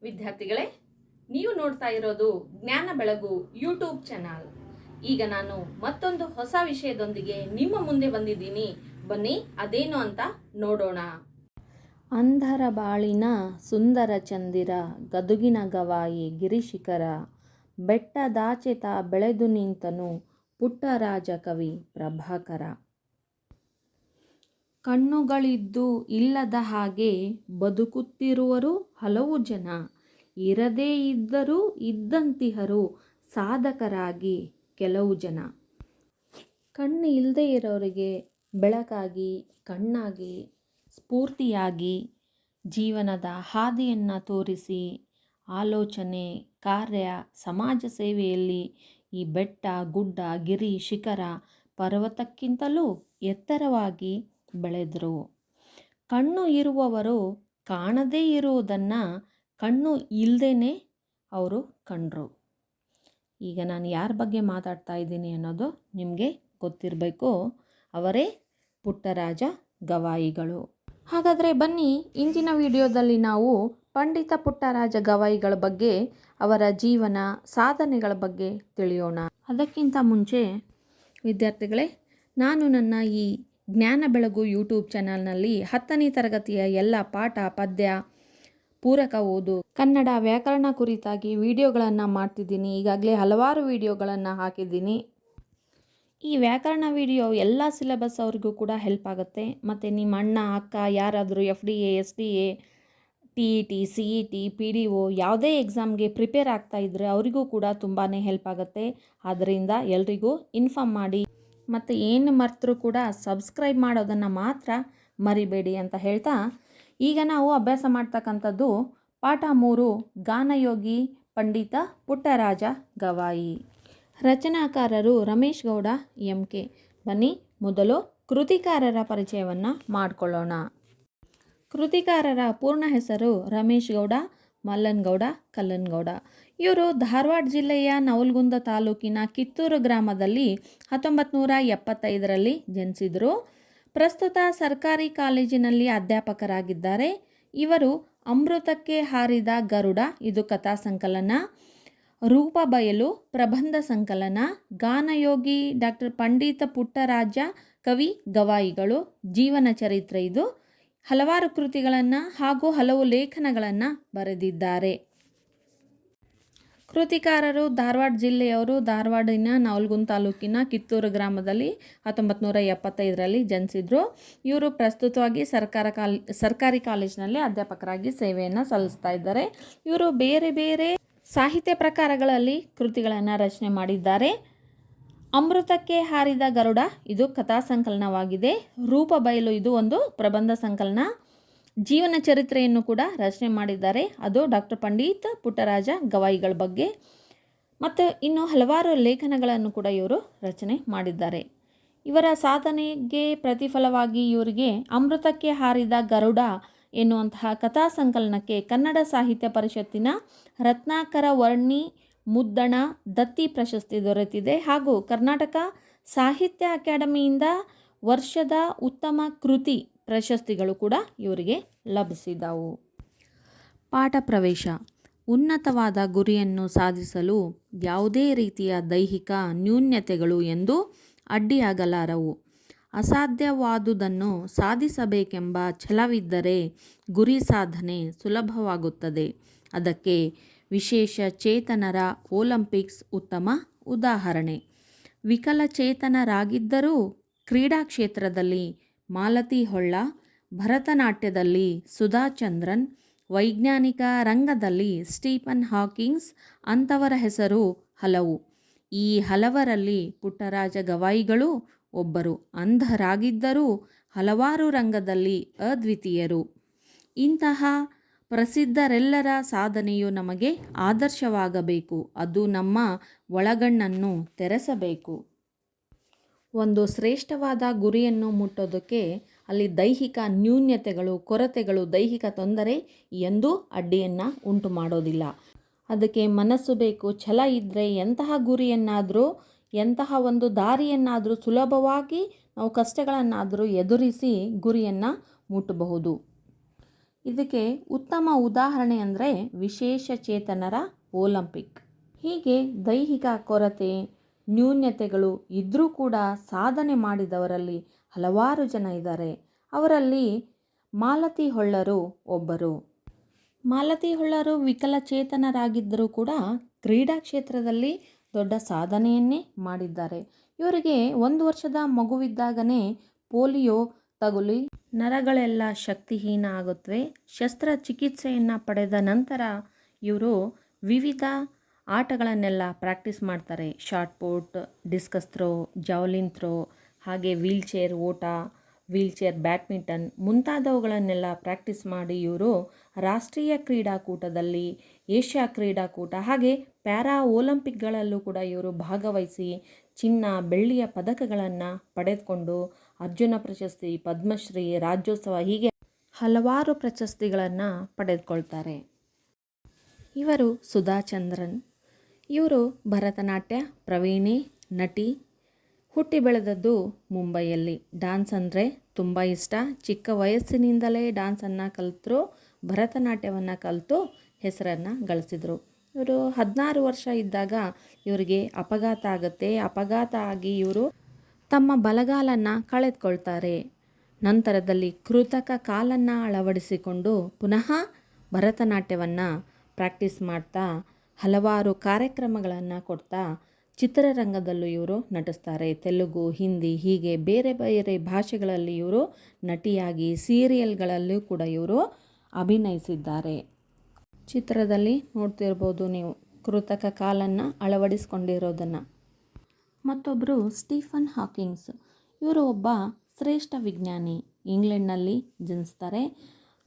ವಿದ್ಯಾರ್ಥಿಗಳೇ, ನೀವು ನೋಡ್ತಾ ಇರೋದು ಜ್ಞಾನ ಬೆಳಗು ಯೂಟ್ಯೂಬ್ ಚಾನಲ್. ಈಗ ನಾನು ಮತ್ತೊಂದು ಹೊಸ ವಿಷಯದೊಂದಿಗೆ ನಿಮ್ಮ ಮುಂದೆ ಬಂದಿದ್ದೀನಿ. ಬನ್ನಿ ಅದೇನು ಅಂತ ನೋಡೋಣ. ಅಂಧರ ಬಾಳಿನ ಸುಂದರ ಚಂದಿರ, ಗದುಗಿನ ಗವಾಯಿ ಗಿರಿಶಿಖರ, ಬೆಟ್ಟದಾಚೆತ ಬೆಳೆದು ನಿಂತನು ಪುಟ್ಟರಾಜ ಕವಿ ಪ್ರಭಾಕರ. ಕಣ್ಣುಗಳಿದ್ದು ಇಲ್ಲದ ಹಾಗೆ ಬದುಕುತ್ತಿರುವರು ಹಲವು ಜನ, ಇರದೇ ಇದ್ದರೂ ಇದ್ದಂತಿಹರು ಸಾಧಕರಾಗಿ ಕೆಲವು ಜನ. ಕಣ್ಣು ಇಲ್ಲದೆ ಇರೋರಿಗೆ ಬೆಳಕಾಗಿ, ಕಣ್ಣಾಗಿ, ಸ್ಫೂರ್ತಿಯಾಗಿ ಜೀವನದ ಹಾದಿಯನ್ನು ತೋರಿಸಿ ಆಲೋಚನೆ, ಕಾರ್ಯ, ಸಮಾಜ ಸೇವೆಯಲ್ಲಿ ಈ ಬೆಟ್ಟ, ಗುಡ್ಡ, ಗಿರಿ, ಶಿಖರ, ಪರ್ವತಕ್ಕಿಂತಲೂ ಎತ್ತರವಾಗಿ ಬೆಳೆದರು. ಕಣ್ಣು ಇರುವವರು ಕಾಣದೇ ಇರುವುದನ್ನು ಕಣ್ಣು ಇಲ್ಲದೇ ಅವರು ಕಂಡರು. ಈಗ ನಾನು ಯಾರ ಬಗ್ಗೆ ಮಾತಾಡ್ತಾ ಇದ್ದೀನಿ ಅನ್ನೋದು ನಿಮಗೆ ಗೊತ್ತಿರಬೇಕು. ಅವರೇ ಪುಟ್ಟರಾಜ ಗವಾಯಿಗಳು. ಹಾಗಾದರೆ ಬನ್ನಿ, ಇಂದಿನ ವಿಡಿಯೋದಲ್ಲಿ ನಾವು ಪಂಡಿತ ಪುಟ್ಟರಾಜ ಗವಾಯಿಗಳ ಬಗ್ಗೆ, ಅವರ ಜೀವನ ಸಾಧನೆಗಳ ಬಗ್ಗೆ ತಿಳಿಯೋಣ. ಅದಕ್ಕಿಂತ ಮುಂಚೆ ವಿದ್ಯಾರ್ಥಿಗಳೇ, ನಾನು ನನ್ನ ಈ ಜ್ಞಾನ ಬೆಳಗು ಯೂಟ್ಯೂಬ್ ಚಾನಲ್ನಲ್ಲಿ 10ನೇ ತರಗತಿಯ ಎಲ್ಲ ಪಾಠ, ಪದ್ಯ, ಪೂರಕ ಓದು, ಕನ್ನಡ ವ್ಯಾಕರಣ ಕುರಿತಾಗಿ ವಿಡಿಯೋಗಳನ್ನು ಮಾಡ್ತಿದ್ದೀನಿ. ಈಗಾಗಲೇ ಹಲವಾರು ವಿಡಿಯೋಗಳನ್ನು ಹಾಕಿದ್ದೀನಿ. ಈ ವ್ಯಾಕರಣ ವಿಡಿಯೋ ಎಲ್ಲ ಸಿಲೆಬಸ್ ಅವ್ರಿಗೂ ಕೂಡ ಹೆಲ್ಪ್ ಆಗುತ್ತೆ. ಮತ್ತು ನಿಮ್ಮ ಅಣ್ಣ, ಅಕ್ಕ ಯಾರಾದರೂ FDA, SDA, TET, CET, PDO ಯಾವುದೇ ಎಕ್ಸಾಮ್ಗೆ ಪ್ರಿಪೇರ್ ಆಗ್ತಾ ಇದ್ದರೆ ಅವರಿಗೂ ಕೂಡ ತುಂಬಾ ಹೆಲ್ಪ್ ಆಗುತ್ತೆ. ಆದ್ದರಿಂದ ಎಲ್ರಿಗೂ ಇನ್ಫಾರ್ಮ್ ಮಾಡಿ. ಮತ್ತು ಏನು ಮರ್ತರೂ ಕೂಡ ಸಬ್ಸ್ಕ್ರೈಬ್ ಮಾಡೋದನ್ನು ಮಾತ್ರ ಮರಿಬೇಡಿ ಅಂತ ಹೇಳ್ತಾ, ಈಗ ನಾವು ಅಭ್ಯಾಸ ಮಾಡ್ತಕ್ಕಂಥದ್ದು ಪಾಠ 3, ಗಾನಯೋಗಿ ಪಂಡಿತ ಪುಟ್ಟರಾಜ ಗವಾಯಿ. ರಚನಾಕಾರರು ರಮೇಶ್ ಗೌಡ MK. ಬನ್ನಿ ಮೊದಲು ಕೃತಿಕಾರರ ಪರಿಚಯವನ್ನು ಮಾಡಿಕೊಳ್ಳೋಣ. ಕೃತಿಕಾರರ ಪೂರ್ಣ ಹೆಸರು ರಮೇಶ್ ಗೌಡ ಮಲ್ಲನಗೌಡ ಕಲ್ಲನಗೌಡ. ಇವರು ಧಾರವಾಡ ಜಿಲ್ಲೆಯ ನವಲಗುಂದ ತಾಲೂಕಿನ ಕಿತ್ತೂರು ಗ್ರಾಮದಲ್ಲಿ 1975ರಲ್ಲಿ ಜನಿಸಿದರು. ಪ್ರಸ್ತುತ ಸರ್ಕಾರಿ ಕಾಲೇಜಿನಲ್ಲಿ ಅಧ್ಯಾಪಕರಾಗಿದ್ದಾರೆ. ಇವರು ಅಮೃತಕ್ಕೆ ಹಾರಿದ ಗರುಡ, ಇದು ಕಥಾ ಸಂಕಲನ, ರೂಪಬಯಲು ಪ್ರಬಂಧ ಸಂಕಲನ, ಗಾನಯೋಗಿ ಡಾಕ್ಟರ್ ಪಂಡಿತ ಪುಟ್ಟರಾಜ ಕವಿ ಗವಾಯಿಗಳು ಜೀವನ ಚರಿತ್ರೆ, ಇದು ಹಲವಾರು ಕೃತಿಗಳನ್ನು ಹಾಗೂ ಹಲವು ಲೇಖನಗಳನ್ನು ಬರೆದಿದ್ದಾರೆ. ಕೃತಿಕಾರರು ಧಾರವಾಡ ಜಿಲ್ಲೆಯವರು. ಧಾರವಾಡಿನ ನವಲಗುಂದ ತಾಲೂಕಿನ ಕಿತ್ತೂರು ಗ್ರಾಮದಲ್ಲಿ 1975ರಲ್ಲಿ ಜನಿಸಿದರು. ಇವರು ಪ್ರಸ್ತುತವಾಗಿ ಸರ್ಕಾರಿ ಕಾಲೇಜಿನಲ್ಲಿ ಅಧ್ಯಾಪಕರಾಗಿ ಸೇವೆಯನ್ನು ಸಲ್ಲಿಸ್ತಾ ಇದ್ದಾರೆ. ಇವರು ಬೇರೆ ಬೇರೆ ಸಾಹಿತ್ಯ ಪ್ರಕಾರಗಳಲ್ಲಿ ಕೃತಿಗಳನ್ನು ರಚನೆ ಮಾಡಿದ್ದಾರೆ. ಅಮೃತಕ್ಕೆ ಹಾರಿದ ಗರುಡ, ಇದು ಕಥಾ ಸಂಕಲನವಾಗಿದೆ. ರೂಪಬಯಲು, ಇದು ಒಂದು ಪ್ರಬಂಧ ಸಂಕಲನ. ಜೀವನ ಚರಿತ್ರೆಯನ್ನು ಕೂಡ ರಚನೆ ಮಾಡಿದ್ದಾರೆ, ಅದು ಡಾಕ್ಟರ್ ಪಂಡಿತ ಪುಟ್ಟರಾಜ ಗವಾಯಿಗಳ ಬಗ್ಗೆ. ಮತ್ತು ಇನ್ನು ಹಲವಾರು ಲೇಖನಗಳನ್ನು ಕೂಡ ಇವರು ರಚನೆ ಮಾಡಿದ್ದಾರೆ. ಇವರ ಸಾಧನೆಗೆ ಪ್ರತಿಫಲವಾಗಿ ಇವರಿಗೆ ಅಮೃತಕ್ಕೆ ಹಾರಿದ ಗರುಡ ಎನ್ನುವಂತಹ ಕಥಾ ಸಂಕಲನಕ್ಕೆ ಕನ್ನಡ ಸಾಹಿತ್ಯ ಪರಿಷತ್ತಿನ ರತ್ನಾಕರ ವರ್ಣಿ ಮುದ್ದಣ ದತ್ತಿ ಪ್ರಶಸ್ತಿ ದೊರೆತಿದೆ. ಹಾಗೂ ಕರ್ನಾಟಕ ಸಾಹಿತ್ಯ ಅಕಾಡೆಮಿಯಿಂದ ವರ್ಷದ ಉತ್ತಮ ಕೃತಿ ಪ್ರಶಸ್ತಿಗಳು ಕೂಡ ಇವರಿಗೆ ಲಭಿಸಿದವು. ಪಾಠ ಪ್ರವೇಶ. ಉನ್ನತವಾದ ಗುರಿಯನ್ನು ಸಾಧಿಸಲು ಯಾವುದೇ ರೀತಿಯ ದೈಹಿಕ ನ್ಯೂನ್ಯತೆಗಳು ಎಂದು ಅಡ್ಡಿಯಾಗಲಾರವು. ಅಸಾಧ್ಯವಾದುದನ್ನು ಸಾಧಿಸಬೇಕೆಂಬ ಛಲವಿದ್ದರೆ ಗುರಿ ಸಾಧನೆ ಸುಲಭವಾಗುತ್ತದೆ. ಅದಕ್ಕೆ ವಿಶೇಷ ಚೇತನರ ಒಲಿಂಪಿಕ್ಸ್ ಉತ್ತಮ ಉದಾಹರಣೆ. ವಿಕಲಚೇತನರಾಗಿದ್ದರೂ ಕ್ರೀಡಾ ಕ್ಷೇತ್ರದಲ್ಲಿ ಮಾಲತಿ ಹೊಳ್ಳ, ಭರತನಾಟ್ಯದಲ್ಲಿ ಸುಧಾ ಚಂದ್ರನ್, ವೈಜ್ಞಾನಿಕ ರಂಗದಲ್ಲಿ ಸ್ಟೀಫನ್ ಹಾಕಿಂಗ್ಸ್ ಅಂಥವರ ಹೆಸರು ಹಲವು. ಈ ಹಲವರಲ್ಲಿ ಪುಟ್ಟರಾಜ ಗವಾಯಿಗಳು ಒಬ್ಬರು. ಅಂಧರಾಗಿದ್ದರೂ ಹಲವಾರು ರಂಗದಲ್ಲಿ ಅದ್ವಿತೀಯರು. ಇಂತಹ ಪ್ರಸಿದ್ಧರೆಲ್ಲರ ಸಾಧನೆಯು ನಮಗೆ ಆದರ್ಶವಾಗಬೇಕು. ಅದು ನಮ್ಮ ಒಳಗಣ್ಣನ್ನು ತೆರೆಸಬೇಕು. ಒಂದು ಶ್ರೇಷ್ಠವಾದ ಗುರಿಯನ್ನು ಮುಟ್ಟೋದಕ್ಕೆ ಅಲ್ಲಿ ದೈಹಿಕ ನ್ಯೂನ್ಯತೆಗಳು, ಕೊರತೆಗಳು, ದೈಹಿಕ ತೊಂದರೆ ಎಂದೂ ಅಡ್ಡಿಯನ್ನು ಉಂಟು ಮಾಡೋದಿಲ್ಲ. ಅದಕ್ಕೆ ಮನಸ್ಸು ಬೇಕು. ಛಲ ಇದ್ದರೆ ಎಂತಹ ಗುರಿಯನ್ನಾದರೂ, ಎಂತಹ ಒಂದು ದಾರಿಯನ್ನಾದರೂ ಸುಲಭವಾಗಿ ನಾವು ಕಷ್ಟಗಳನ್ನಾದರೂ ಎದುರಿಸಿ ಗುರಿಯನ್ನು ಮುಟ್ಟಬಹುದು. ಇದಕ್ಕೆ ಉತ್ತಮ ಉದಾಹರಣೆ ಅಂದರೆ ವಿಶೇಷ ಚೇತನರ ಒಲಿಂಪಿಕ್. ಹೀಗೆ ದೈಹಿಕ ಕೊರತೆ, ನ್ಯೂನತೆಗಳು ಇದ್ದರೂ ಕೂಡ ಸಾಧನೆ ಮಾಡಿದವರಲ್ಲಿ ಹಲವಾರು ಜನ ಇದ್ದಾರೆ. ಅವರಲ್ಲಿ ಮಾಲತಿ ಹೊಳ್ಳರು ಒಬ್ಬರು. ಮಾಲತಿ ಹೊಳ್ಳರು ವಿಕಲಚೇತನರಾಗಿದ್ದರೂ ಕೂಡ ಕ್ರೀಡಾ ಕ್ಷೇತ್ರದಲ್ಲಿ ದೊಡ್ಡ ಸಾಧನೆಯನ್ನೇ ಮಾಡಿದ್ದಾರೆ. ಇವರಿಗೆ 1 ವರ್ಷದ ಮಗುವಿದ್ದಾಗನೇ ಪೋಲಿಯೋ ತಗುಲಿ ನರಗಳೆಲ್ಲ ಶಕ್ತಿಹೀನ ಆಗುತ್ತವೆ. ಶಸ್ತ್ರಚಿಕಿತ್ಸೆಯನ್ನು ಪಡೆದ ನಂತರ ಇವರು ವಿವಿಧ ಆಟಗಳನ್ನೆಲ್ಲ ಪ್ರಾಕ್ಟೀಸ್ ಮಾಡ್ತಾರೆ. Shot put, discus throw, javelin throw, ಹಾಗೆ ವೀಲ್ಚೇರ್ ಓಟ, ವೀಲ್ಚೇರ್ ಬ್ಯಾಡ್ಮಿಂಟನ್ ಮುಂತಾದವುಗಳನ್ನೆಲ್ಲ ಪ್ರಾಕ್ಟೀಸ್ ಮಾಡಿ ಇವರು ರಾಷ್ಟ್ರೀಯ ಕ್ರೀಡಾಕೂಟದಲ್ಲಿ, ಏಷ್ಯಾ ಕ್ರೀಡಾಕೂಟ ಹಾಗೆ ಪ್ಯಾರಾ ಒಲಿಂಪಿಕ್ಗಳಲ್ಲೂ ಕೂಡ ಇವರು ಭಾಗವಹಿಸಿ ಚಿನ್ನ, ಬೆಳ್ಳಿಯ ಪದಕಗಳನ್ನು ಪಡೆದುಕೊಂಡು ಅರ್ಜುನ ಪ್ರಶಸ್ತಿ, ಪದ್ಮಶ್ರೀ, ರಾಜ್ಯೋತ್ಸವ ಹೀಗೆ ಹಲವಾರು ಪ್ರಶಸ್ತಿಗಳನ್ನು ಪಡೆದುಕೊಳ್ತಾರೆ. ಇವರು ಸುಧಾ ಚಂದ್ರನ್. ಇವರು ಭರತನಾಟ್ಯ ಪ್ರವೀಣೆ, ನಟಿ. ಹುಟ್ಟಿ ಬೆಳೆದದ್ದು ಮುಂಬೈಯಲ್ಲಿ. ಡ್ಯಾನ್ಸ್ ಅಂದರೆ ತುಂಬ ಇಷ್ಟ. ಚಿಕ್ಕ ವಯಸ್ಸಿನಿಂದಲೇ ಡ್ಯಾನ್ಸನ್ನು ಕಲಿತರು, ಭರತನಾಟ್ಯವನ್ನು ಕಲಿತು ಹೆಸರನ್ನು ಗಳಿಸಿದರು. ಇವರು 16 ವರ್ಷ ಇದ್ದಾಗ ಇವರಿಗೆ ಅಪಘಾತ ಆಗುತ್ತೆ. ಅಪಘಾತ ಆಗಿ ಇವರು ತಮ್ಮ ಬಲಗಾಲನ್ನು ಕಳೆದುಕೊಳ್ತಾರೆ. ನಂತರದಲ್ಲಿ ಕೃತಕ ಕಾಲನ್ನು ಅಳವಡಿಸಿಕೊಂಡು ಪುನಃ ಭರತನಾಟ್ಯವನ್ನು ಪ್ರಾಕ್ಟೀಸ್ ಮಾಡ್ತಾ ಹಲವಾರು ಕಾರ್ಯಕ್ರಮಗಳನ್ನು ಕೊಡ್ತಾ ಚಿತ್ರರಂಗದಲ್ಲೂ ಇವರು ನಟಿಸ್ತಾರೆ. ತೆಲುಗು, ಹಿಂದಿ ಹೀಗೆ ಬೇರೆ ಬೇರೆ ಭಾಷೆಗಳಲ್ಲಿ ಇವರು ನಟಿಯಾಗಿ ಸೀರಿಯಲ್ಗಳಲ್ಲೂ ಕೂಡ ಇವರು ಅಭಿನಯಿಸಿದ್ದಾರೆ. ಚಿತ್ರದಲ್ಲಿ ನೋಡ್ತಿರ್ಬೋದು ನೀವು ಕೃತಕ ಕಾಲನ್ನು ಅಳವಡಿಸಿಕೊಂಡಿರೋದನ್ನು. ಮತ್ತೊಬ್ಬರು ಸ್ಟೀಫನ್ ಹಾಕಿಂಗ್ಸ್. ಇವರು ಒಬ್ಬ ಶ್ರೇಷ್ಠ ವಿಜ್ಞಾನಿ. ಇಂಗ್ಲೆಂಡ್ನಲ್ಲಿ ಜನಿಸ್ತಾರೆ.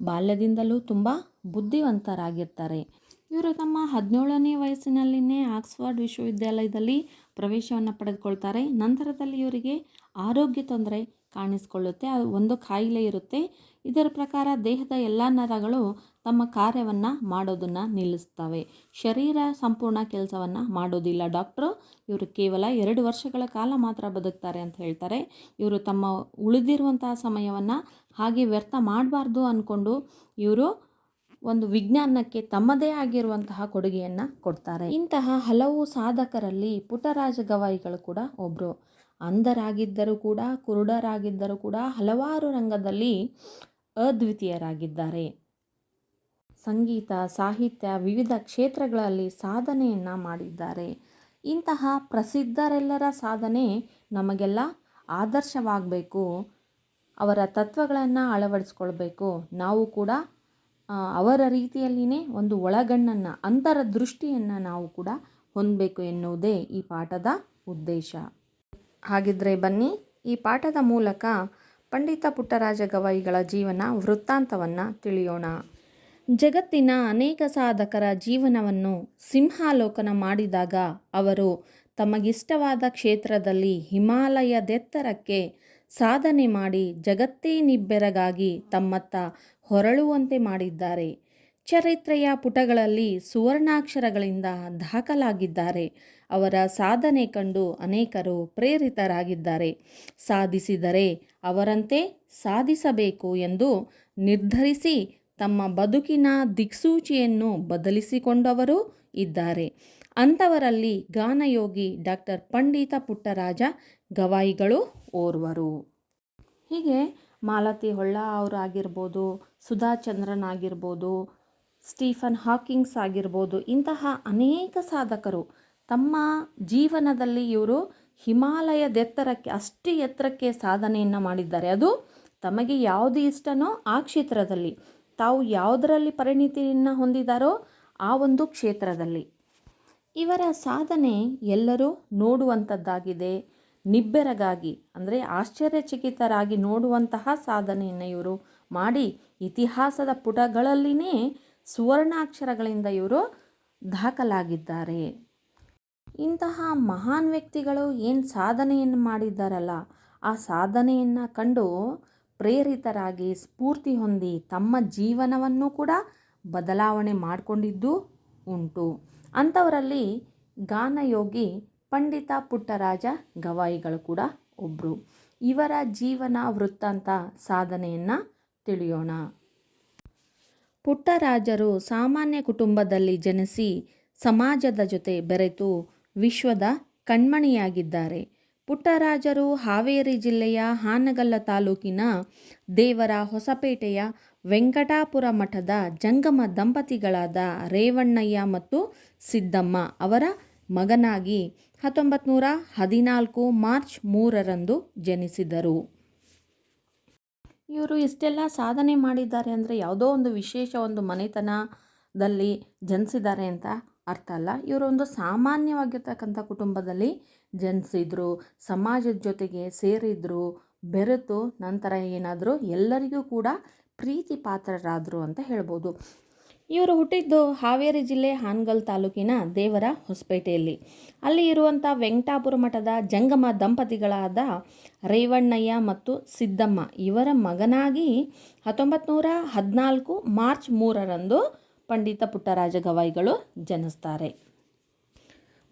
ಬಾಲ್ಯದಿಂದಲೂ ತುಂಬ ಬುದ್ಧಿವಂತರಾಗಿರ್ತಾರೆ. ಇವರು ತಮ್ಮ 17ನೇ ವಯಸ್ಸಿನಲ್ಲಿಯೇ ಆಕ್ಸ್ಫರ್ಡ್ ವಿಶ್ವವಿದ್ಯಾಲಯದಲ್ಲಿ ಪ್ರವೇಶವನ್ನು ಪಡೆದುಕೊಳ್ತಾರೆ. ನಂತರದಲ್ಲಿ ಇವರಿಗೆ ಆರೋಗ್ಯ ತೊಂದರೆ ಕಾಣಿಸಿಕೊಳ್ಳುತ್ತೆ. ಒಂದು ಕಾಯಿಲೆ ಇರುತ್ತೆ. ಇದರ ಪ್ರಕಾರ ದೇಹದ ಎಲ್ಲ ನರಗಳು ತಮ್ಮ ಕಾರ್ಯವನ್ನು ಮಾಡೋದನ್ನು ನಿಲ್ಲಿಸ್ತವೆ. ಶರೀರ ಸಂಪೂರ್ಣ ಕೆಲಸವನ್ನು ಮಾಡೋದಿಲ್ಲ. ಡಾಕ್ಟ್ರು ಇವರು ಕೇವಲ 2 ವರ್ಷಗಳ ಕಾಲ ಮಾತ್ರ ಬದುಕ್ತಾರೆ ಅಂತ ಹೇಳ್ತಾರೆ. ಇವರು ತಮ್ಮ ಉಳಿದಿರುವಂತಹ ಸಮಯವನ್ನು ಹಾಗೆ ವ್ಯರ್ಥ ಮಾಡಬಾರ್ದು ಅಂದ್ಕೊಂಡು ಇವರು ಒಂದು ವಿಜ್ಞಾನಕ್ಕೆ ತಮ್ಮದೇ ಆಗಿರುವಂತಹ ಕೊಡುಗೆಯನ್ನು ಕೊಡ್ತಾರೆ. ಇಂತಹ ಹಲವು ಸಾಧಕರಲ್ಲಿ ಪುಟ್ಟರಾಜ ಗವಾಯಿಗಳು ಕೂಡ ಒಬ್ಬರು. ಅಂಧರಾಗಿದ್ದರೂ ಕೂಡ, ಕುರುಡರಾಗಿದ್ದರೂ ಕೂಡ ಹಲವಾರು ರಂಗದಲ್ಲಿ ಅದ್ವಿತೀಯರಾಗಿದ್ದಾರೆ. ಸಂಗೀತ, ಸಾಹಿತ್ಯ ವಿವಿಧ ಕ್ಷೇತ್ರಗಳಲ್ಲಿ ಸಾಧನೆಯನ್ನು ಮಾಡಿದ್ದಾರೆ. ಇಂತಹ ಪ್ರಸಿದ್ಧರೆಲ್ಲರ ಸಾಧನೆ ನಮಗೆಲ್ಲ ಆದರ್ಶವಾಗಬೇಕು. ಅವರ ತತ್ವಗಳನ್ನು ಅಳವಡಿಸ್ಕೊಳ್ಬೇಕು. ನಾವು ಕೂಡ ಅವರ ರೀತಿಯಲ್ಲಿಯೇ ಒಂದು ಒಳಗಣ್ಣನ್ನು, ಅಂತರದೃಷ್ಟಿಯನ್ನು ನಾವು ಕೂಡ ಹೊಂದಬೇಕು ಎನ್ನುವುದೇ ಈ ಪಾಠದ ಉದ್ದೇಶ. ಹಾಗಿದ್ರೆ ಬನ್ನಿ ಈ ಪಾಠದ ಮೂಲಕ ಪಂಡಿತ ಪುಟ್ಟರಾಜ ಗವಾಯಿಗಳ ಜೀವನ ವೃತ್ತಾಂತವನ್ನು ತಿಳಿಯೋಣ. ಜಗತ್ತಿನ ಅನೇಕ ಸಾಧಕರ ಜೀವನವನ್ನು ಸಿಂಹಾಲೋಕನ ಮಾಡಿದಾಗ ಅವರು ತಮಗಿಷ್ಟವಾದ ಕ್ಷೇತ್ರದಲ್ಲಿ ಹಿಮಾಲಯದೆತ್ತರಕ್ಕೆ ಸಾಧನೆ ಮಾಡಿ ಜಗತ್ತೇ ನಿಬ್ಬೆರಗಾಗಿ ತಮ್ಮತ್ತ ಹೊರಳುವಂತೆ ಮಾಡಿದ್ದಾರೆ. ಚರಿತ್ರೆಯ ಪುಟಗಳಲ್ಲಿ ಸುವರ್ಣಾಕ್ಷರಗಳಿಂದ ದಾಖಲಾಗಿದ್ದಾರೆ. ಅವರ ಸಾಧನೆ ಕಂಡು ಅನೇಕರು ಪ್ರೇರಿತರಾಗಿದ್ದಾರೆ. ಸಾಧಿಸಿದರೆ ಅವರಂತೆ ಸಾಧಿಸಬೇಕು ಎಂದು ನಿರ್ಧರಿಸಿ ತಮ್ಮ ಬದುಕಿನ ದಿಕ್ಸೂಚಿಯನ್ನು ಬದಲಿಸಿಕೊಂಡವರು ಇದ್ದಾರೆ. ಅಂಥವರಲ್ಲಿ ಗಾನಯೋಗಿ ಡಾಕ್ಟರ್ ಪಂಡಿತ ಪುಟ್ಟರಾಜ ಗವಾಯಿಗಳು ಓರ್ವರು. ಹೀಗೆ ಮಾಲತಿ ಹೊಳ್ಳ ಅವರು ಆಗಿರ್ಬೋದು, ಸುಧಾ ಚಂದ್ರನ್ ಆಗಿರ್ಬೋದು, ಸ್ಟೀಫನ್ ಹಾಕಿಂಗ್ಸ್ ಆಗಿರ್ಬೋದು, ಇಂತಹ ಅನೇಕ ಸಾಧಕರು ತಮ್ಮ ಜೀವನದಲ್ಲಿ ಇವರು ಹಿಮಾಲಯದೆತ್ತರಕ್ಕೆ, ಅಷ್ಟು ಎತ್ತರಕ್ಕೆ ಸಾಧನೆಯನ್ನು ಮಾಡಿದ್ದಾರೆ. ಅದು ತಮಗೆ ಯಾವುದು ಇಷ್ಟನೋ ಆ ಕ್ಷೇತ್ರದಲ್ಲಿ, ತಾವು ಯಾವುದರಲ್ಲಿ ಪರಿಣಿತಿಯನ್ನು ಹೊಂದಿದ್ದಾರೋ ಆ ಒಂದು ಕ್ಷೇತ್ರದಲ್ಲಿ. ಇವರ ಸಾಧನೆ ಎಲ್ಲರೂ ನೋಡುವಂಥದ್ದಾಗಿದೆ. ನಿಬ್ಬೆರಗಾಗಿ ಅಂದರೆ ಆಶ್ಚರ್ಯಚಕಿತರಾಗಿ ನೋಡುವಂತಹ ಸಾಧನೆಯನ್ನು ಇವರು ಮಾಡಿ ಇತಿಹಾಸದ ಪುಟಗಳಲ್ಲಿಯೇ ಸುವರ್ಣಾಕ್ಷರಗಳಿಂದ ಇವರು ದಾಖಲಾಗಿದ್ದಾರೆ. ಇಂತಹ ಮಹಾನ್ ವ್ಯಕ್ತಿಗಳು ಏನು ಸಾಧನೆಯನ್ನು ಮಾಡಿದ್ದಾರಲ್ಲ, ಆ ಸಾಧನೆಯನ್ನು ಕಂಡು ಪ್ರೇರಿತರಾಗಿ ಸ್ಫೂರ್ತಿ ಹೊಂದಿ ತಮ್ಮ ಜೀವನವನ್ನು ಕೂಡ ಬದಲಾವಣೆ ಮಾಡಿಕೊಂಡಿದ್ದು ಉಂಟು. ಅಂಥವರಲ್ಲಿ ಗಾನಯೋಗಿ ಪಂಡಿತ ಪುಟ್ಟರಾಜ ಗವಾಯಿಗಳು ಕೂಡ ಒಬ್ಬರು. ಇವರ ಜೀವನ ವೃತ್ತಾಂತ ಸಾಧನೆಯನ್ನು ತಿಳಿಯೋಣ. ಪುಟ್ಟರಾಜರು ಸಾಮಾನ್ಯ ಕುಟುಂಬದಲ್ಲಿ ಜನಿಸಿ ಸಮಾಜದ ಜೊತೆ ಬೆರೆತು ವಿಶ್ವದ ಕಣ್ಮಣಿಯಾಗಿದ್ದಾರೆ. ಪುಟ್ಟರಾಜರು ಹಾವೇರಿ ಜಿಲ್ಲೆಯ ಹಾನಗಲ್ಲ ತಾಲೂಕಿನ ದೇವರ ಹೊಸಪೇಟೆಯ ವೆಂಕಟಾಪುರ ಮಠದ ಜಂಗಮ ದಂಪತಿಗಳಾದ ರೇವಣ್ಣಯ್ಯ ಮತ್ತು ಸಿದ್ದಮ್ಮ ಅವರ ಮಗನಾಗಿ 1914 ಮಾರ್ಚ್ 3ರಂದು ಜನಿಸಿದರು. ಇವರು ಇಷ್ಟೆಲ್ಲ ಸಾಧನೆ ಮಾಡಿದ್ದಾರೆ ಅಂದರೆ ಯಾವುದೋ ಒಂದು ವಿಶೇಷ ಒಂದು ಮನೆತನದಲ್ಲಿ ಜನಿಸಿದ್ದಾರೆ ಅಂತ ಅರ್ಥ ಅಲ್ಲ. ಇವರು ಒಂದು ಸಾಮಾನ್ಯವಾಗಿರ್ತಕ್ಕಂಥ ಕುಟುಂಬದಲ್ಲಿ ಜನಿಸಿದ್ರು, ಸಮಾಜದ ಜೊತೆಗೆ ಸೇರಿದ್ರು, ಬೆರೆತು ನಂತರ ಏನಾದರೂ ಎಲ್ಲರಿಗೂ ಕೂಡ ಪ್ರೀತಿ ಪಾತ್ರರಾದರು ಅಂತ ಹೇಳ್ಬೋದು. ಇವರು ಹುಟ್ಟಿದ್ದು ಹಾವೇರಿ ಜಿಲ್ಲೆ ಹಾನಗಲ್ ತಾಲೂಕಿನ ದೇವರ ಹೊಸಪೇಟೆಯಲ್ಲಿ. ಅಲ್ಲಿ ಇರುವಂಥ ವೆಂಕಟಾಪುರ ಮಠದ ಜಂಗಮ ದಂಪತಿಗಳಾದ ರೇವಣ್ಣಯ್ಯ ಮತ್ತು ಸಿದ್ದಮ್ಮ ಇವರ ಮಗನಾಗಿ 1914 ಮಾರ್ಚ್ 3ರಂದು ಪಂಡಿತ ಪುಟ್ಟರಾಜ ಗವಾಯಿಗಳು ಜನಿಸ್ತಾರೆ.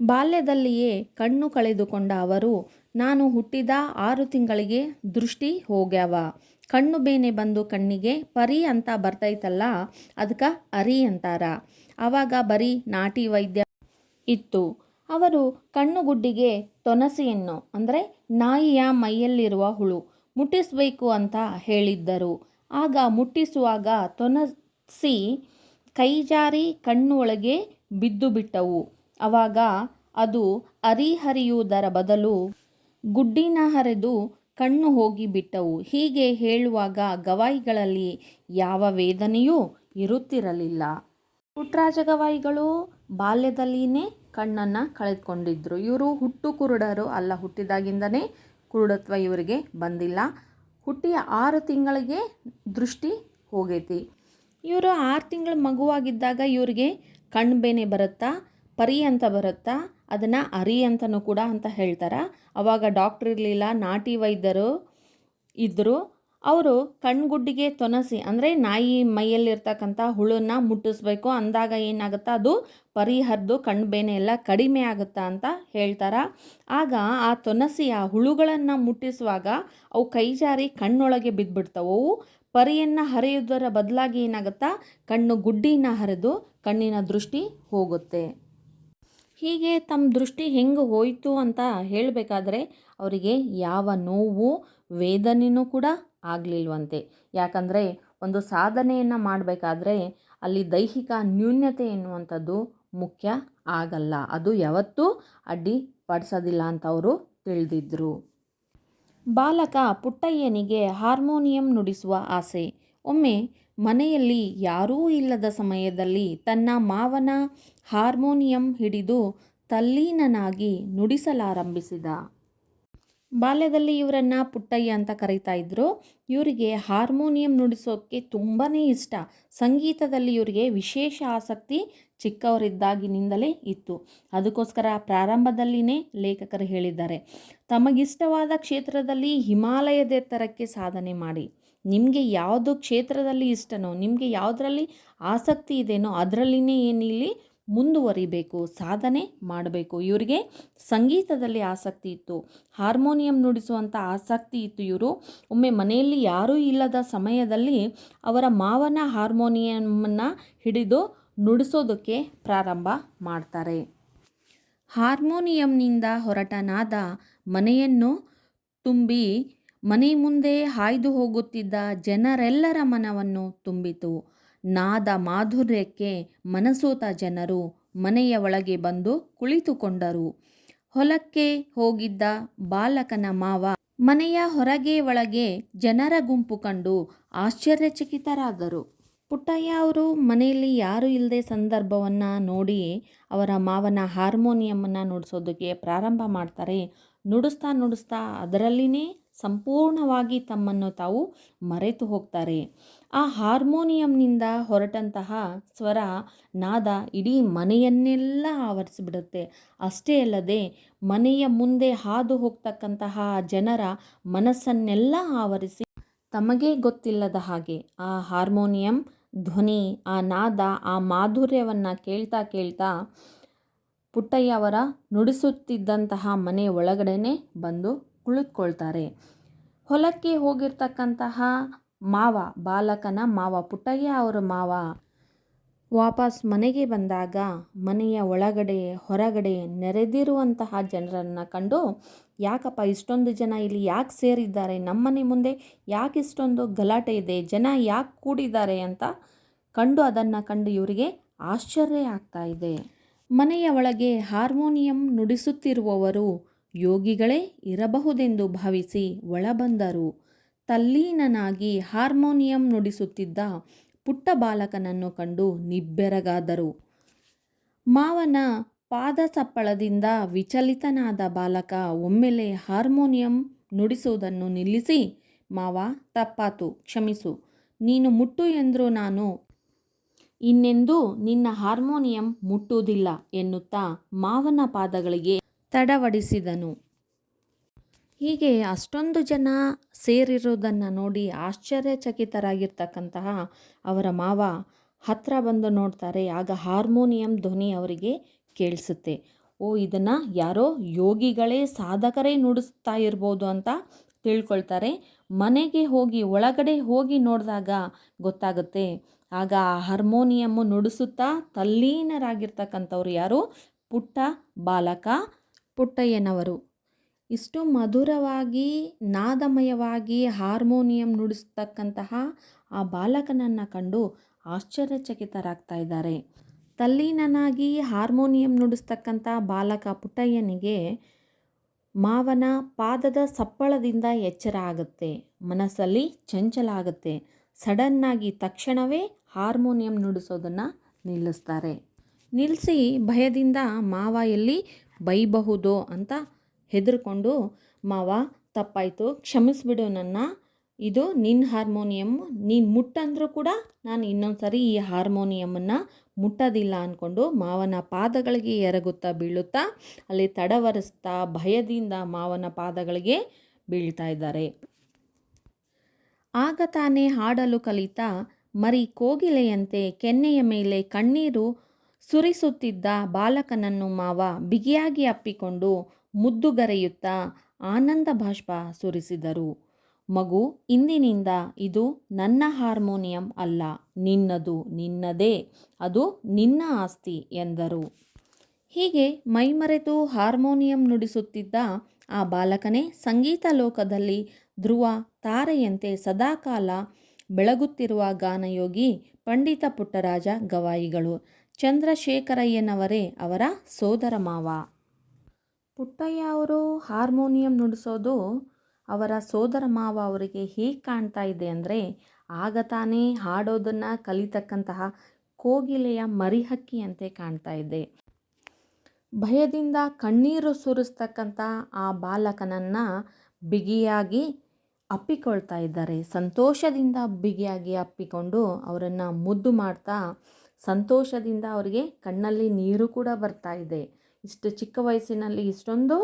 ಬಾಲ್ಯದಲ್ಲಿಯೇ ಕಣ್ಣು ಕಳೆದುಕೊಂಡ ಅವರು, ನಾನು ಹುಟ್ಟಿದ 6 ತಿಂಗಳಿಗೆ ದೃಷ್ಟಿ ಹೋಗ್ಯಾವ, ಕಣ್ಣು ಬೇನೆ ಬಂದು ಕಣ್ಣಿಗೆ ಪರಿ ಅಂತ ಬರ್ತೈತಲ್ಲ ಅದಕ್ಕೆ ಅರಿ ಅಂತಾರ. ಆವಾಗ ಬರೀ ನಾಟಿ ವೈದ್ಯ ಇತ್ತು. ಅವರು ಕಣ್ಣುಗುಡ್ಡಿಗೆ ತೊನಸಿಯನ್ನು ಅಂದರೆ ನಾಯಿಯ ಮೈಯಲ್ಲಿರುವ ಹುಳು ಮುಟ್ಟಿಸಬೇಕು ಅಂತ ಹೇಳಿದ್ದರು. ಆಗ ಮುಟ್ಟಿಸುವಾಗ ತೊನಸಿ ಕೈಜಾರಿ ಕಣ್ಣು ಒಳಗೆ ಬಿದ್ದು ಬಿಟ್ಟವು. ಆವಾಗ ಅದು ಹರಿಯುವುದರ ಬದಲು ಗುಡ್ಡಿನ ಹರಿದು ಕಣ್ಣು ಹೋಗಿ ಬಿಟ್ಟವು. ಹೀಗೆ ಹೇಳುವಾಗ ಗವಾಯಿಗಳಲ್ಲಿ ಯಾವ ವೇದನೆಯೂ ಇರುತ್ತಿರಲಿಲ್ಲ. ಪುಟ್ಟರಾಜ ಗವಾಯಿಗಳು ಬಾಲ್ಯದಲ್ಲಿಯೇ ಕಣ್ಣನ್ನು ಕಳೆದುಕೊಂಡಿದ್ರು. ಇವರು ಹುಟ್ಟು ಕುರುಡರು ಅಲ್ಲ, ಹುಟ್ಟಿದಾಗಿಂದನೇ ಕುರುಡತ್ವ ಇವರಿಗೆ ಬಂದಿಲ್ಲ. ಹುಟ್ಟಿಯ 6 ತಿಂಗಳಿಗೆ ದೃಷ್ಟಿ ಹೋಗೈತಿ. ಇವರು 6 ತಿಂಗಳ ಮಗುವಾಗಿದ್ದಾಗ ಇವರಿಗೆ ಕಣ್ಣು ಬೇನೆ ಬರುತ್ತಾ, ಪರಿ ಅಂತ ಬರುತ್ತಾ, ಅದನ್ನು ಅರಿ ಅಂತನೂ ಕೂಡ ಅಂತ ಹೇಳ್ತಾರೆ. ಆವಾಗ ಡಾಕ್ಟ್ರ್ ಇರಲಿಲ್ಲ, ನಾಟಿ ವೈದ್ಯರು ಇದ್ದರು. ಅವರು ಕಣ್ಗುಡ್ಡಿಗೆ ತೊನಸಿ ಅಂದರೆ ನಾಯಿ ಮೈಯಲ್ಲಿರ್ತಕ್ಕಂಥ ಹುಳನ್ನ ಮುಟ್ಟಿಸ್ಬೇಕು ಅಂದಾಗ ಏನಾಗುತ್ತಾ, ಅದು ಪರಿಹರಿದು ಕಣ್ಣು ಬೇನೆ ಎಲ್ಲ ಕಡಿಮೆ ಆಗುತ್ತಾ ಅಂತ ಹೇಳ್ತಾರೆ. ಆಗ ಆ ತೊನಸಿ ಆ ಹುಳುಗಳನ್ನು ಮುಟ್ಟಿಸುವಾಗ ಅವು ಕೈಜಾರಿ ಕಣ್ಣೊಳಗೆ ಬಿದ್ದುಬಿಡ್ತಾವೆ. ಅವು ಪರಿಯನ್ನು ಹರಿಯೋದರ ಬದಲಾಗಿ ಏನಾಗುತ್ತಾ, ಕಣ್ಣು ಗುಡ್ಡಿನ ಹರಿದು ಕಣ್ಣಿನ ದೃಷ್ಟಿ ಹೋಗುತ್ತೆ. ಹೀಗೆ ತಮ್ಮ ದೃಷ್ಟಿ ಹೆಂಗೆ ಹೋಯಿತು ಅಂತ ಹೇಳಬೇಕಾದ್ರೆ ಅವರಿಗೆ ಯಾವ ನೋವು ವೇದನೆಯೂ ಕೂಡ ಆಗಲಿಲ್ವಂತೆ. ಯಾಕಂದರೆ ಒಂದು ಸಾಧನೆಯನ್ನು ಮಾಡಬೇಕಾದ್ರೆ ಅಲ್ಲಿ ದೈಹಿಕ ನ್ಯೂನ್ಯತೆ ಎನ್ನುವಂಥದ್ದು ಮುಖ್ಯ ಆಗಲ್ಲ, ಅದು ಯಾವತ್ತೂ ಅಡ್ಡಿಪಡಿಸೋದಿಲ್ಲ ಅಂತ ಅವರು ತಿಳಿದಿದ್ದರು. ಬಾಲಕ ಪುಟ್ಟಯ್ಯನಿಗೆ ಹಾರ್ಮೋನಿಯಂ ನುಡಿಸುವ ಆಸೆ. ಒಮ್ಮೆ ಮನೆಯಲ್ಲಿ ಯಾರೂ ಇಲ್ಲದ ಸಮಯದಲ್ಲಿ ತನ್ನ ಮಾವನ ಹಾರ್ಮೋನಿಯಂ ಹಿಡಿದು ತಲ್ಲೀನನಾಗಿ ನುಡಿಸಲಾರಂಭಿಸಿದ. ಬಾಲ್ಯದಲ್ಲಿ ಇವರನ್ನು ಪುಟ್ಟಯ್ಯ ಅಂತ ಕರೀತಾ ಇದ್ದರು. ಇವರಿಗೆ ಹಾರ್ಮೋನಿಯಂ ನುಡಿಸೋಕ್ಕೆ ತುಂಬಾ ಇಷ್ಟ. ಸಂಗೀತದಲ್ಲಿ ಇವರಿಗೆ ವಿಶೇಷ ಆಸಕ್ತಿ ಚಿಕ್ಕವರಿದ್ದಾಗಿನಿಂದಲೇ ಇತ್ತು. ಅದಕ್ಕೋಸ್ಕರ ಪ್ರಾರಂಭದಲ್ಲಿಯೇ ಲೇಖಕರು ಹೇಳಿದ್ದಾರೆ, ತಮಗಿಷ್ಟವಾದ ಕ್ಷೇತ್ರದಲ್ಲಿ ಹಿಮಾಲಯದೆತ್ತರಕ್ಕೆ ಸಾಧನೆ ಮಾಡಿ. ನಿಮಗೆ ಯಾವುದು ಕ್ಷೇತ್ರದಲ್ಲಿ ಇಷ್ಟನೋ, ನಿಮಗೆ ಯಾವುದರಲ್ಲಿ ಆಸಕ್ತಿ ಇದೆಯೋ ಅದರಲ್ಲಿನೇ ಏನಿಲ್ಲಿ ಮುಂದುವರಿಬೇಕು, ಸಾಧನೆ ಮಾಡಬೇಕು. ಇವರಿಗೆ ಸಂಗೀತದಲ್ಲಿ ಆಸಕ್ತಿ ಇತ್ತು, ಹಾರ್ಮೋನಿಯಂ ನುಡಿಸುವಂಥ ಆಸಕ್ತಿ ಇತ್ತು. ಇವರು ಒಮ್ಮೆ ಮನೆಯಲ್ಲಿ ಯಾರೂ ಇಲ್ಲದ ಸಮಯದಲ್ಲಿ ಅವರ ಮಾವನ ಹಾರ್ಮೋನಿಯಮನ್ನು ಹಿಡಿದು ನುಡಿಸೋದಕ್ಕೆ ಪ್ರಾರಂಭ ಮಾಡ್ತಾರೆ. ಹಾರ್ಮೋನಿಯಂನಿಂದ ಹೊರಟ ನಾದ ಮನೆಯನ್ನು ತುಂಬಿ ಮನೆ ಮುಂದೆ ಹಾಯ್ದು ಹೋಗುತ್ತಿದ್ದ ಜನರೆಲ್ಲರ ಮನವನ್ನು ತುಂಬಿತು. ನಾದ ಮಾಧುರ್ಯಕ್ಕೆ ಮನಸೋತ ಜನರು ಮನೆಯ ಒಳಗೆ ಬಂದು ಕುಳಿತುಕೊಂಡರು. ಹೊಲಕ್ಕೆ ಹೋಗಿದ್ದ ಬಾಲಕನ ಮಾವ ಮನೆಯ ಹೊರಗೆ ಒಳಗೆ ಜನರ ಗುಂಪು ಕಂಡು ಆಶ್ಚರ್ಯಚಕಿತರಾದರು. ಪುಟ್ಟಯ್ಯ ಅವರು ಮನೆಯಲ್ಲಿ ಯಾರೂ ಇಲ್ಲದೆ ಸಂದರ್ಭವನ್ನು ನೋಡಿ ಅವರ ಮಾವನ ಹಾರ್ಮೋನಿಯಮನ್ನು ನುಡಿಸೋದಕ್ಕೆ ಪ್ರಾರಂಭ ಮಾಡ್ತಾರೆ. ನುಡಿಸ್ತಾ ಅದರಲ್ಲಿನೇ ಸಂಪೂರ್ಣವಾಗಿ ತಮ್ಮನ್ನು ತಾವು ಮರೆತು ಹೋಗ್ತಾರೆ. ಆ ಹಾರ್ಮೋನಿಯಂನಿಂದ ಹೊರಟಂತಹ ಸ್ವರ ನಾದ ಇಡೀ ಮನೆಯನ್ನೆಲ್ಲ ಆವರಿಸಿಬಿಡುತ್ತೆ. ಅಷ್ಟೇ ಅಲ್ಲದೆ ಮನೆಯ ಮುಂದೆ ಹಾದು ಹೋಗ್ತಕ್ಕಂತಹ ಜನರ ಮನಸ್ಸನ್ನೆಲ್ಲ ಆವರಿಸಿ ತಮಗೇ ಗೊತ್ತಿಲ್ಲದ ಹಾಗೆ ಆ ಹಾರ್ಮೋನಿಯಂ ಧ್ವನಿ, ಆ ನಾದ, ಆ ಮಾಧುರ್ಯವನ್ನು ಕೇಳ್ತಾ ಪುಟ್ಟಯ್ಯ ಅವರ ನುಡಿಸುತ್ತಿದ್ದಂತಹ ಮನೆ ಒಳಗಡೆನೆ ಬಂದು ಕುಳಿತುಕೊಳ್ತಾರೆ. ಹೊಲಕ್ಕೆ ಹೋಗಿರ್ತಕ್ಕಂತಹ ಮಾವ, ಬಾಲಕನ ಮಾವ, ಪುಟ್ಟಯ್ಯ ಅವರ ಮಾವ ವಾಪಸ್ ಮನೆಗೆ ಬಂದಾಗ ಮನೆಯ ಒಳಗಡೆ ಹೊರಗಡೆ ನೆರೆದಿರುವಂತಹ ಜನರನ್ನು ಕಂಡು, ಯಾಕಪ್ಪ ಇಷ್ಟೊಂದು ಜನ ಇಲ್ಲಿ ಯಾಕೆ ಸೇರಿದ್ದಾರೆ, ನಮ್ಮನೆ ಮುಂದೆ ಯಾಕೆ ಇಷ್ಟೊಂದು ಗಲಾಟೆ ಇದೆ, ಜನ ಯಾಕೆ ಕೂಡಿದ್ದಾರೆ ಅಂತ ಅದನ್ನು ಕಂಡು ಇವರಿಗೆ ಆಶ್ಚರ್ಯ ಆಗ್ತಾ ಇದೆ. ಮನೆಯ ಒಳಗೆ ಹಾರ್ಮೋನಿಯಂ ನುಡಿಸುತ್ತಿರುವವರು ಯೋಗಿಗಳೇ ಇರಬಹುದೆಂದು ಭಾವಿಸಿ ಒಳಬಂದರು. ತಲ್ಲೀನನಾಗಿ ಹಾರ್ಮೋನಿಯಂ ನುಡಿಸುತ್ತಿದ್ದ ಪುಟ್ಟ ಬಾಲಕನನ್ನು ಕಂಡು ನಿಬ್ಬೆರಗಾದರು. ಮಾವನ ಪಾದಸಪ್ಪಳದಿಂದ ವಿಚಲಿತನಾದ ಬಾಲಕ ಒಮ್ಮೆಲೆ ಹಾರ್ಮೋನಿಯಂ ನುಡಿಸುವುದನ್ನು ನಿಲ್ಲಿಸಿ, ಮಾವ ತಪ್ಪಾತು, ಕ್ಷಮಿಸು, ನೀನು ಮುಟ್ಟು ಎಂದರೂ ನಾನು ಇನ್ನೆಂದೂ ನಿನ್ನ ಹಾರ್ಮೋನಿಯಂ ಮುಟ್ಟುವುದಿಲ್ಲ ಎನ್ನುತ್ತಾ ಮಾವನ ಪಾದಗಳಿಗೆ ತಡವಡಿಸಿದನು. ಹೀಗೆ ಅಷ್ಟೊಂದು ಜನ ಸೇರಿರುವುದನ್ನು ನೋಡಿ ಆಶ್ಚರ್ಯಚಕಿತರಾಗಿರ್ತಕ್ಕಂತಹ ಅವರ ಮಾವ ಹತ್ತಿರ ಬಂದು ನೋಡ್ತಾರೆ. ಆಗ ಹಾರ್ಮೋನಿಯಂ ಧ್ವನಿ ಅವರಿಗೆ ಕೇಳಿಸುತ್ತೆ. ಇದನ್ನು ಯಾರೋ ಯೋಗಿಗಳೇ ಸಾಧಕರೇ ನುಡಿಸ್ತಾ ಇರ್ಬೋದು ಅಂತ ತಿಳ್ಕೊಳ್ತಾರೆ. ಮನೆಗೆ ಹೋಗಿ ಒಳಗಡೆ ಹೋಗಿ ನೋಡಿದಾಗ ಗೊತ್ತಾಗುತ್ತೆ. ಆಗ ಆ ಹಾರ್ಮೋನಿಯಮ್ಮು ನುಡಿಸುತ್ತಾ ತಲ್ಲೀನರಾಗಿರ್ತಕ್ಕಂಥವ್ರು ಯಾರು? ಪುಟ್ಟ ಬಾಲಕ ಪುಟ್ಟಯ್ಯನವರು. ಇಷ್ಟು ಮಧುರವಾಗಿ ನಾದಮಯವಾಗಿ ಹಾರ್ಮೋನಿಯಂ ನುಡಿಸ್ತಕ್ಕಂತಹ ಆ ಬಾಲಕನನ್ನು ಕಂಡು ಆಶ್ಚರ್ಯಚಕಿತರಾಗ್ತಾ ಇದ್ದಾರೆ. ತಲ್ಲೀನನಾಗಿ ಹಾರ್ಮೋನಿಯಂ ನುಡಿಸ್ತಕ್ಕಂಥ ಬಾಲಕ ಪುಟ್ಟಯ್ಯನಿಗೆ ಮಾವನ ಪಾದದ ಸಪ್ಪಳದಿಂದ ಎಚ್ಚರ ಆಗುತ್ತೆ. ಮನಸ್ಸಲ್ಲಿ ಚಂಚಲ ಆಗುತ್ತೆ. ಸಡನ್ನಾಗಿ ತಕ್ಷಣವೇ ಹಾರ್ಮೋನಿಯಂ ನುಡಿಸೋದನ್ನು ನಿಲ್ಲಿಸ್ತಾರೆ. ನಿಲ್ಲಿಸಿ ಭಯದಿಂದ ಮಾವ ಎಲ್ಲಿ ಬೈಬಹುದೋ ಅಂತ ಹೆದರ್ಕೊಂಡು, ಮಾವ ತಪ್ಪಾಯಿತು, ಕ್ಷಮಿಸ್ಬಿಡು ನನ್ನ, ಇದು ನಿನ್ನ ಹಾರ್ಮೋನಿಯಮ್, ನೀನು ಮುಟ್ಟಂದ್ರೂ ಕೂಡ ನಾನು ಇನ್ನೊಂದು ಸರಿ ಈ ಹಾರ್ಮೋನಿಯಮನ್ನು ಮುಟ್ಟೋದಿಲ್ಲ ಅಂದ್ಕೊಂಡು ಮಾವನ ಪಾದಗಳಿಗೆ ಎರಗುತ್ತಾ ಬೀಳುತ್ತಾ ಅಲ್ಲಿ ತಡವರಿಸ್ತಾ ಭಯದಿಂದ ಮಾವನ ಪಾದಗಳಿಗೆ ಬೀಳ್ತಾ ಇದ್ದಾರೆ. ಆಗ ತಾನೇ ಹಾಡಲು ಕಲಿತ ಮರಿ ಕೋಗಿಲೆಯಂತೆ ಕೆನ್ನೆಯ ಮೇಲೆ ಕಣ್ಣೀರು ಸುರಿಸುತ್ತಿದ್ದ ಬಾಲಕನನ್ನು ಮಾವ ಬಿಗಿಯಾಗಿ ಅಪ್ಪಿಕೊಂಡು ಮುದ್ದುಗರೆಯುತ್ತಾ ಆನಂದ ಬಾಷ್ಪ ಸುರಿಸಿದರು. ಮಗು, ಇಂದಿನಿಂದ ಇದು ನನ್ನ ಹಾರ್ಮೋನಿಯಂ ಅಲ್ಲ, ನಿನ್ನದು, ನಿನ್ನದೇ, ಅದು ನಿನ್ನ ಆಸ್ತಿ ಎಂದರು. ಹೀಗೆ ಮೈಮರೆತು ಹಾರ್ಮೋನಿಯಂ ನುಡಿಸುತ್ತಿದ್ದ ಆ ಬಾಲಕನೇ ಸಂಗೀತ ಲೋಕದಲ್ಲಿ ಧ್ರುವ ತಾರೆಯಂತೆ ಸದಾಕಾಲ ಬೆಳಗುತ್ತಿರುವ ಗಾನಯೋಗಿ ಪಂಡಿತ ಪುಟ್ಟರಾಜ ಗವಾಯಿಗಳು. ಚಂದ್ರಶೇಖರಯ್ಯನವರೇ ಅವರ ಸೋದರ ಮಾವ. ಪುಟ್ಟಯ್ಯ ಅವರು ಹಾರ್ಮೋನಿಯಂ ನುಡಿಸೋದು ಅವರ ಸೋದರ ಮಾವ ಅವರಿಗೆ ಹೇಗೆ ಕಾಣ್ತಾ ಇದೆ ಅಂದರೆ, ಆಗ ತಾನೇ ಹಾಡೋದನ್ನು ಕಲಿತಕ್ಕಂತಹ ಕೋಗಿಲೆಯ ಮರಿಹಕ್ಕಿಯಂತೆ ಕಾಣ್ತಾ ಇದೆ. ಭಯದಿಂದ ಕಣ್ಣೀರು ಸುರಿಸ್ತಕ್ಕಂಥ ಆ ಬಾಲಕನನ್ನು ಬಿಗಿಯಾಗಿ ಅಪ್ಪಿಕೊಳ್ತಾ ಇದ್ದಾರೆ. ಸಂತೋಷದಿಂದ ಬಿಗಿಯಾಗಿ ಅಪ್ಪಿಕೊಂಡು ಅವರನ್ನು ಮುದ್ದು ಮಾಡ್ತಾ ಸಂತೋಷದಿಂದ ಅವರಿಗೆ ಕಣ್ಣಲ್ಲಿ ನೀರು ಕೂಡ ಬರ್ತಾ ಇದೆ. ಇಷ್ಟು ಚಿಕ್ಕ ವಯಸ್ಸಿನಲ್ಲಿ ಇಷ್ಟೊಂದು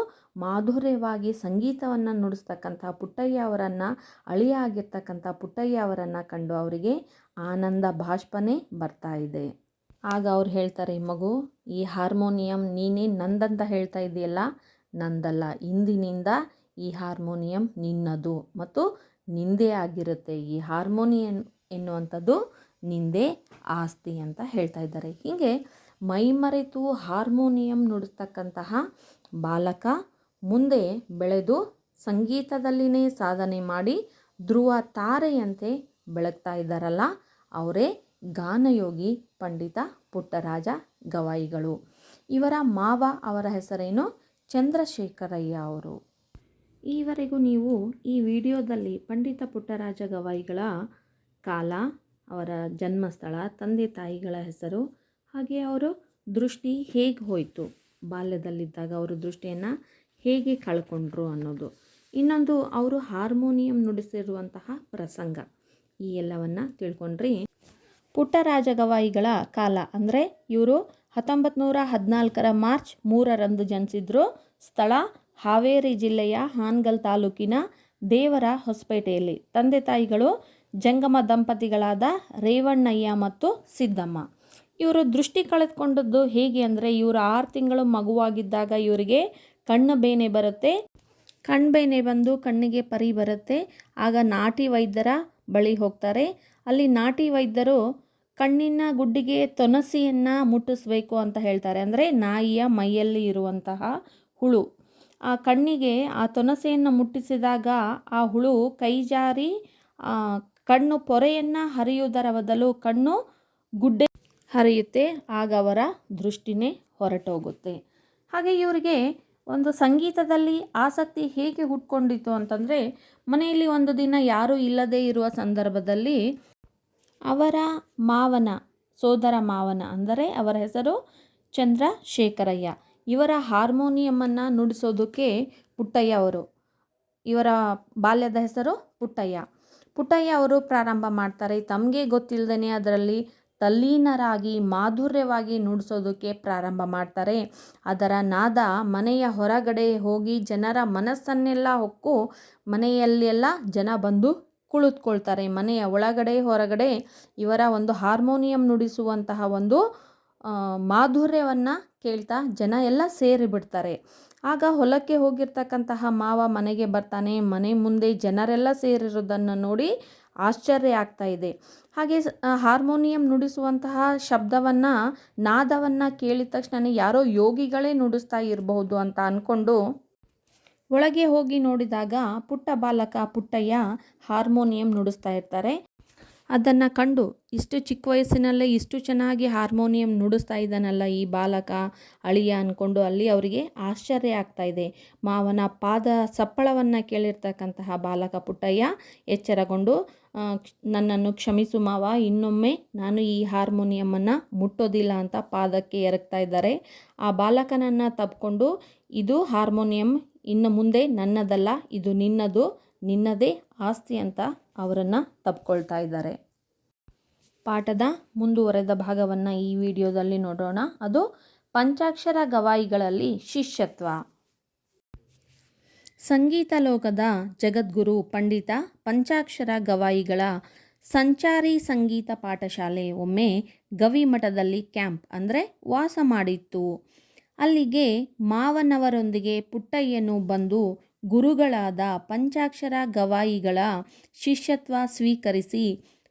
ಮಾಧುರ್ಯವಾಗಿ ಸಂಗೀತವನ್ನು ನುಡಿಸ್ತಕ್ಕಂಥ ಪುಟ್ಟಯ್ಯ ಅವರನ್ನು, ಅಳಿಯ ಆಗಿರ್ತಕ್ಕಂಥ ಪುಟ್ಟಯ್ಯ ಅವರನ್ನು ಕಂಡು ಅವರಿಗೆ ಆನಂದ ಬಾಷ್ಪನೇ ಬರ್ತಾ ಇದೆ. ಆಗ ಅವ್ರು ಹೇಳ್ತಾರೆ, ಮಗು, ಈ ಹಾರ್ಮೋನಿಯಂ ನೀನೇ ನಂದಂತ ಹೇಳ್ತಾ ಇದೆಯಲ್ಲ, ನಂದಲ್ಲ, ಇಂದಿನಿಂದ ಈ ಹಾರ್ಮೋನಿಯಂ ನಿನ್ನದು ಮತ್ತು ನಿಂದೇ ಆಗಿರುತ್ತೆ. ಈ ಹಾರ್ಮೋನಿಯಂ ಎನ್ನುವಂಥದ್ದು ನಿಂದೇ ಆಸ್ತಿ ಅಂತ ಹೇಳ್ತಾ ಇದ್ದಾರೆ. ಹೀಗೆ ಮೈಮರೆತು ಹಾರ್ಮೋನಿಯಂ ನುಡಿಸ್ತಕ್ಕಂತಹ ಬಾಲಕ ಮುಂದೆ ಬೆಳೆದು ಸಂಗೀತದಲ್ಲಿನೇ ಸಾಧನೆ ಮಾಡಿ ಧ್ರುವ ತಾರೆಯಂತೆ ಬೆಳಗ್ತಾ ಇದ್ದಾರಲ್ಲ, ಅವರೇ ಗಾನಯೋಗಿ ಪಂಡಿತ ಪುಟ್ಟರಾಜ ಗವಾಯಿಗಳು. ಇವರ ಮಾವ ಅವರ ಹೆಸರೇನು? ಚಂದ್ರಶೇಖರಯ್ಯ ಅವರು. ಈವರೆಗೂ ನೀವು ಈ ವಿಡಿಯೋದಲ್ಲಿ ಪಂಡಿತ ಪುಟ್ಟರಾಜ ಗವಾಯಿಗಳ ಕಾಲ, ಅವರ ಜನ್ಮಸ್ಥಳ, ತಂದೆ ತಾಯಿಗಳ ಹೆಸರು, ಹಾಗೆ ಅವರು ದೃಷ್ಟಿ ಹೇಗೆ ಹೋಯಿತು, ಬಾಲ್ಯದಲ್ಲಿದ್ದಾಗ ಅವರು ದೃಷ್ಟಿಯನ್ನು ಹೇಗೆ ಕಳ್ಕೊಂಡ್ರು ಅನ್ನೋದು, ಇನ್ನೊಂದು ಅವರು ಹಾರ್ಮೋನಿಯಂ ನುಡಿಸಿರುವಂತಹ ಪ್ರಸಂಗ, ಈ ಎಲ್ಲವನ್ನು ತಿಳ್ಕೊಂಡ್ರಿ. ಪುಟ್ಟರಾಜ ಗವಾಯಿಗಳ ಕಾಲ ಅಂದರೆ ಇವರು 1914 ಮಾರ್ಚ್ 3 ಜನಿಸಿದ್ರು. ಸ್ಥಳ ಹಾವೇರಿ ಜಿಲ್ಲೆಯ ಹಾನಗಲ್ ತಾಲೂಕಿನ ದೇವರ ಹೊಸಪೇಟೆಯಲ್ಲಿ. ತಂದೆ ತಾಯಿಗಳು ಜಂಗಮ ದಂಪತಿಗಳಾದ ರೇವಣ್ಣಯ್ಯ ಮತ್ತು ಸಿದ್ದಮ್ಮ. ಇವರು ದೃಷ್ಟಿ ಕಳೆದುಕೊಂಡದ್ದು ಹೇಗೆ ಅಂದರೆ, ಇವರು 6 ತಿಂಗಳು ಮಗುವಾಗಿದ್ದಾಗ ಇವರಿಗೆ ಕಣ್ಣು ಬೇನೆ ಬರುತ್ತೆ. ಕಣ್ಬೇನೆ ಬಂದು ಕಣ್ಣಿಗೆ ಪರಿ ಬರುತ್ತೆ. ಆಗ ನಾಟಿ ವೈದ್ಯರ ಬಳಿ ಹೋಗ್ತಾರೆ. ಅಲ್ಲಿ ನಾಟಿ ವೈದ್ಯರು ಕಣ್ಣಿನ ಗುಡ್ಡಿಗೆ ತೊನಸಿಯನ್ನು ಮುಟ್ಟಿಸ್ಬೇಕು ಅಂತ ಹೇಳ್ತಾರೆ. ಅಂದರೆ ನಾಯಿಯ ಮೈಯಲ್ಲಿ ಇರುವಂತಹ ಹುಳು, ಆ ಕಣ್ಣಿಗೆ ಆ ತೊನಸೆಯನ್ನು ಮುಟ್ಟಿಸಿದಾಗ ಆ ಹುಳು ಕೈ ಜಾರಿ ಕಣ್ಣು ಪೊರೆಯನ್ನು ಹರಿಯುವುದರ ಬದಲು ಕಣ್ಣು ಗುಡ್ಡೆ ಹರಿಯುತ್ತೆ. ಆಗ ಅವರ ದೃಷ್ಟಿನೇ ಹೊರಟೋಗುತ್ತೆ. ಹಾಗೆ ಇವರಿಗೆ ಒಂದು ಸಂಗೀತದಲ್ಲಿ ಆಸಕ್ತಿ ಹೇಗೆ ಹುಟ್ಕೊಂಡಿತು ಅಂತಂದರೆ, ಮನೆಯಲ್ಲಿ ಒಂದು ದಿನ ಯಾರೂ ಇಲ್ಲದೇ ಇರುವ ಸಂದರ್ಭದಲ್ಲಿ ಅವರ ಮಾವನ ಸೋದರ ಮಾವನ ಅಂದರೆ ಅವರ ಹೆಸರು ಚಂದ್ರಶೇಖರಯ್ಯ, ಇವರ ಹಾರ್ಮೋನಿಯಮನ್ನು ನುಡಿಸೋದಕ್ಕೆ ಪುಟ್ಟಯ್ಯ ಅವರು, ಇವರ ಬಾಲ್ಯದ ಹೆಸರು ಪುಟ್ಟಯ್ಯ ಅವರು ಪ್ರಾರಂಭ ಮಾಡ್ತಾರೆ. ತಮಗೆ ಗೊತ್ತಿಲ್ಲದೇ ಅದರಲ್ಲಿ ತಲ್ಲೀನರಾಗಿ ಮಾಧುರ್ಯವಾಗಿ ನುಡಿಸೋದಕ್ಕೆ ಪ್ರಾರಂಭ ಮಾಡ್ತಾರೆ. ಅದರ ನಾದ ಮನೆಯ ಹೊರಗಡೆ ಹೋಗಿ ಜನರ ಮನಸ್ಸನ್ನೆಲ್ಲ ಹೊಕ್ಕು ಮನೆಯಲ್ಲೆಲ್ಲ ಜನ ಬಂದು ಕುಳಿತುಕೊಳ್ತಾರೆ. ಮನೆಯ ಒಳಗಡೆ ಹೊರಗಡೆ ಇವರ ಒಂದು ಹಾರ್ಮೋನಿಯಂ ನುಡಿಸುವಂತಹ ಒಂದು ಮಾಧುರ್ಯವನ್ನು ಕೇಳ್ತಾ ಜನ ಎಲ್ಲ ಸೇರಿಬಿಡ್ತಾರೆ. ಆಗ ಹೊಲಕ್ಕೆ ಹೋಗಿರ್ತಕ್ಕಂತಹ ಮಾವ ಮನೆಗೆ ಬರ್ತಾನೆ. ಮನೆ ಮುಂದೆ ಜನರೆಲ್ಲ ಸೇರಿರೋದನ್ನು ನೋಡಿ ಆಶ್ಚರ್ಯ ಆಗ್ತಾ ಇದೆ. ಹಾಗೆ ಹಾರ್ಮೋನಿಯಂ ನುಡಿಸುವಂತಹ ಶಬ್ದವನ್ನು ನಾದವನ್ನು ಕೇಳಿದ ತಕ್ಷಣ ಯಾರೋ ಯೋಗಿಗಳೇ ನುಡಿಸ್ತಾ ಇರಬಹುದು ಅಂತ ಅಂದ್ಕೊಂಡು ಒಳಗೆ ಹೋಗಿ ನೋಡಿದಾಗ ಪುಟ್ಟ ಬಾಲಕ ಪುಟ್ಟಯ್ಯ ಹಾರ್ಮೋನಿಯಂ ನುಡಿಸ್ತಾ ಇರ್ತಾರೆ. ಅದನ್ನು ಕಂಡು ಇಷ್ಟು ಚಿಕ್ಕ ವಯಸ್ಸಿನಲ್ಲೇ ಇಷ್ಟು ಚೆನ್ನಾಗಿ ಹಾರ್ಮೋನಿಯಂ ನುಡಿಸ್ತಾ ಇದ್ದಾನಲ್ಲ ಈ ಬಾಲಕ ಅಳಿಯ ಅಂದ್ಕೊಂಡು ಅಲ್ಲಿ ಅವರಿಗೆ ಆಶ್ಚರ್ಯ ಆಗ್ತಾ ಇದೆ. ಮಾವನ ಪಾದ ಸಪ್ಪಳವನ್ನು ಕೇಳಿರ್ತಕ್ಕಂತಹ ಬಾಲಕ ಪುಟ್ಟಯ್ಯ ಎಚ್ಚರಗೊಂಡು, ನನ್ನನ್ನು ಕ್ಷಮಿಸು ಮಾವ, ಇನ್ನೊಮ್ಮೆ ನಾನು ಈ ಹಾರ್ಮೋನಿಯಮನ್ನು ಮುಟ್ಟೋದಿಲ್ಲ ಅಂತ ಪಾದಕ್ಕೆ ಎರಗ್ತಾ ಇದ್ದಾರೆ. ಆ ಬಾಲಕನನ್ನು ತಪ್ಪಿಕೊಂಡು, ಇದು ಹಾರ್ಮೋನಿಯಂ ಇನ್ನು ಮುಂದೆ ನನ್ನದಲ್ಲ, ಇದು ನಿನ್ನದು, ನಿನ್ನದೇ ಆಸ್ತಿ ಅಂತ ಅವರನ್ನು ತಪ್ಕೊಳ್ತಾ ಇದ್ದಾರೆ. ಪಾಠದ ಮುಂದುವರೆದ ಭಾಗವನ್ನು ಈ ವಿಡಿಯೋದಲ್ಲಿ ನೋಡೋಣ. ಅದು ಪಂಚಾಕ್ಷರ ಗವಾಯಿಗಳಲ್ಲಿ ಶಿಷ್ಯತ್ವ. ಸಂಗೀತ ಲೋಕದ ಜಗದ್ಗುರು ಪಂಡಿತ ಪಂಚಾಕ್ಷರ ಗವಾಯಿಗಳ ಸಂಚಾರಿ ಸಂಗೀತ ಪಾಠಶಾಲೆ ಒಮ್ಮೆ ಗವಿಮಠದಲ್ಲಿ ಕ್ಯಾಂಪ್ ಅಂದರೆ ವಾಸ ಮಾಡಿತ್ತು. ಅಲ್ಲಿಗೆ ಮಾವನವರೊಂದಿಗೆ ಪುಟ್ಟಯ್ಯನು ಬಂದು ಗುರುಗಳಾದ ಪಂಚಾಕ್ಷರ ಗವಾಯಿಗಳ ಶಿಷ್ಯತ್ವ ಸ್ವೀಕರಿಸಿ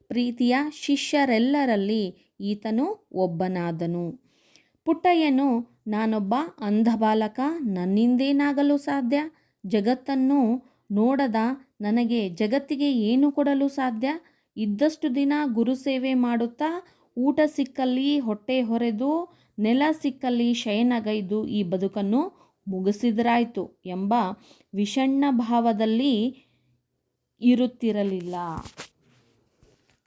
ಪ್ರೀತಿಯ ಶಿಷ್ಯರೆಲ್ಲರಲ್ಲಿ ಈತನು ಒಬ್ಬನಾದನು. ಪುಟ್ಟಯ್ಯನು, ನಾನೊಬ್ಬ ಅಂಧ ಬಾಲಕ, ನನ್ನಿಂದೇನಾಗಲು ಸಾಧ್ಯ? ಜಗತ್ತನ್ನು ನೋಡದ ನನಗೆ ಜಗತ್ತಿಗೆ ಏನು ಕೊಡಲು ಸಾಧ್ಯ? ಇದ್ದಷ್ಟು ದಿನ ಗುರುಸೇವೆ ಮಾಡುತ್ತಾ ಊಟ ಸಿಕ್ಕಲ್ಲಿ ಹೊಟ್ಟೆ ಹೊರೆದು ನೆಲ ಸಿಕ್ಕಲ್ಲಿ ಶಯನಗೈದು ಈ ಬದುಕನ್ನು ಮುಗಿಸಿದ್ರಾಯ್ತು ಎಂಬ ವಿಷಣ್ಣ ಭಾವದಲ್ಲಿ ಇರುತ್ತಿರಲಿಲ್ಲ.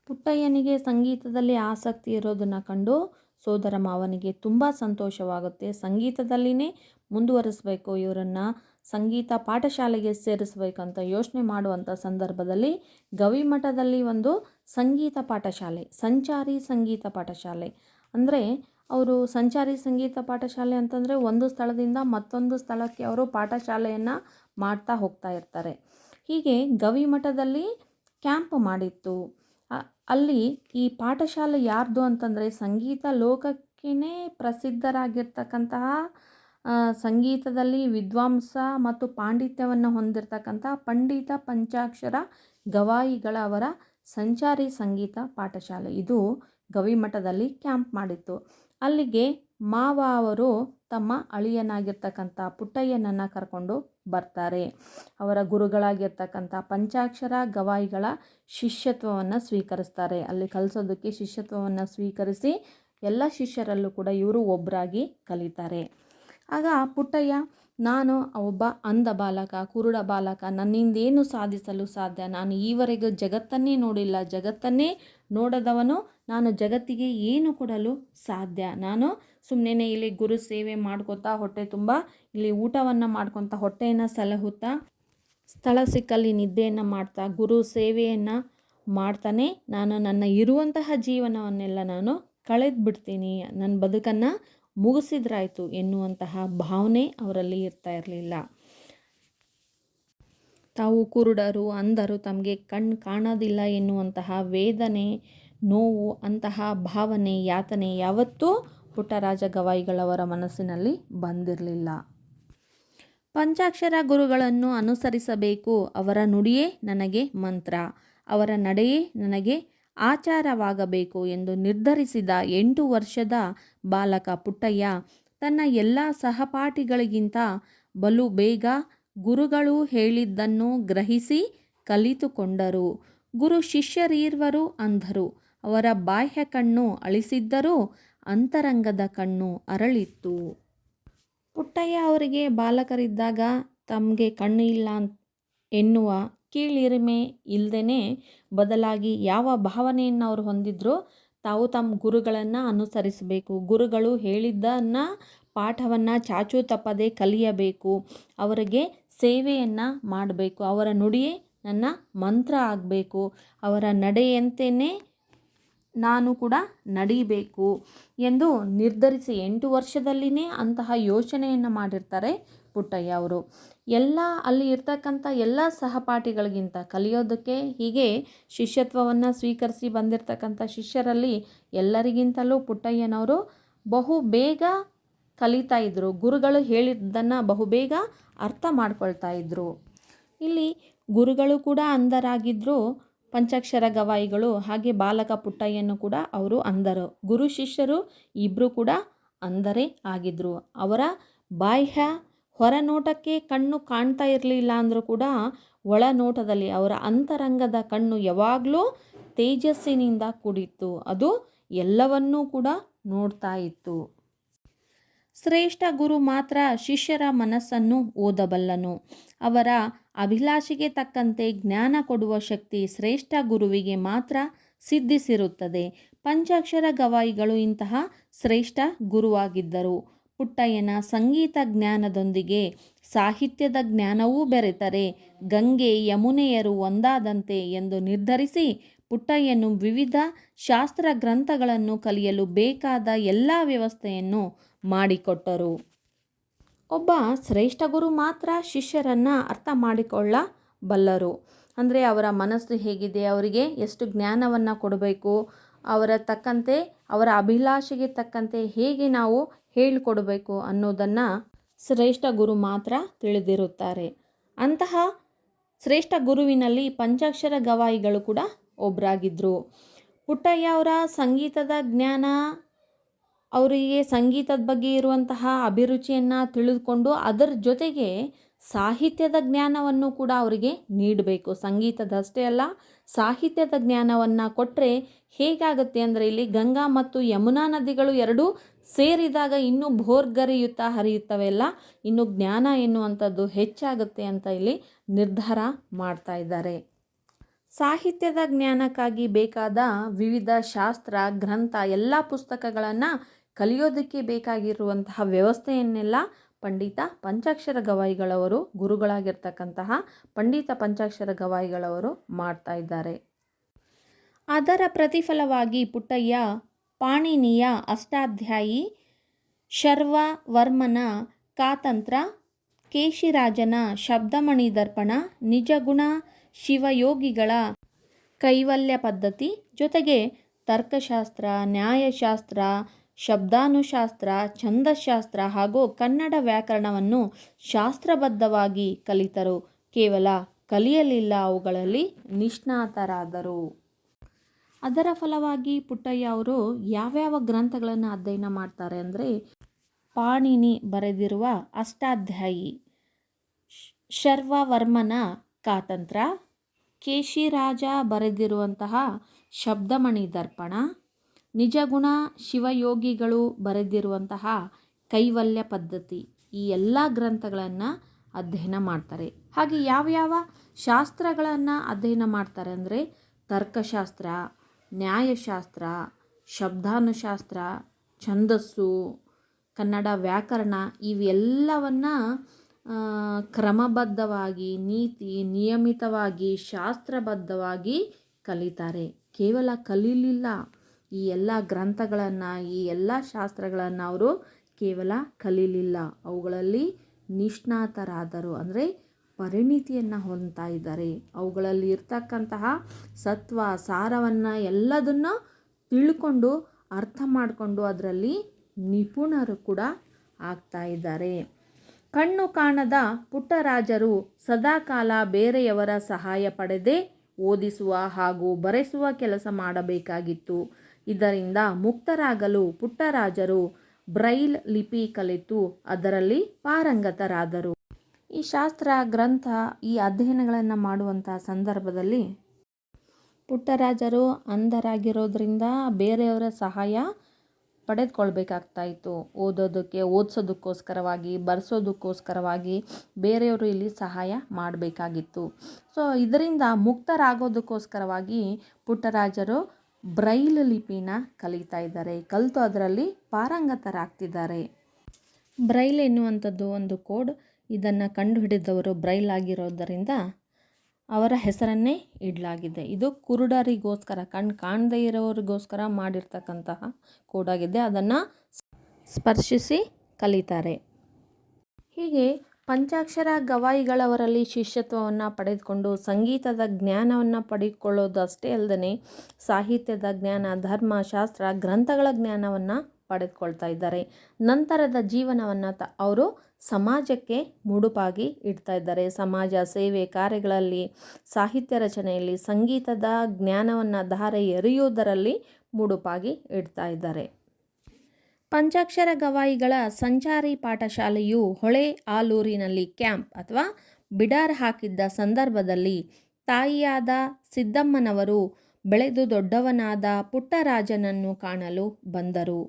ಪುಟ್ಟಯ್ಯನಿಗೆ ಸಂಗೀತದಲ್ಲಿ ಆಸಕ್ತಿ ಇರೋದನ್ನು ಕಂಡು ಸೋದರ ಮಾವನಿಗೆ ತುಂಬ ಸಂತೋಷವಾಗುತ್ತೆ. ಸಂಗೀತದಲ್ಲಿನೇ ಮುಂದುವರಿಸಬೇಕು, ಇವರನ್ನು ಸಂಗೀತ ಪಾಠಶಾಲೆಗೆ ಸೇರಿಸಬೇಕಂತ ಯೋಚನೆ ಮಾಡುವಂಥ ಸಂದರ್ಭದಲ್ಲಿ ಗವಿಮಠದಲ್ಲಿ ಒಂದು ಸಂಗೀತ ಪಾಠಶಾಲೆ, ಸಂಚಾರಿ ಸಂಗೀತ ಪಾಠಶಾಲೆ ಅಂದರೆ ಅವರು ಸಂಚಾರಿ ಸಂಗೀತ ಪಾಠಶಾಲೆ ಅಂತಂದರೆ ಒಂದು ಸ್ಥಳದಿಂದ ಮತ್ತೊಂದು ಸ್ಥಳಕ್ಕೆ ಅವರು ಪಾಠಶಾಲೆಯನ್ನು ಮಾಡ್ತಾ ಹೋಗ್ತಾ ಇರ್ತಾರೆ. ಹೀಗೆ ಗವಿಮಠದಲ್ಲಿ ಕ್ಯಾಂಪ್ ಮಾಡಿತ್ತು. ಅಲ್ಲಿ ಈ ಪಾಠಶಾಲೆ ಯಾರ್ದು ಅಂತಂದರೆ ಸಂಗೀತ ಲೋಕಕ್ಕೇ ಪ್ರಸಿದ್ಧರಾಗಿರ್ತಕ್ಕಂತಹ ಸಂಗೀತದಲ್ಲಿ ವಿದ್ವಾಂಸ ಮತ್ತು ಪಾಂಡಿತ್ಯವನ್ನು ಹೊಂದಿರತಕ್ಕಂಥ ಪಂಡಿತ ಪಂಚಾಕ್ಷರ ಗವಾಯಿಗಳ ಅವರ ಸಂಚಾರಿ ಸಂಗೀತ ಪಾಠಶಾಲೆ ಇದು ಗವಿಮಠದಲ್ಲಿ ಕ್ಯಾಂಪ್ ಮಾಡಿತ್ತು. ಅಲ್ಲಿಗೆ ಮಾವ ಅವರು ತಮ್ಮ ಅಳಿಯನಾಗಿರ್ತಕ್ಕಂಥ ಪುಟ್ಟಯ್ಯನನ್ನು ಕರ್ಕೊಂಡು ಬರ್ತಾರೆ. ಅವರ ಗುರುಗಳಾಗಿರ್ತಕ್ಕಂಥ ಪಂಚಾಕ್ಷರ ಗವಾಯಿಗಳ ಶಿಷ್ಯತ್ವವನ್ನು ಸ್ವೀಕರಿಸ್ತಾರೆ. ಅಲ್ಲಿ ಕಲಿಸೋದಕ್ಕೆ ಶಿಷ್ಯತ್ವವನ್ನು ಸ್ವೀಕರಿಸಿ ಎಲ್ಲ ಶಿಷ್ಯರಲ್ಲೂ ಕೂಡ ಇವರು ಒಬ್ಬರಾಗಿ ಕಲಿತಾರೆ. ಆಗ ಪುಟ್ಟಯ್ಯ, ನಾನು ಒಬ್ಬ ಅಂಧ ಬಾಲಕ, ಕುರುಡ ಬಾಲಕ, ನನ್ನಿಂದೇನು ಸಾಧಿಸಲು ಸಾಧ್ಯ? ನಾನು ಈವರೆಗೂ ಜಗತ್ತನ್ನೇ ನೋಡಿಲ್ಲ, ಜಗತ್ತನ್ನೇ ನೋಡದವನು ನಾನು ಜಗತ್ತಿಗೆ ಏನು ಕೊಡಲು ಸಾಧ್ಯ? ನಾನು ಸುಮ್ಮನೆ ಇಲ್ಲಿ ಗುರು ಸೇವೆ ಮಾಡ್ಕೋತಾ ಹೊಟ್ಟೆ ತುಂಬ ಇಲ್ಲಿ ಊಟವನ್ನು ಮಾಡ್ಕೊತಾ ಹೊಟ್ಟೆಯನ್ನು ಸಲಹುತ್ತಾ ಸ್ಥಳ ಸಿಕ್ಕಲ್ಲಿ ನಿದ್ದೆಯನ್ನು ಮಾಡ್ತಾ ಗುರು ಸೇವೆಯನ್ನು ಮಾಡ್ತಾನೆ ನಾನು ನನ್ನ ಇರುವಂತಹ ಜೀವನವನ್ನೆಲ್ಲ ನಾನು ಕಳೆದು ಬಿಡ್ತೀನಿ, ನನ್ನ ಬದುಕನ್ನು ಮುಗಿಸಿದ್ರಾಯ್ತು ಎನ್ನುವಂತಹ ಭಾವನೆ ಅವರಲ್ಲಿ ಇರ್ತಾ ಇರಲಿಲ್ಲ. ತಾವು ಕುರುಡರು, ಅಂಧರು, ತಮಗೆ ಕಣ್ಣು ಕಾಣೋದಿಲ್ಲ ಎನ್ನುವಂತಹ ವೇದನೆ, ನೋವು, ಅಂತಹ ಭಾವನೆ, ಯಾತನೆ ಯಾವತ್ತೂ ಪುಟ್ಟರಾಜ ಗವಾಯಿಗಳವರ ಮನಸ್ಸಿನಲ್ಲಿ ಬಂದಿರಲಿಲ್ಲ. ಪಂಚಾಕ್ಷರ ಗುರುಗಳನ್ನು ಅನುಸರಿಸಬೇಕು, ಅವರ ನುಡಿಯೇ ನನಗೆ ಮಂತ್ರ. ಅವರ ನಡೆಯೇ ನನಗೆ ಆಚಾರವಾಗಬೇಕು ಎಂದು ನಿರ್ಧರಿಸಿದ 8 ವರ್ಷದ ಬಾಲಕ ಪುಟ್ಟಯ್ಯ ತನ್ನ ಎಲ್ಲ ಸಹಪಾಠಿಗಳಿಗಿಂತ ಬಲು ಬೇಗ ಗುರುಗಳು ಹೇಳಿದ್ದನ್ನು ಗ್ರಹಿಸಿ ಕಲಿತುಕೊಂಡರು. ಗುರು ಶಿಷ್ಯರೀರ್ವರು ಅಂಧರು. ಅವರ ಬಾಹ್ಯ ಕಣ್ಣು ಅಳಿಸಿದ್ದರೂ ಅಂತರಂಗದ ಕಣ್ಣು ಅರಳಿತ್ತು. ಪುಟ್ಟಯ್ಯ ಅವರಿಗೆ ಬಾಲಕರಿದ್ದಾಗ ತಮಗೆ ಕಣ್ಣು ಇಲ್ಲ ಎನ್ನುವ ಕೀಳಿರಿಮೆ ಇಲ್ಲದೇ ಬದಲಾಗಿ ಯಾವ ಭಾವನೆಯನ್ನು ಅವರು ಹೊಂದಿದ್ರು, ತಾವು ತಮ್ಮ ಗುರುಗಳನ್ನು ಅನುಸರಿಸಬೇಕು, ಗುರುಗಳು ಹೇಳಿದ್ದನ್ನು ಪಾಠವನ್ನು ಚಾಚೂ ತಪ್ಪದೆ ಕಲಿಯಬೇಕು, ಅವರಿಗೆ ಸೇವೆಯನ್ನು ಮಾಡಬೇಕು, ಅವರ ನುಡಿಯೇ ನನ್ನ ಮಂತ್ರ ಆಗಬೇಕು, ಅವರ ನಡೆಯಂತೆಯೇ ನಾನು ಕೂಡ ನಡೀಬೇಕು ಎಂದು ನಿರ್ಧರಿಸಿ 8 ವರ್ಷದಲ್ಲಿಯೇ ಅಂತಹ ಯೋಚನೆಯನ್ನು ಮಾಡಿರ್ತಾರೆ ಪುಟ್ಟಯ್ಯ ಅವರು. ಎಲ್ಲ ಅಲ್ಲಿ ಇರ್ತಕ್ಕಂಥ ಎಲ್ಲ ಸಹಪಾಠಿಗಳಿಗಿಂತ ಕಲಿಯೋದಕ್ಕೆ ಹೀಗೆ ಶಿಷ್ಯತ್ವವನ್ನು ಸ್ವೀಕರಿಸಿ ಬಂದಿರತಕ್ಕಂಥ ಶಿಷ್ಯರಲ್ಲಿ ಎಲ್ಲರಿಗಿಂತಲೂ ಪುಟ್ಟಯ್ಯನವರು ಬಹು ಬೇಗ ಕಲಿತಾ ಇದ್ದರು. ಗುರುಗಳು ಹೇಳಿದ್ದನ್ನು ಬಹುಬೇಗ ಅರ್ಥ ಮಾಡ್ಕೊಳ್ತಾ ಇದ್ದರು. ಇಲ್ಲಿ ಗುರುಗಳು ಕೂಡ ಅಂಧರಾಗಿದ್ದರು. ಪಂಚಾಕ್ಷರ ಗವಾಯಿಗಳು ಹಾಗೆ ಬಾಲಕ ಪುಟ್ಟಯ್ಯನು ಕೂಡ ಅವರು ಅಂಧರು. ಗುರು ಶಿಷ್ಯರು ಇಬ್ಬರು ಕೂಡ ಅಂಧರೇ ಆಗಿದ್ದರು. ಅವರ ಬಾಹ್ಯ ಹೊರನೋಟಕ್ಕೆ ಕಣ್ಣು ಕಾಣ್ತಾ ಇರಲಿಲ್ಲ ಅಂದರೂ ಕೂಡ ಒಳನೋಟದಲ್ಲಿ ಅವರ ಅಂತರಂಗದ ಕಣ್ಣು ಯಾವಾಗಲೂ ತೇಜಸ್ಸಿನಿಂದ ಕೂಡಿತ್ತು. ಅದು ಎಲ್ಲವನ್ನೂ ಕೂಡ ನೋಡ್ತಾ ಇತ್ತು. ಶ್ರೇಷ್ಠ ಗುರು ಮಾತ್ರ ಶಿಷ್ಯರ ಮನಸ್ಸನ್ನು ಓದಬಲ್ಲನು. ಅವರ ಅಭಿಲಾಷೆಗೆ ತಕ್ಕಂತೆ ಜ್ಞಾನ ಕೊಡುವ ಶಕ್ತಿ ಶ್ರೇಷ್ಠ ಗುರುವಿಗೆ ಮಾತ್ರ ಸಿದ್ಧಿಸಿರುತ್ತದೆ. ಪಂಚಾಕ್ಷರ ಗವಾಯಿಗಳು ಇಂತಹ ಶ್ರೇಷ್ಠ ಗುರುವಾಗಿದ್ದರು. ಪುಟ್ಟಯ್ಯನ ಸಂಗೀತ ಜ್ಞಾನದೊಂದಿಗೆ ಸಾಹಿತ್ಯದ ಜ್ಞಾನವೂ ಬೆರೆತರೆ ಗಂಗೆ ಯಮುನೆಯರು ಒಂದಾದಂತೆ ಎಂದು ನಿರ್ಧರಿಸಿ ಪುಟ್ಟಯ್ಯನು ವಿವಿಧ ಶಾಸ್ತ್ರ ಗ್ರಂಥಗಳನ್ನು ಕಲಿಯಲು ಬೇಕಾದ ಎಲ್ಲ ವ್ಯವಸ್ಥೆಯನ್ನು ಮಾಡಿಕೊಟ್ಟರು. ಒಬ್ಬ ಶ್ರೇಷ್ಠ ಗುರು ಮಾತ್ರ ಶಿಷ್ಯರನ್ನು ಅರ್ಥ ಮಾಡಿಕೊಳ್ಳಬಲ್ಲರು. ಅಂದರೆ ಅವರ ಮನಸ್ಸು ಹೇಗಿದೆ, ಅವರಿಗೆ ಎಷ್ಟು ಜ್ಞಾನವನ್ನು ಕೊಡಬೇಕು, ಅವರ ತಕ್ಕಂತೆ ಅವರ ಅಭಿಲಾಷೆಗೆ ತಕ್ಕಂತೆ ಹೇಗೆ ನಾವು ಹೇಳಿಕೊಡಬೇಕು ಅನ್ನೋದನ್ನು ಶ್ರೇಷ್ಠ ಗುರು ಮಾತ್ರ ತಿಳಿದಿರುತ್ತಾರೆ. ಅಂತಹ ಶ್ರೇಷ್ಠ ಗುರುವಿನಲ್ಲಿ ಪಂಚಾಕ್ಷರ ಗವಾಯಿಗಳು ಕೂಡ ಒಬ್ಬರಾಗಿದ್ದರು. ಪುಟ್ಟಯ್ಯ ಅವರ ಸಂಗೀತದ ಜ್ಞಾನ, ಅವರಿಗೆ ಸಂಗೀತದ ಬಗ್ಗೆ ಇರುವಂತಹ ಅಭಿರುಚಿಯನ್ನು ತಿಳಿದುಕೊಂಡು ಅದರ ಜೊತೆಗೆ ಸಾಹಿತ್ಯದ ಜ್ಞಾನವನ್ನು ಕೂಡ ಅವರಿಗೆ ನೀಡಬೇಕು. ಸಂಗೀತದಷ್ಟೇ ಅಲ್ಲ, ಸಾಹಿತ್ಯದ ಜ್ಞಾನವನ್ನು ಕೊಟ್ಟರೆ ಹೇಗಾಗುತ್ತೆ ಅಂದರೆ ಇಲ್ಲಿ ಗಂಗಾ ಮತ್ತು ಯಮುನಾ ನದಿಗಳು ಎರಡೂ ಸೇರಿದಾಗ ಇನ್ನೂ ಭೋರ್ಗರೆಯುತ್ತಾ ಹರಿಯುತ್ತವೆಲ್ಲ, ಇನ್ನು ಜ್ಞಾನ ಎನ್ನುವಂಥದ್ದು ಹೆಚ್ಚಾಗುತ್ತೆ ಅಂತ ಇಲ್ಲಿ ನಿರ್ಧಾರ ಮಾಡ್ತಾ ಇದ್ದಾರೆ. ಸಾಹಿತ್ಯದ ಜ್ಞಾನಕ್ಕಾಗಿ ಬೇಕಾದ ವಿವಿಧ ಶಾಸ್ತ್ರ ಗ್ರಂಥ ಎಲ್ಲ ಪುಸ್ತಕಗಳನ್ನು ಕಲಿಯೋದಕ್ಕೆ ಬೇಕಾಗಿರುವಂತಹ ವ್ಯವಸ್ಥೆಯನ್ನೆಲ್ಲ ಪಂಡಿತ ಪಂಚಾಕ್ಷರ ಗವಾಯಿಗಳವರು, ಗುರುಗಳಾಗಿರ್ತಕ್ಕಂತಹ ಪಂಡಿತ ಪಂಚಾಕ್ಷರ ಗವಾಯಿಗಳವರು ಮಾಡ್ತಾ ಇದ್ದಾರೆ. ಅದರ ಪ್ರತಿಫಲವಾಗಿ ಪುಟ್ಟಯ್ಯ ಪಾಣಿನಿಯ ಅಷ್ಟಾಧ್ಯಾಯಿ, ಶರ್ವವರ್ಮನ ಕಾತಂತ್ರ, ಕೇಶಿರಾಜನ ಶಬ್ದಮಣಿ ದರ್ಪಣ, ನಿಜಗುಣ ಶಿವಯೋಗಿಗಳ ಕೈವಲ್ಯ ಪದ್ಧತಿ ಜೊತೆಗೆ ತರ್ಕಶಾಸ್ತ್ರ, ನ್ಯಾಯಶಾಸ್ತ್ರ, ಶಬ್ದಾನುಶಾಸ್ತ್ರ, ಛಂದಶಾಸ್ತ್ರ ಹಾಗೂ ಕನ್ನಡ ವ್ಯಾಕರಣವನ್ನು ಶಾಸ್ತ್ರಬದ್ಧವಾಗಿ ಕಲಿತರು. ಕೇವಲ ಕಲಿಯಲಿಲ್ಲ, ಅವುಗಳಲ್ಲಿ ನಿಷ್ಣಾತರಾದರು. ಅದರ ಫಲವಾಗಿ ಪುಟ್ಟಯ್ಯ ಅವರು ಯಾವ್ಯಾವ ಗ್ರಂಥಗಳನ್ನು ಅಧ್ಯಯನ ಮಾಡ್ತಾರೆ ಅಂದರೆ ಪಾಣಿನಿ ಬರೆದಿರುವ ಅಷ್ಟಾಧ್ಯಾಯಿ, ಶರ್ವವರ್ಮನ ಕಾತಂತ್ರ, ಕೇಶಿರಾಜ ಬರೆದಿರುವಂತಹ ಶಬ್ದಮಣಿ ದರ್ಪಣ, ನಿಜಗುಣ ಶಿವಯೋಗಿಗಳು ಬರೆದಿರುವಂತಹ ಕೈವಲ್ಯ ಪದ್ಧತಿ, ಈ ಎಲ್ಲ ಗ್ರಂಥಗಳನ್ನು ಅಧ್ಯಯನ ಮಾಡ್ತಾರೆ. ಹಾಗೆ ಯಾವ್ಯಾವ ಶಾಸ್ತ್ರಗಳನ್ನು ಅಧ್ಯಯನ ಮಾಡ್ತಾರೆ ಅಂದರೆ ತರ್ಕಶಾಸ್ತ್ರ, ನ್ಯಾಯಶಾಸ್ತ್ರ, ಶಬ್ದಾನುಶಾಸ್ತ್ರ, ಛಂದಸ್ಸು, ಕನ್ನಡ ವ್ಯಾಕರಣ, ಇವೆಲ್ಲವನ್ನು ಕ್ರಮಬದ್ಧವಾಗಿ, ನೀತಿ ನಿಯಮಿತವಾಗಿ, ಶಾಸ್ತ್ರಬದ್ಧವಾಗಿ ಕಲಿತಾರೆ. ಕೇವಲ ಕಲೀಲಿಲ್ಲ, ಈ ಎಲ್ಲ ಗ್ರಂಥಗಳನ್ನು, ಈ ಎಲ್ಲ ಶಾಸ್ತ್ರಗಳನ್ನು ಅವರು ಕೇವಲ ಕಲೀಲಿಲ್ಲ, ಅವುಗಳಲ್ಲಿ ನಿಷ್ಣಾತರಾದರು. ಅಂದರೆ ಪರಿಣಿತಿಯನ್ನು ಹೊಂದ್ತಾ ಇದ್ದಾರೆ. ಅವುಗಳಲ್ಲಿ ಇರ್ತಕ್ಕಂತಹ ಸತ್ವ ಸಾರವನ್ನು ಎಲ್ಲದನ್ನು ತಿಳ್ಕೊಂಡು ಅರ್ಥ ಮಾಡಿಕೊಂಡು ಅದರಲ್ಲಿ ನಿಪುಣರು ಕೂಡ ಆಗ್ತಾ ಇದ್ದಾರೆ. ಕಣ್ಣು ಕಾಣದ ಪುಟ್ಟರಾಜರು ಸದಾಕಾಲ ಬೇರೆಯವರ ಸಹಾಯ ಪಡೆದೇ ಓದಿಸುವ ಹಾಗೂ ಬರೆಸುವ ಕೆಲಸ ಮಾಡಬೇಕಾಗಿತ್ತು. ಇದರಿಂದ ಮುಕ್ತರಾಗಲು ಪುಟ್ಟರಾಜರು ಬ್ರೈಲ್ ಲಿಪಿ ಕಲಿತು ಅದರಲ್ಲಿ ಪಾರಂಗತರಾದರು. ಈ ಶಾಸ್ತ್ರ ಗ್ರಂಥ ಈ ಅಧ್ಯಯನಗಳನ್ನು ಮಾಡುವಂಥ ಸಂದರ್ಭದಲ್ಲಿ ಪುಟ್ಟರಾಜರು ಅಂಧರಾಗಿರೋದ್ರಿಂದ ಬೇರೆಯವರ ಸಹಾಯ ಪಡೆದುಕೊಳ್ಬೇಕಾಗ್ತಾ ಇತ್ತು. ಓದಿಸೋದಕ್ಕೋಸ್ಕರವಾಗಿ ಬರೆಸೋದಕ್ಕೋಸ್ಕರವಾಗಿ ಬೇರೆಯವರು ಇಲ್ಲಿ ಸಹಾಯ ಮಾಡಬೇಕಾಗಿತ್ತು. ಸೊ ಇದರಿಂದ ಮುಕ್ತರಾಗೋದಕ್ಕೋಸ್ಕರವಾಗಿ ಪುಟ್ಟರಾಜರು ಬ್ರೈಲ್ ಲಿಪಿನ ಕಲಿತಾ ಇದ್ದಾರೆ, ಕಲಿತು ಅದರಲ್ಲಿ ಪಾರಂಗತರಾಗ್ತಿದ್ದಾರೆ. ಬ್ರೈಲ್ ಎನ್ನುವಂಥದ್ದು ಒಂದು ಕೋಡ್. ಇದನ್ನು ಕಂಡುಹಿಡಿದವರು ಬ್ರೈಲ್ ಆಗಿರೋದರಿಂದ ಅವರ ಹೆಸರನ್ನೇ ಇಡಲಾಗಿದೆ. ಇದು ಕುರುಡರಿಗೋಸ್ಕರ, ಕಣ್ಣು ಕಾಣದೇ ಇರೋರಿಗೋಸ್ಕರ ಮಾಡಿರ್ತಕ್ಕಂತಹ ಕೋಡಾಗಿದೆ. ಅದನ್ನು ಸ್ಪರ್ಶಿಸಿ ಕಲಿತಾರೆ. ಹೀಗೆ ಪಂಚಾಕ್ಷರ ಗವಾಯಿಗಳವರಲ್ಲಿ ಶಿಷ್ಯತ್ವವನ್ನು ಪಡೆದುಕೊಂಡು ಸಂಗೀತದ ಜ್ಞಾನವನ್ನು ಪಡೆದುಕೊಳ್ಳೋದು ಅಷ್ಟೇ ಅಲ್ಲದೆ ಸಾಹಿತ್ಯದ ಜ್ಞಾನ, ಧರ್ಮ, ಶಾಸ್ತ್ರ, ಗ್ರಂಥಗಳ ಜ್ಞಾನವನ್ನು ಪಡೆದುಕೊಳ್ತಾ ಇದ್ದಾರೆ. ನಂತರದ ಜೀವನವನ್ನು ಅವರು ಸಮಾಜಕ್ಕೆ ಮುಡುಪಾಗಿ ಇಡ್ತಾ ಇದ್ದಾರೆ. ಸಮಾಜ ಸೇವೆ ಕಾರ್ಯಗಳಲ್ಲಿ, ಸಾಹಿತ್ಯ ರಚನೆಯಲ್ಲಿ, ಸಂಗೀತದ ಜ್ಞಾನವನ್ನು ಧಾರೆ ಎರೆಯುವುದರಲ್ಲಿ ಮುಡುಪಾಗಿ ಇಡ್ತಾ ಇದ್ದಾರೆ. ಪಂಚಾಕ್ಷರ ಗವಾಯಿಗಳ ಸಂಚಾರಿ ಪಾಠಶಾಲೆಯು ಹೊಳೆ ಆಲೂರಿನಲ್ಲಿ ಕ್ಯಾಂಪ್ ಅಥವಾ ಬಿಡಾರ್ ಹಾಕಿದ್ದ ಸಂದರ್ಭದಲ್ಲಿ ತಾಯಿಯಾದ ಸಿದ್ದಮ್ಮನವರು ಬೆಳೆದು ದೊಡ್ಡವನಾದ ಪುಟ್ಟರಾಜನನ್ನು ಕಾಣಲು ಬಂದರು.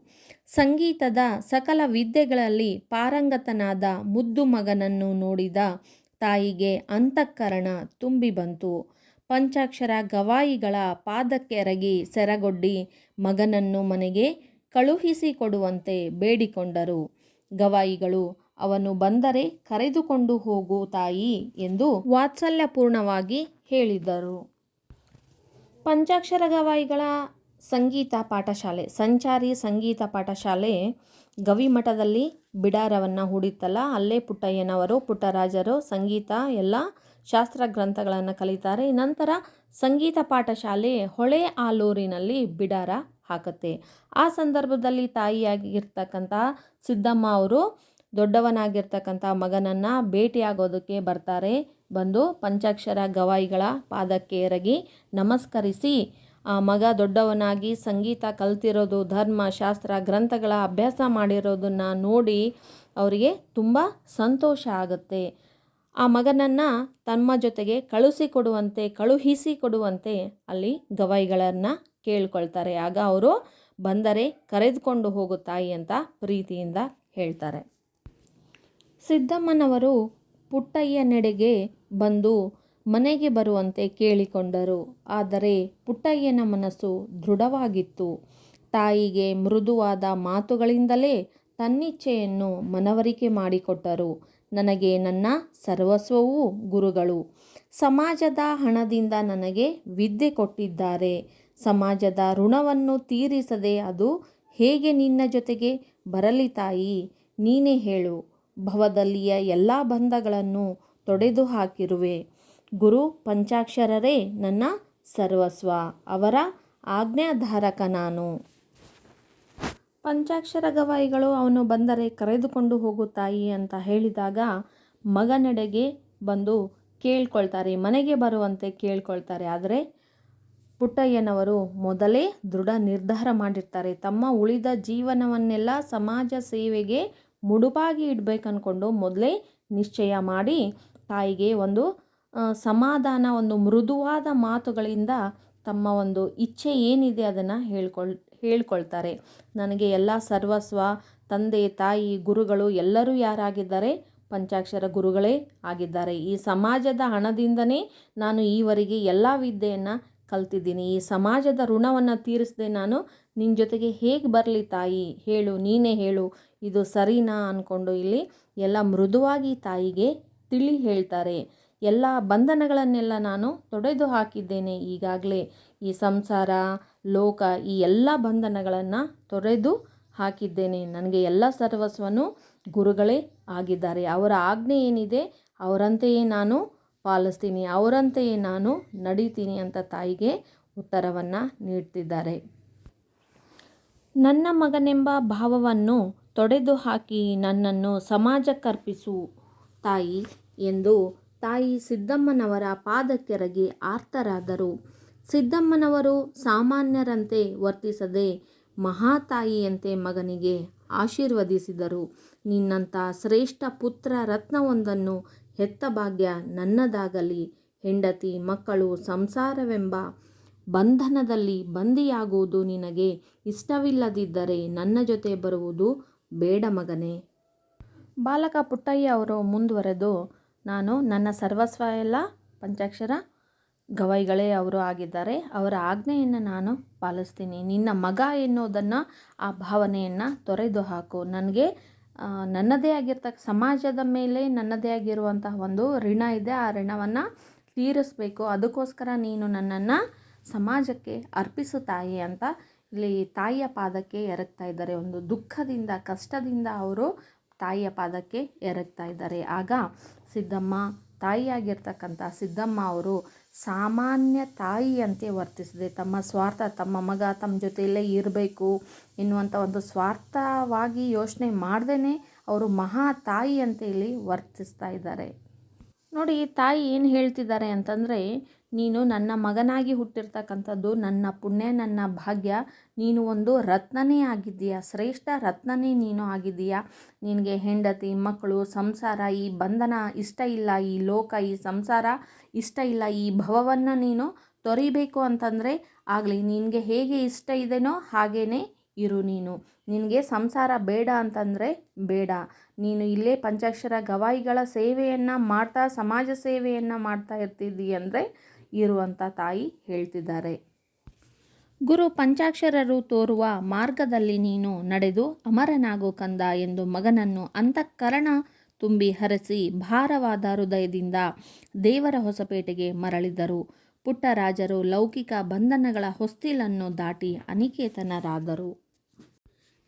ಸಂಗೀತದ ಸಕಲ ವಿದ್ಯೆಗಳಲ್ಲಿ ಪಾರಂಗತನಾದ ಮುದ್ದು ಮಗನನ್ನು ನೋಡಿದ ತಾಯಿಗೆ ಅಂತಃಕರಣ ತುಂಬಿ ಬಂತು. ಪಂಚಾಕ್ಷರ ಗವಾಯಿಗಳ ಪಾದಕ್ಕೆರಗಿ ಸೆರಗೊಡ್ಡಿ ಮಗನನ್ನು ಮನೆಗೆ ಕಳುಹಿಸಿಕೊಡುವಂತೆ ಬೇಡಿಕೊಂಡರು. ಗವಾಯಿಗಳು ಅವನು ಬಂದರೆ ಕರೆದುಕೊಂಡು ಹೋಗು ತಾಯಿ ಎಂದು ವಾತ್ಸಲ್ಯಪೂರ್ಣವಾಗಿ ಹೇಳಿದರು. ಪಂಚಾಕ್ಷರ ಗವಾಯಿಗಳ ಸಂಗೀತ ಪಾಠಶಾಲೆ, ಸಂಚಾರಿ ಸಂಗೀತ ಪಾಠಶಾಲೆ ಗವಿಮಠದಲ್ಲಿ ಬಿಡಾರವನ್ನು ಹೂಡಿತ್ತಲ್ಲ, ಅಲ್ಲೇ ಪುಟ್ಟಯ್ಯನವರು, ಪುಟ್ಟರಾಜರು ಸಂಗೀತ ಎಲ್ಲ ಶಾಸ್ತ್ರ ಗ್ರಂಥಗಳನ್ನು ಕಲಿತಾರೆ. ನಂತರ ಸಂಗೀತ ಪಾಠಶಾಲೆ ಹೊಳೆ ಆಲೂರಿನಲ್ಲಿ ಬಿಡಾರ ಹಾಕುತ್ತೆ. ಆ ಸಂದರ್ಭದಲ್ಲಿ ತಾಯಿಯಾಗಿರ್ತಕ್ಕಂತಹ ಸಿದ್ದಮ್ಮ ಅವರು ದೊಡ್ಡವನಾಗಿರ್ತಕ್ಕಂಥ ಮಗನನ್ನು ಭೇಟಿಯಾಗೋದಕ್ಕೆ ಬರ್ತಾರೆ. ಬಂದು ಪಂಚಾಕ್ಷರ ಗವಾಯಿಗಳ ಪಾದಕ್ಕೆ ಎರಗಿ ನಮಸ್ಕರಿಸಿ, ಆ ಮಗ ದೊಡ್ಡವನಾಗಿ ಸಂಗೀತ ಕಲ್ತಿರೋದು, ಧರ್ಮ ಶಾಸ್ತ್ರ ಗ್ರಂಥಗಳ ಅಭ್ಯಾಸ ಮಾಡಿರೋದನ್ನು ನೋಡಿ ಅವರಿಗೆ ತುಂಬ ಸಂತೋಷ ಆಗುತ್ತೆ. ಆ ಮಗನನ್ನು ತಮ್ಮ ಜೊತೆಗೆ ಕಳುಹಿಸಿಕೊಡುವಂತೆ ಅಲ್ಲಿ ಗವಾಯಿಗಳನ್ನು ಕೇಳ್ಕೊಳ್ತಾರೆ. ಆಗ ಅವರು ಬಂದರೆ ಕರೆದುಕೊಂಡು ಹೋಗು ತಾಯಿ ಅಂತ ಪ್ರೀತಿಯಿಂದ ಹೇಳ್ತಾರೆ. ಸಿದ್ದಮ್ಮನವರು ಪುಟ್ಟಯ್ಯನೆಡೆಗೆ ಬಂದು ಮನೆಗೆ ಬರುವಂತೆ ಕೇಳಿಕೊಂಡರು. ಆದರೆ ಪುಟ್ಟಯ್ಯನ ಮನಸ್ಸು ದೃಢವಾಗಿತ್ತು. ತಾಯಿಗೆ ಮೃದುವಾದ ಮಾತುಗಳಿಂದಲೇ ತನ್ನಿಚ್ಛೆಯನ್ನು ಮನವರಿಕೆ ಮಾಡಿಕೊಟ್ಟರು. ನನಗೆ ನನ್ನ ಸರ್ವಸ್ವವೂ ಗುರುಗಳು. ಸಮಾಜದ ಹಣದಿಂದ ನನಗೆ ವಿದ್ಯೆ ಕೊಟ್ಟಿದ್ದಾರೆ. ಸಮಾಜದ ಋಣವನ್ನು ತೀರಿಸದೆ ಅದು ಹೇಗೆ ನಿನ್ನ ಜೊತೆಗೆ ಬರಲಿ ತಾಯಿ, ನೀನೇ ಹೇಳು. ಭವದಲ್ಲಿಯ ಎಲ್ಲ ಬಂಧಗಳನ್ನು ತೊಡೆದು ಹಾಕಿರುವೆ. ಗುರು ಪಂಚಾಕ್ಷರರೇ ನನ್ನ ಸರ್ವಸ್ವ, ಅವರ ಆಜ್ಞಾಧಾರಕ ನಾನು. ಪಂಚಾಕ್ಷರ ಗವಾಯಿಗಳು ಅವನು ಬಂದರೆ ಕರೆದುಕೊಂಡು ಹೋಗು ತಾಯಿ ಅಂತ ಹೇಳಿದಾಗ ಮಗನೆಡೆಗೆ ಬಂದು ಕೇಳ್ಕೊಳ್ತಾರೆ, ಮನೆಗೆ ಬರುವಂತೆ ಕೇಳ್ಕೊಳ್ತಾರೆ. ಆದರೆ ಪುಟ್ಟಯ್ಯನವರು ಮೊದಲೇ ದೃಢ ನಿರ್ಧಾರ ಮಾಡಿರ್ತಾರೆ. ತಮ್ಮ ಉಳಿದ ಜೀವನವನ್ನೆಲ್ಲ ಸಮಾಜ ಸೇವೆಗೆ ಮುಡುಪಾಗಿ ಇಡಬೇಕನ್ಕೊಂಡು ಮೊದಲೇ ನಿಶ್ಚಯ ಮಾಡಿ ತಾಯಿಗೆ ಒಂದು ಸಮಾಧಾನ, ಒಂದು ಮೃದುವಾದ ಮಾತುಗಳಿಂದ ತಮ್ಮ ಒಂದು ಇಚ್ಛೆ ಏನಿದೆ ಅದನ್ನು ಹೇಳ್ಕೊಳ್ತಾರೆ. ನನಗೆ ಎಲ್ಲ ಸರ್ವಸ್ವ, ತಂದೆ ತಾಯಿ ಗುರುಗಳು ಎಲ್ಲರೂ ಯಾರಾಗಿದ್ದಾರೆ? ಪಂಚಾಕ್ಷರ ಗುರುಗಳೇ ಆಗಿದ್ದಾರೆ. ಈ ಸಮಾಜದ ಹಣದಿಂದನೇ ನಾನು ಈವರೆಗೆ ಎಲ್ಲ ವಿದ್ಯೆಯನ್ನು ಕಲ್ತಿದ್ದೀನಿ. ಈ ಸಮಾಜದ ಋಣವನ್ನು ತೀರಿಸದೆ ನಾನು ನಿನ್ನ ಜೊತೆಗೆ ಹೇಗೆ ಬರಲಿ ತಾಯಿ, ಹೇಳು, ನೀನೇ ಹೇಳು, ಇದು ಸರಿನಾ ಅಂದ್ಕೊಂಡು ಇಲ್ಲಿ ಎಲ್ಲ ಮೃದುವಾಗಿ ತಾಯಿಗೆ ತಿಳಿ ಹೇಳ್ತಾರೆ. ಎಲ್ಲ ಬಂಧನಗಳನ್ನೆಲ್ಲ ನಾನು ತೊಡೆದು ಹಾಕಿದ್ದೇನೆ. ಈಗಾಗಲೇ ಈ ಸಂಸಾರ, ಲೋಕ, ಈ ಎಲ್ಲ ಬಂಧನಗಳನ್ನು ತೊರೆದು ಹಾಕಿದ್ದೇನೆ. ನನಗೆ ಎಲ್ಲ ಸರ್ವಸ್ವನು ಗುರುಗಳೇ ಆಗಿದ್ದಾರೆ. ಅವರ ಆಜ್ಞೆ ಏನಿದೆ ಅವರಂತೆಯೇ ನಾನು ಪಾಲಿಸ್ತೀನಿ, ಅವರಂತೆಯೇ ನಾನು ನಡೀತೀನಿ ಅಂತ ತಾಯಿಗೆ ಉತ್ತರವನ್ನು ನೀಡ್ತಿದ್ದಾರೆ. ನನ್ನ ಮಗನೆಂಬ ಭಾವವನ್ನು ತೊಡೆದು ಹಾಕಿ ನನ್ನನ್ನು ಸಮಾಜಕ್ಕರ್ಪಿಸು ತಾಯಿ ಎಂದು ತಾಯಿ ಸಿದ್ದಮ್ಮನವರ ಪಾದಕ್ಕೆರಗಿ ಆರ್ತರಾದರು. ಸಿದ್ದಮ್ಮನವರು ಸಾಮಾನ್ಯರಂತೆ ವರ್ತಿಸದೆ ಮಹಾತಾಯಿಯಂತೆ ಮಗನಿಗೆ ಆಶೀರ್ವದಿಸಿದರು. ನಿನ್ನಂಥ ಶ್ರೇಷ್ಠ ಪುತ್ರ ರತ್ನವೊಂದನ್ನು ಹೆತ್ತ ಭಾಗ್ಯ ನನ್ನದಾಗಲಿ. ಹೆಂಡತಿ ಮಕ್ಕಳು ಸಂಸಾರವೆಂಬ ಬಂಧನದಲ್ಲಿ ಬಂದಿಯಾಗುವುದು ನಿನಗೆ ಇಷ್ಟವಿಲ್ಲದಿದ್ದರೆ ನನ್ನ ಜೊತೆ ಬರುವುದು ಬೇಡ ಮಗನೇ. ಬಾಲಕ ಪುಟ್ಟಯ್ಯ ಅವರು ಮುಂದುವರೆದು, ನಾನು ನನ್ನ ಸರ್ವಸ್ವ ಎಲ್ಲ ಪಂಚಾಕ್ಷರ ಗವಾಯಿಗಳೇ ಅವರು ಆಗಿದ್ದಾರೆ. ಅವರ ಆಜ್ಞೆಯನ್ನು ನಾನು ಪಾಲಿಸ್ತೀನಿ. ನಿನ್ನ ಮಗ ಎನ್ನುವುದನ್ನು, ಆ ಭಾವನೆಯನ್ನು ತೊರೆದು ಹಾಕು. ನನಗೆ ನನ್ನದೇ ಸಮಾಜದ ಮೇಲೆ ನನ್ನದೇ ಆಗಿರುವಂತಹ ಒಂದು ಋಣ ಇದೆ. ಆ ಋಣವನ್ನು ತೀರಿಸಬೇಕು. ಅದಕ್ಕೋಸ್ಕರ ನೀನು ನನ್ನನ್ನು ಸಮಾಜಕ್ಕೆ ಅರ್ಪಿಸು ತಾಯಿ ಅಂತ ಇಲ್ಲಿ ತಾಯಿಯ ಪಾದಕ್ಕೆ ಎರಗ್ತಾ ಇದ್ದಾರೆ. ಒಂದು ದುಃಖದಿಂದ, ಕಷ್ಟದಿಂದ ಅವರು ತಾಯಿಯ ಪಾದಕ್ಕೆ ಎರಗ್ತಾ ಇದ್ದಾರೆ. ಆಗ ಸಿದ್ದಮ್ಮ, ತಾಯಿಯಾಗಿರ್ತಕ್ಕಂಥ ಸಿದ್ದಮ್ಮ ಅವರು ಸಾಮಾನ್ಯ ತಾಯಿಯಂತೆ ವರ್ತಿಸಿದೆ. ತಮ್ಮ ಸ್ವಾರ್ಥ, ತಮ್ಮ ಮಗ ತಮ್ಮ ಜೊತೆಯಲ್ಲೇ ಇರಬೇಕು ಎನ್ನುವಂಥ ಒಂದು ಸ್ವಾರ್ಥವಾಗಿ ಯೋಚನೆ ಮಾಡ್ದೇ ಅವರು ಮಹಾ ತಾಯಿಯಂತೆ ಇಲ್ಲಿ ವರ್ತಿಸ್ತಾ ಇದ್ದಾರೆ. ನೋಡಿ, ತಾಯಿ ಏನು ಹೇಳ್ತಿದ್ದಾರೆ ಅಂತಂದರೆ, ನೀನು ನನ್ನ ಮಗನಾಗಿ ಹುಟ್ಟಿರ್ತಕ್ಕಂಥದ್ದು ನನ್ನ ಪುಣ್ಯ, ನನ್ನ ಭಾಗ್ಯ. ನೀನು ಒಂದು ರತ್ನನೇ ಆಗಿದ್ದೀಯಾ, ಶ್ರೇಷ್ಠ ರತ್ನನೇ ನೀನು ಆಗಿದ್ದೀಯಾ. ನಿನಗೆ ಹೆಂಡತಿ ಮಕ್ಕಳು ಸಂಸಾರ ಈ ಬಂಧನ ಇಷ್ಟ ಇಲ್ಲ, ಈ ಲೋಕ ಈ ಸಂಸಾರ ಇಷ್ಟ ಇಲ್ಲ, ಈ ಭವವನ್ನು ನೀನು ತೊರಿಬೇಕು ಅಂತಂದರೆ ಆಗಲಿ. ನಿನಗೆ ಹೇಗೆ ಇಷ್ಟ ಇದೆನೋ ಹಾಗೇ ಇರು. ನಿನಗೆ ಸಂಸಾರ ಬೇಡ ಅಂತಂದರೆ ಬೇಡ. ನೀನು ಇಲ್ಲೇ ಪಂಚಾಕ್ಷರ ಗವಾಯಿಗಳ ಸೇವೆಯನ್ನು ಮಾಡ್ತಾ, ಸಮಾಜ ಸೇವೆಯನ್ನು ಮಾಡ್ತಾ ಇರ್ತಿದ್ದೀ ಅಂದರೆ ಇರುವಂಥ ತಾಯಿ ಹೇಳ್ತಿದ್ದಾರೆ. ಗುರು ಪಂಚಾಕ್ಷರರು ತೋರುವ ಮಾರ್ಗದಲ್ಲಿ ನೀನು ನಡೆದು ಅಮರನಾಗು ಕಂದ ಎಂದು ಮಗನನ್ನು ಅಂತಃಕರಣ ತುಂಬಿ ಹರಸಿ ಭಾರವಾದ ಹೃದಯದಿಂದ ದೇವರ ಹೊಸಪೇಟೆಗೆ ಮರಳಿದರು. ಪುಟ್ಟರಾಜರು ಲೌಕಿಕ ಬಂಧನಗಳ ಹೊಸ್ತಿಲನ್ನು ದಾಟಿ ಅನಿಕೇತನರಾದರು.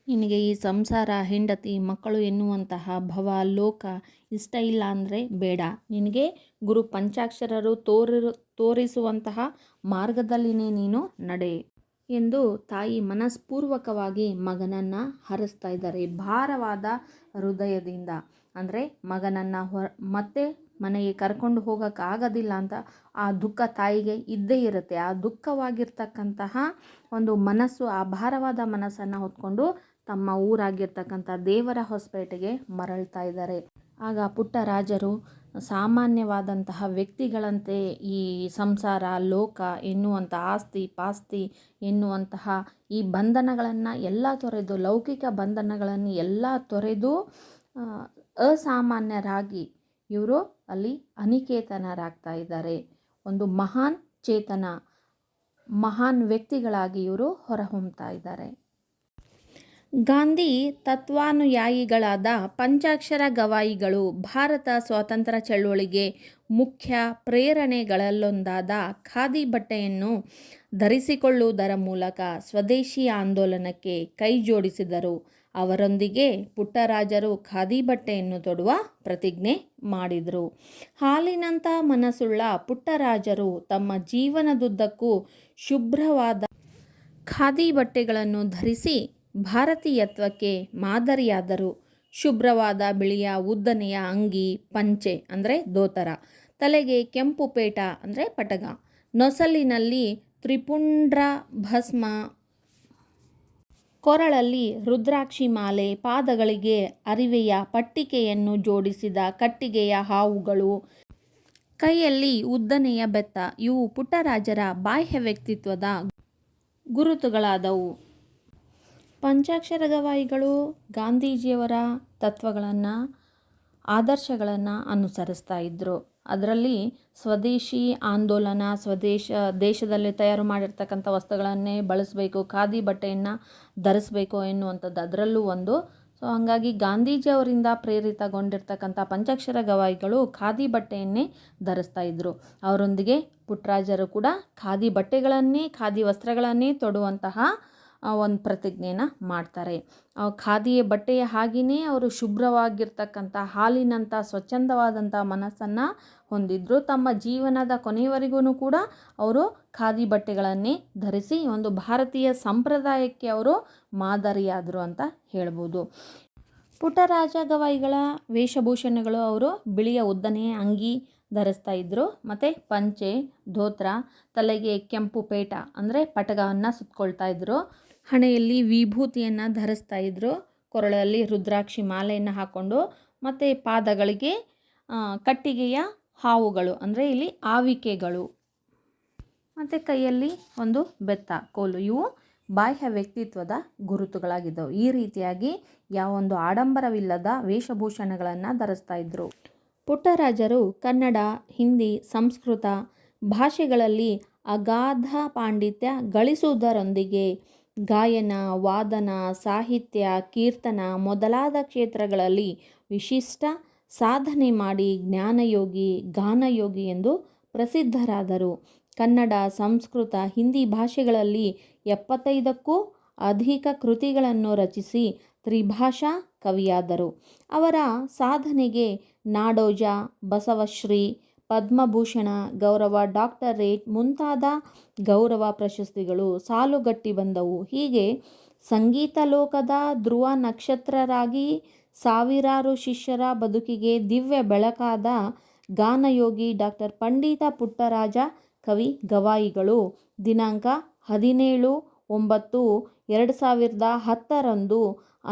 ನಿನಗೆ ಈ ಸಂಸಾರ, ಹೆಂಡತಿ ಮಕ್ಕಳು ಎನ್ನುವಂತಹ ಭವ ಲೋಕ ಇಷ್ಟ ಇಲ್ಲ ಅಂದರೆ ಬೇಡ. ನಿನಗೆ ಗುರು ಪಂಚಾಕ್ಷರರು ತೋರಿಸುವಂತಹ ಮಾರ್ಗದಲ್ಲಿನೇ ನೀನು ನಡೆ ಎಂದು ತಾಯಿ ಮನಸ್ಪೂರ್ವಕವಾಗಿ ಮಗನನ್ನು ಹರಿಸ್ತಾ ಇದ್ದಾರೆ. ಭಾರವಾದ ಹೃದಯದಿಂದ ಅಂದರೆ ಮಗನನ್ನು ಮತ್ತೆ ಮನೆಗೆ ಕರ್ಕೊಂಡು ಹೋಗೋಕ್ಕಾಗೋದಿಲ್ಲ ಅಂತ ಆ ದುಃಖ ತಾಯಿಗೆ ಇದ್ದೇ ಇರುತ್ತೆ. ಆ ದುಃಖವಾಗಿರ್ತಕ್ಕಂತಹ ಒಂದು ಮನಸ್ಸು, ಆ ಭಾರವಾದ ಮನಸ್ಸನ್ನು ಹೊತ್ಕೊಂಡು ತಮ್ಮ ಊರಾಗಿರ್ತಕ್ಕಂಥ ದೇವರ ಹೊಸಪೇಟೆಗೆ ಮರಳ್ತಾ ಇದ್ದಾರೆ. ಆಗ ಪುಟ್ಟರಾಜರು ಸಾಮಾನ್ಯವಾದಂತಹ ವ್ಯಕ್ತಿಗಳಂತೆ ಈ ಸಂಸಾರ, ಲೋಕ ಎನ್ನುವಂಥ ಆಸ್ತಿ ಪಾಸ್ತಿ ಎನ್ನುವಂತಹ ಈ ಬಂಧನಗಳನ್ನು ಎಲ್ಲ ತೊರೆದು, ಲೌಕಿಕ ಬಂಧನಗಳನ್ನು ಎಲ್ಲ ತೊರೆದು ಅಸಾಮಾನ್ಯರಾಗಿ ಇವರು ಅಲ್ಲಿ ಅನಿಕೇತನರಾಗ್ತಾ ಇದ್ದಾರೆ. ಒಂದು ಮಹಾನ್ ಚೇತನ, ಮಹಾನ್ ವ್ಯಕ್ತಿಗಳಾಗಿ ಇವರು ಹೊರಹೊಮ್ಮುತ್ತಾ ಇದ್ದಾರೆ. ಗಾಂಧಿ ತತ್ವಾನುಯಾಯಿಗಳಾದ ಪಂಚಾಕ್ಷರ ಗವಾಯಿಗಳು ಭಾರತ ಸ್ವಾತಂತ್ರ್ಯ ಚಳವಳಿಗೆ ಮುಖ್ಯ ಪ್ರೇರಣೆಗಳಲ್ಲೊಂದಾದ ಖಾದಿ ಬಟ್ಟೆಯನ್ನು ಧರಿಸಿಕೊಳ್ಳುವುದರ ಮೂಲಕ ಸ್ವದೇಶಿ ಆಂದೋಲನಕ್ಕೆ ಕೈಜೋಡಿಸಿದರು. ಅವರೊಂದಿಗೆ ಪುಟ್ಟರಾಜರು ಖಾದಿ ಬಟ್ಟೆಯನ್ನು ತೊಡುವ ಪ್ರತಿಜ್ಞೆ ಮಾಡಿದರು. ಹಾಲಿನಂಥ ಮನಸ್ಸುಳ್ಳ ಪುಟ್ಟರಾಜರು ತಮ್ಮ ಜೀವನದುದ್ದಕ್ಕೂ ಶುಭ್ರವಾದ ಖಾದಿ ಬಟ್ಟೆಗಳನ್ನು ಧರಿಸಿ ಭಾರತೀಯತ್ವಕ್ಕೆ ಮಾದರಿಯಾದರು. ಶುಭ್ರವಾದ ಬಿಳಿಯ ಉದ್ದನೆಯ ಅಂಗಿ, ಪಂಚೆ ಅಂದರೆ ದೋತರ, ತಲೆಗೆ ಕೆಂಪು ಪೇಟ ಅಂದರೆ ಪಟಗ, ನೊಸಲಿನಲ್ಲಿ ತ್ರಿಪುಂಡ್ರ ಭಸ್ಮ, ಕೊರಳಲ್ಲಿ ರುದ್ರಾಕ್ಷಿ ಮಾಲೆ, ಪಾದಗಳಿಗೆ ಅರಿವೆಯ ಪಟ್ಟಿಕೆಯನ್ನು ಜೋಡಿಸಿದ ಕಟ್ಟಿಗೆಯ ಹಾವುಗಳು, ಕೈಯಲ್ಲಿ ಉದ್ದನೆಯ ಬೆತ್ತ ಇವು ಪುಟ್ಟರಾಜರ ಬಾಹ್ಯ ವ್ಯಕ್ತಿತ್ವದ ಗುರುತುಗಳಾದವು. ಪಂಚಾಕ್ಷರ ಗವಾಯಿಗಳು ಗಾಂಧೀಜಿಯವರ ತತ್ವಗಳನ್ನು, ಆದರ್ಶಗಳನ್ನು ಅನುಸರಿಸ್ತಾ ಇದ್ದರು. ಅದರಲ್ಲಿ ಸ್ವದೇಶಿ ಆಂದೋಲನ, ದೇಶದಲ್ಲಿ ತಯಾರು ಮಾಡಿರ್ತಕ್ಕಂಥ ವಸ್ತುಗಳನ್ನೇ ಬಳಸಬೇಕು, ಖಾದಿ ಬಟ್ಟೆಯನ್ನು ಧರಿಸಬೇಕು ಎನ್ನುವಂಥದ್ದು ಅದರಲ್ಲೂ ಒಂದು. ಸೊ ಹಾಗಾಗಿ ಗಾಂಧೀಜಿಯವರಿಂದ ಪ್ರೇರಿತಗೊಂಡಿರ್ತಕ್ಕಂಥ ಪಂಚಾಕ್ಷರ ಗವಾಯಿಗಳು ಖಾದಿ ಬಟ್ಟೆಯನ್ನೇ ಧರಿಸ್ತಾ ಇದ್ದರು. ಅವರೊಂದಿಗೆ ಪುಟ್ಟರಾಜರು ಕೂಡ ಖಾದಿ ಬಟ್ಟೆಗಳನ್ನೇ, ಖಾದಿ ವಸ್ತ್ರಗಳನ್ನೇ ತೊಡುವಂತಹ ಒಂದು ಪ್ರತಿಜ್ಞೆನ ಮಾಡ್ತಾರೆ. ಖಾದಿಯ ಬಟ್ಟೆಯ ಹಾಗೆಯೇ ಅವರು ಶುಭ್ರವಾಗಿರ್ತಕ್ಕಂಥ ಹಾಲಿನಂಥ ಸ್ವಚ್ಛಂದವಾದಂಥ ಮನಸ್ಸನ್ನು ಹೊಂದಿದ್ರು. ತಮ್ಮ ಜೀವನದ ಕೊನೆಯವರೆಗೂ ಕೂಡ ಅವರು ಖಾದಿ ಬಟ್ಟೆಗಳನ್ನೇ ಧರಿಸಿ ಒಂದು ಭಾರತೀಯ ಸಂಪ್ರದಾಯಕ್ಕೆ ಅವರು ಮಾದರಿಯಾದರು ಅಂತ ಹೇಳ್ಬೋದು. ಪುಟ್ಟರಾಜ ಗವಾಯಿಗಳ ವೇಷಭೂಷಣಗಳು, ಅವರು ಬಿಳಿಯ ಉದ್ದನೆಯ ಅಂಗಿ ಧರಿಸ್ತಾ ಇದ್ದರು. ಮತ್ತು ಪಂಚೆ, ಧೋತ್ರ, ತಲೆಗೆ ಕೆಂಪು ಪೇಟ ಅಂದರೆ ಪಟಗವನ್ನು ಸುತ್ಕೊಳ್ತಾ ಇದ್ದರು. ಹಣೆಯಲ್ಲಿ ವಿಭೂತಿಯನ್ನು ಧರಿಸ್ತಾ ಇದ್ದರು. ಕೊರಳಲ್ಲಿ ರುದ್ರಾಕ್ಷಿ ಮಾಲೆಯನ್ನು ಹಾಕ್ಕೊಂಡು, ಮತ್ತು ಪಾದಗಳಿಗೆ ಕಟ್ಟಿಗೆಯ ಹಾವುಗಳು ಅಂದರೆ ಇಲ್ಲಿ ಆವಿಕೆಗಳು, ಮತ್ತು ಕೈಯಲ್ಲಿ ಒಂದು ಬೆತ್ತ, ಕೋಲು, ಇವು ಬಾಹ್ಯ ವ್ಯಕ್ತಿತ್ವದ ಗುರುತುಗಳಾಗಿದ್ದವು. ಈ ರೀತಿಯಾಗಿ ಯಾವೊಂದು ಆಡಂಬರವಿಲ್ಲದ ವೇಷಭೂಷಣಗಳನ್ನು ಧರಿಸ್ತಾ ಇದ್ದರು. ಪುಟ್ಟರಾಜರು ಕನ್ನಡ, ಹಿಂದಿ, ಸಂಸ್ಕೃತ ಭಾಷೆಗಳಲ್ಲಿ ಅಗಾಧ ಪಾಂಡಿತ್ಯ ಗಳಿಸುವುದರೊಂದಿಗೆ ಗಾಯನ, ವಾದನ, ಸಾಹಿತ್ಯ, ಕೀರ್ತನ ಮೊದಲಾದ ಕ್ಷೇತ್ರಗಳಲ್ಲಿ ವಿಶಿಷ್ಟ ಸಾಧನೆ ಮಾಡಿ ಜ್ಞಾನಯೋಗಿ, ಗಾನಯೋಗಿ ಎಂದು ಪ್ರಸಿದ್ಧರಾದರು. ಕನ್ನಡ, ಸಂಸ್ಕೃತ, ಹಿಂದಿ ಭಾಷೆಗಳಲ್ಲಿ 75ಕ್ಕೂ ಅಧಿಕ ಕೃತಿಗಳನ್ನು ರಚಿಸಿ ತ್ರಿಭಾಷಾ ಕವಿಯಾದರು. ಅವರ ಸಾಧನೆಗೆ ನಾಡೋಜ, ಬಸವಶ್ರೀ, ಪದ್ಮಭೂಷಣ, ಗೌರವ ಡಾಕ್ಟರೇಟ್ ಮುಂತಾದ ಗೌರವ ಪ್ರಶಸ್ತಿಗಳು ಸಾಲುಗಟ್ಟಿ ಬಂದವು. ಹೀಗೆ ಸಂಗೀತ ಲೋಕದ ಧ್ರುವ ನಕ್ಷತ್ರರಾಗಿ ಸಾವಿರಾರು ಶಿಷ್ಯರ ಬದುಕಿಗೆ ದಿವ್ಯ ಬೆಳಕಾದ ಗಾನಯೋಗಿ ಡಾಕ್ಟರ್ ಪಂಡಿತ ಪುಟ್ಟರಾಜ ಕವಿ ಗವಾಯಿಗಳು ದಿನಾಂಕ 17/9/2010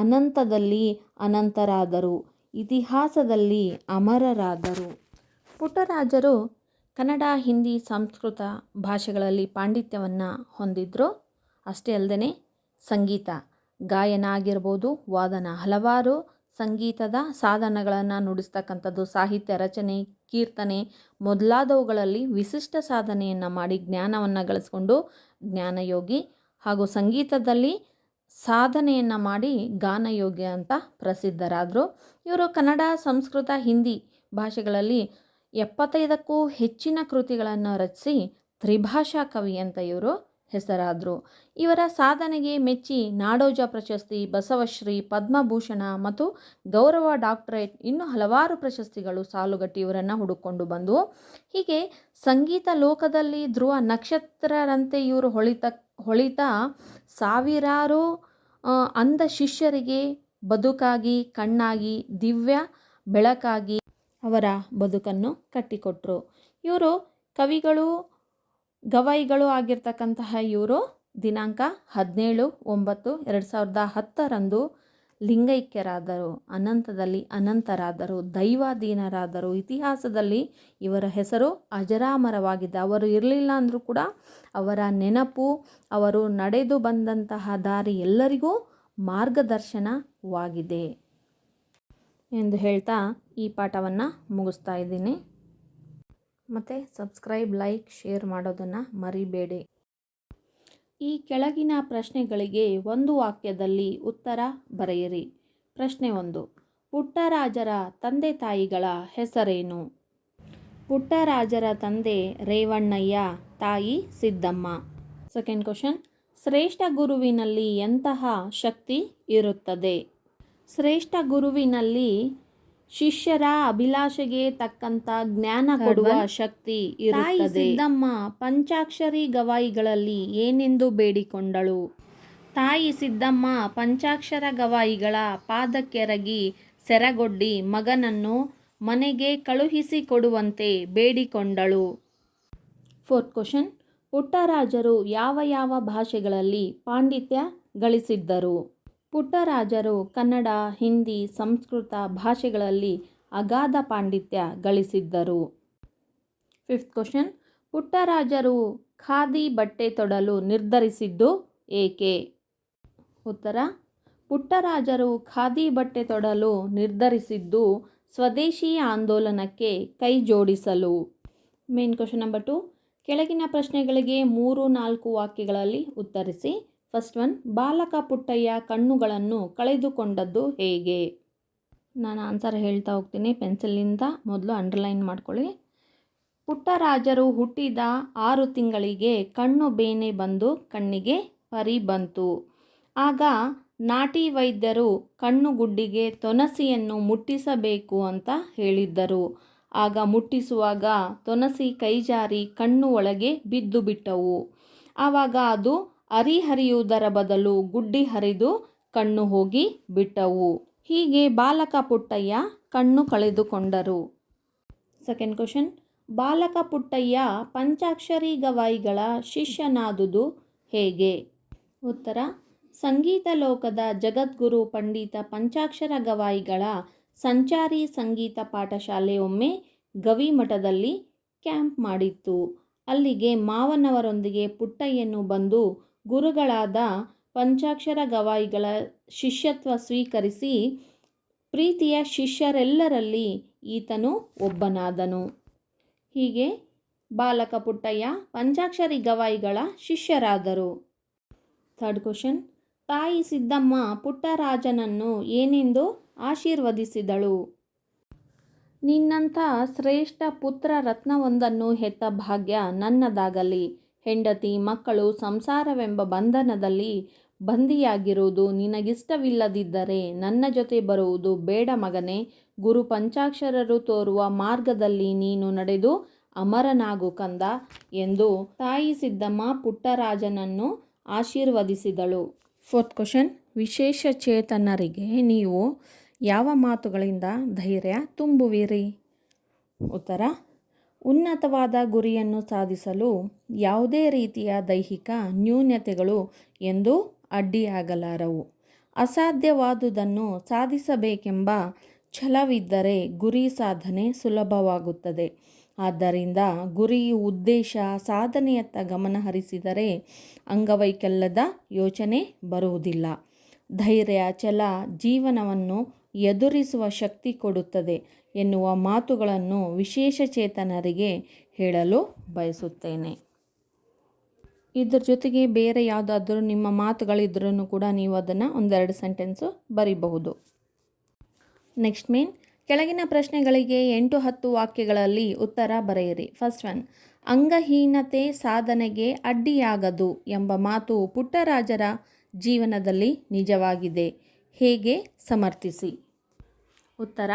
ಅನಂತದಲ್ಲಿ ಅನಂತರಾದರು, ಇತಿಹಾಸದಲ್ಲಿ ಅಮರರಾದರು. ಪುಟ್ಟರಾಜರು ಕನ್ನಡ, ಹಿಂದಿ, ಸಂಸ್ಕೃತ ಭಾಷೆಗಳಲ್ಲಿ ಪಾಂಡಿತ್ಯವನ್ನು ಹೊಂದಿದ್ರು. ಅಷ್ಟೇ ಅಲ್ಲದೆ ಸಂಗೀತ, ಗಾಯನ ಆಗಿರ್ಬೋದು, ವಾದನ, ಹಲವಾರು ಸಂಗೀತದ ಸಾಧನಗಳನ್ನು ನುಡಿಸ್ತಕ್ಕಂಥದ್ದು, ಸಾಹಿತ್ಯ ರಚನೆ, ಕೀರ್ತನೆ ಮೊದಲಾದವುಗಳಲ್ಲಿ ವಿಶಿಷ್ಟ ಸಾಧನೆಯನ್ನು ಮಾಡಿ ಜ್ಞಾನವನ್ನು ಗಳಿಸ್ಕೊಂಡು ಜ್ಞಾನಯೋಗಿ, ಹಾಗೂ ಸಂಗೀತದಲ್ಲಿ ಸಾಧನೆಯನ್ನು ಮಾಡಿ ಗಾನಯೋಗಿ ಅಂತ ಪ್ರಸಿದ್ಧರಾದರು. ಇವರು ಕನ್ನಡ, ಸಂಸ್ಕೃತ, ಹಿಂದಿ ಭಾಷೆಗಳಲ್ಲಿ 75ಕ್ಕೂ ಹೆಚ್ಚಿನ ಕೃತಿಗಳನ್ನು ರಚಿಸಿ ತ್ರಿಭಾಷಾ ಕವಿ ಅಂತ ಇವರು ಹೆಸರಾದರು. ಇವರ ಸಾಧನೆಗೆ ಮೆಚ್ಚಿ ನಾಡೋಜ ಪ್ರಶಸ್ತಿ, ಬಸವಶ್ರೀ, ಪದ್ಮಭೂಷಣ ಮತ್ತು ಗೌರವ ಡಾಕ್ಟರೇಟ್ ಇನ್ನೂ ಹಲವಾರು ಪ್ರಶಸ್ತಿಗಳು ಸಾಲುಗಟ್ಟಿ ಇವರನ್ನು ಹುಡುಕೊಂಡು ಬಂದವು. ಹೀಗೆ ಸಂಗೀತ ಲೋಕದಲ್ಲಿ ಧ್ರುವ ನಕ್ಷತ್ರರಂತೆ ಇವರು ಹೊಳಿತಾ ಸಾವಿರಾರು ಅಂಧ ಶಿಷ್ಯರಿಗೆ ಬದುಕಾಗಿ, ಕಣ್ಣಾಗಿ, ದಿವ್ಯ ಬೆಳಕಾಗಿ ಅವರ ಬದುಕನ್ನು ಕಟ್ಟಿಕೊಟ್ರು. ಇವರು ಕವಿಗಳು, ಗವಾಯಿಗಳು ಆಗಿರ್ತಕ್ಕಂತಹ ಇವರು ದಿನಾಂಕ 17/9/2010 ಲಿಂಗೈಕ್ಯರಾದರು, ಅನಂತದಲ್ಲಿ ಅನಂತರಾದರು, ದೈವಾಧೀನರಾದರು. ಇತಿಹಾಸದಲ್ಲಿ ಇವರ ಹೆಸರು ಅಜರಾಮರವಾಗಿದೆ. ಅವರು ಇರಲಿಲ್ಲ ಅಂದರೂ ಕೂಡ ಅವರ ನೆನಪು, ಅವರು ನಡೆದು ಬಂದಂತಹ ದಾರಿ ಎಲ್ಲರಿಗೂ ಮಾರ್ಗದರ್ಶನವಾಗಿದೆ ಎಂದು ಹೇಳ್ತಾ ಈ ಪಾಠವನ್ನು ಮುಗಿಸ್ತಾ ಇದ್ದೀನಿ. ಮತ್ತು ಸಬ್ಸ್ಕ್ರೈಬ್, ಲೈಕ್, ಶೇರ್ ಮಾಡೋದನ್ನು ಮರಿಬೇಡಿ. ಈ ಕೆಳಗಿನ ಪ್ರಶ್ನೆಗಳಿಗೆ ಒಂದು ವಾಕ್ಯದಲ್ಲಿ ಉತ್ತರ ಬರೆಯಿರಿ. ಪ್ರಶ್ನೆ 1. ಪುಟ್ಟರಾಜರ ತಂದೆ ತಾಯಿಗಳ ಹೆಸರೇನು? ಪುಟ್ಟರಾಜರ ತಂದೆ ರೇವಣ್ಣಯ್ಯ, ತಾಯಿ ಸಿದ್ದಮ್ಮ. Second question. ಶ್ರೇಷ್ಠ ಗುರುವಿನಲ್ಲಿ ಎಂತಹ ಶಕ್ತಿ ಇರುತ್ತದೆ? ಶ್ರೇಷ್ಠ ಗುರುವಿನಲ್ಲಿ ಶಿಷ್ಯರ ಅಭಿಲಾಷೆಗೆ ತಕ್ಕಂಥ ಜ್ಞಾನ ಕೊಡುವ ಶಕ್ತಿ ಇರುತ್ತದೆ. ತಾಯಿ ಸಿದ್ದಮ್ಮ ಪಂಚಾಕ್ಷರಿ ಗವಾಯಿಗಳಲ್ಲಿ ಏನೆಂದು ಬೇಡಿಕೊಂಡಳು? ತಾಯಿ ಸಿದ್ದಮ್ಮ ಪಂಚಾಕ್ಷರ ಗವಾಯಿಗಳ ಪಾದಕ್ಕೆರಗಿ ಸೆರಗೊಡ್ಡಿ ಮಗನನ್ನು ಮನೆಗೆ ಕಳುಹಿಸಿಕೊಡುವಂತೆ ಬೇಡಿಕೊಂಡಳು. Fourth question. ಪುಟ್ಟರಾಜರು ಯಾವ ಯಾವ ಭಾಷೆಗಳಲ್ಲಿ ಪಾಂಡಿತ್ಯ ಗಳಿಸಿದ್ದರು? ಪುಟ್ಟರಾಜರು ಕನ್ನಡ, ಹಿಂದಿ, ಸಂಸ್ಕೃತ ಭಾಷೆಗಳಲ್ಲಿ ಅಗಾಧ ಪಾಂಡಿತ್ಯ ಗಳಿಸಿದ್ದರು. Fifth question. ಪುಟ್ಟರಾಜರು ಖಾದಿ ಬಟ್ಟೆ ತೊಡಲು ನಿರ್ಧರಿಸಿದ್ದು ಏಕೆ? ಉತ್ತರ. ಪುಟ್ಟರಾಜರು ಖಾದಿ ಬಟ್ಟೆ ತೊಡಲು ನಿರ್ಧರಿಸಿದ್ದು ಸ್ವದೇಶಿ ಆಂದೋಲನಕ್ಕೆ ಕೈ ಜೋಡಿಸಲು. Main question number 2. ಕೆಳಗಿನ ಪ್ರಶ್ನೆಗಳಿಗೆ 3-4 ವಾಕ್ಯಗಳಲ್ಲಿ ಉತ್ತರಿಸಿ. First one. ಬಾಲಕ ಪುಟ್ಟಯ್ಯ ಕಣ್ಣುಗಳನ್ನು ಕಳೆದುಕೊಂಡದ್ದು ಹೇಗೆ? ನಾನು ಆನ್ಸರ್ ಹೇಳ್ತಾ ಹೋಗ್ತೀನಿ. ಪೆನ್ಸಿಲಿಂದ ಮೊದಲು ಅಂಡರ್ಲೈನ್ ಮಾಡ್ಕೊಳ್ಳಿ. ಪುಟ್ಟರಾಜರು ಹುಟ್ಟಿದ 6 ತಿಂಗಳಿಗೆ ಕಣ್ಣು ಬೇನೆ ಬಂದು ಕಣ್ಣಿಗೆ ಪರಿ ಬಂತು. ಆಗ ನಾಟಿ ವೈದ್ಯರು ಕಣ್ಣುಗುಡ್ಡಿಗೆ ತೊನಸಿಯನ್ನು ಮುಟ್ಟಿಸಬೇಕು ಅಂತ ಹೇಳಿದ್ದರು. ಆಗ ಮುಟ್ಟಿಸುವಾಗ ತೊನಸಿ ಕೈಜಾರಿ ಕಣ್ಣು ಒಳಗೆ ಬಿದ್ದು ಬಿಟ್ಟವು. ಆವಾಗ ಅದು ಹರಿಯುವುದರ ಬದಲು ಗುಡ್ಡಿ ಹರಿದು ಕಣ್ಣು ಹೋಗಿ ಬಿಟ್ಟವು. ಹೀಗೆ ಬಾಲಕ ಪುಟ್ಟಯ್ಯ ಕಣ್ಣು ಕಳೆದುಕೊಂಡರು. Second question. ಬಾಲಕ ಪುಟ್ಟಯ್ಯ ಪಂಚಾಕ್ಷರಿ ಗವಾಯಿಗಳ ಶಿಷ್ಯನಾದುದು ಹೇಗೆ? ಉತ್ತರ: ಸಂಗೀತ ಲೋಕದ ಜಗದ್ಗುರು ಪಂಡಿತ ಪಂಚಾಕ್ಷರ ಗವಾಯಿಗಳ ಸಂಚಾರಿ ಸಂಗೀತ ಪಾಠಶಾಲೆ ಒಮ್ಮೆ ಗವಿಮಠದಲ್ಲಿ ಕ್ಯಾಂಪ್ ಮಾಡಿತ್ತು. ಅಲ್ಲಿಗೆ ಮಾವನವರೊಂದಿಗೆ ಪುಟ್ಟಯ್ಯನು ಬಂದು ಗುರುಗಳಾದ ಪಂಚಾಕ್ಷರ ಗವಾಯಿಗಳ ಶಿಷ್ಯತ್ವ ಸ್ವೀಕರಿಸಿ ಪ್ರೀತಿಯ ಶಿಷ್ಯರೆಲ್ಲರಲ್ಲಿ ಈತನು ಒಬ್ಬನಾದನು. ಹೀಗೆ ಬಾಲಕ ಪುಟ್ಟಯ್ಯ ಪಂಚಾಕ್ಷರಿ ಗವಾಯಿಗಳ ಶಿಷ್ಯರಾದರು. ಥರ್ಡ್ ಕ್ವಶನ್: ತಾಯಿ ಸಿದ್ದಮ್ಮ ಪುಟ್ಟರಾಜನನ್ನು ಏನೆಂದು ಆಶೀರ್ವದಿಸಿದಳು? ನಿನ್ನಂಥ ಶ್ರೇಷ್ಠ ಪುತ್ರ ರತ್ನವೊಂದನ್ನು ಹೆತ್ತ ಭಾಗ್ಯ ನನ್ನದಾಗಲಿ. ಹೆಂಡತಿ ಮಕ್ಕಳು ಸಂಸಾರವೆಂಬ ಬಂಧನದಲ್ಲಿ ಬಂದಿಯಾಗಿರುವುದು ನಿನಗಿಷ್ಟವಿಲ್ಲದಿದ್ದರೆ ನನ್ನ ಜೊತೆ ಬರುವುದು ಬೇಡ ಮಗನೇ. ಗುರು ಪಂಚಾಕ್ಷರರು ತೋರುವ ಮಾರ್ಗದಲ್ಲಿ ನೀನು ನಡೆದು ಅಮರನಾಗು ಕಂದ ಎಂದು ತಾಯಿ ಸಿದ್ದಮ್ಮ ಪುಟ್ಟರಾಜನನ್ನು ಆಶೀರ್ವದಿಸಿದಳು. ಫೋರ್ತ್ ಕ್ವಶನ್: ವಿಶೇಷ ಚೇತನರಿಗೆ ನೀವು ಯಾವ ಮಾತುಗಳಿಂದ ಧೈರ್ಯ ತುಂಬುವಿರಿ? ಉತ್ತರ: ಉನ್ನತವಾದ ಗುರಿಯನ್ನು ಸಾಧಿಸಲು ಯಾವುದೇ ರೀತಿಯ ದೈಹಿಕ ನ್ಯೂನತೆಗಳು ಎಂದೂ ಅಡ್ಡಿಯಾಗಲಾರವು. ಅಸಾಧ್ಯವಾದುದನ್ನು ಸಾಧಿಸಬೇಕೆಂಬ ಛಲವಿದ್ದರೆ ಗುರಿ ಸಾಧನೆ ಸುಲಭವಾಗುತ್ತದೆ. ಆದ್ದರಿಂದ ಗುರಿಯು ಉದ್ದೇಶ ಸಾಧನೆಯತ್ತ ಗಮನ ಹರಿಸಿದರೆ ಅಂಗವೈಕಲ್ಯದ ಯೋಚನೆ ಬರುವುದಿಲ್ಲ. ಧೈರ್ಯ ಛಲ ಜೀವನವನ್ನು ಎದುರಿಸುವ ಶಕ್ತಿ ಕೊಡುತ್ತದೆ ಎನ್ನುವ ಮಾತುಗಳನ್ನು ವಿಶೇಷ ಚೇತನರಿಗೆ ಹೇಳಲು ಬಯಸುತ್ತೇನೆ. ಇದ್ರ ಜೊತೆಗೆ ಬೇರೆ ಯಾವುದಾದ್ರೂ ನಿಮ್ಮ ಮಾತುಗಳಿದ್ರೂ ಕೂಡ ನೀವು ಅದನ್ನು ಒಂದೆರಡು ಸೆಂಟೆನ್ಸು ಬರೀಬಹುದು. ನೆಕ್ಸ್ಟ್ ಮೇನ್ ಕೆಳಗಿನ ಪ್ರಶ್ನೆಗಳಿಗೆ 8-10 ವಾಕ್ಯಗಳಲ್ಲಿ ಉತ್ತರ ಬರೆಯಿರಿ. ಫಸ್ಟ್ ಒನ್: ಅಂಗಹೀನತೆ ಸಾಧನೆಗೆ ಅಡ್ಡಿಯಾಗದು ಎಂಬ ಮಾತು ಪುಟ್ಟರಾಜರ ಜೀವನದಲ್ಲಿ ನಿಜವಾಗಿದೆ. ಹೇಗೆ ಸಮರ್ಥಿಸಿ? ಉತ್ತರ: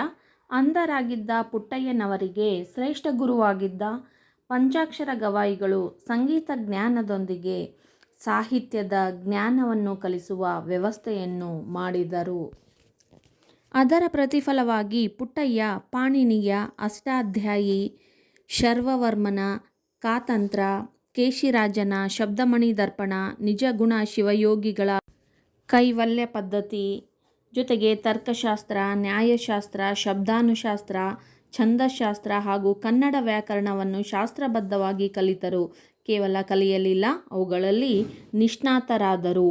ಅಂಧರಾಗಿದ್ದ ಪುಟ್ಟಯ್ಯನವರಿಗೆ ಶ್ರೇಷ್ಠ ಗುರುವಾಗಿದ್ದ ಪಂಚಾಕ್ಷರ ಗವಾಯಿಗಳು ಸಂಗೀತ ಜ್ಞಾನದೊಂದಿಗೆ ಸಾಹಿತ್ಯದ ಜ್ಞಾನವನ್ನು ಕಲಿಸುವ ವ್ಯವಸ್ಥೆಯನ್ನು ಮಾಡಿದರು. ಅದರ ಪ್ರತಿಫಲವಾಗಿ ಪುಟ್ಟಯ್ಯ ಪಾಣಿನಿಯ ಅಷ್ಟಾಧ್ಯಾಯಿ, ಶರ್ವವರ್ಮನ ಕಾತಂತ್ರ, ಕೇಶಿರಾಜನ ಶಬ್ದಮಣಿ ದರ್ಪಣ, ನಿಜಗುಣ ಶಿವಯೋಗಿಗಳ ಕೈವಲ್ಯ ಪದ್ಧತಿ ಜೊತೆಗೆ ತರ್ಕಶಾಸ್ತ್ರ, ನ್ಯಾಯಶಾಸ್ತ್ರ, ಶಬ್ದಾನುಶಾಸ್ತ್ರ, ಛಂದಶಾಸ್ತ್ರ ಹಾಗೂ ಕನ್ನಡ ವ್ಯಾಕರಣವನ್ನು ಶಾಸ್ತ್ರಬದ್ಧವಾಗಿ ಕಲಿತರು. ಕೇವಲ ಕಲಿಯಲಿಲ್ಲ, ಅವುಗಳಲ್ಲಿ ನಿಷ್ಣಾತರಾದರು.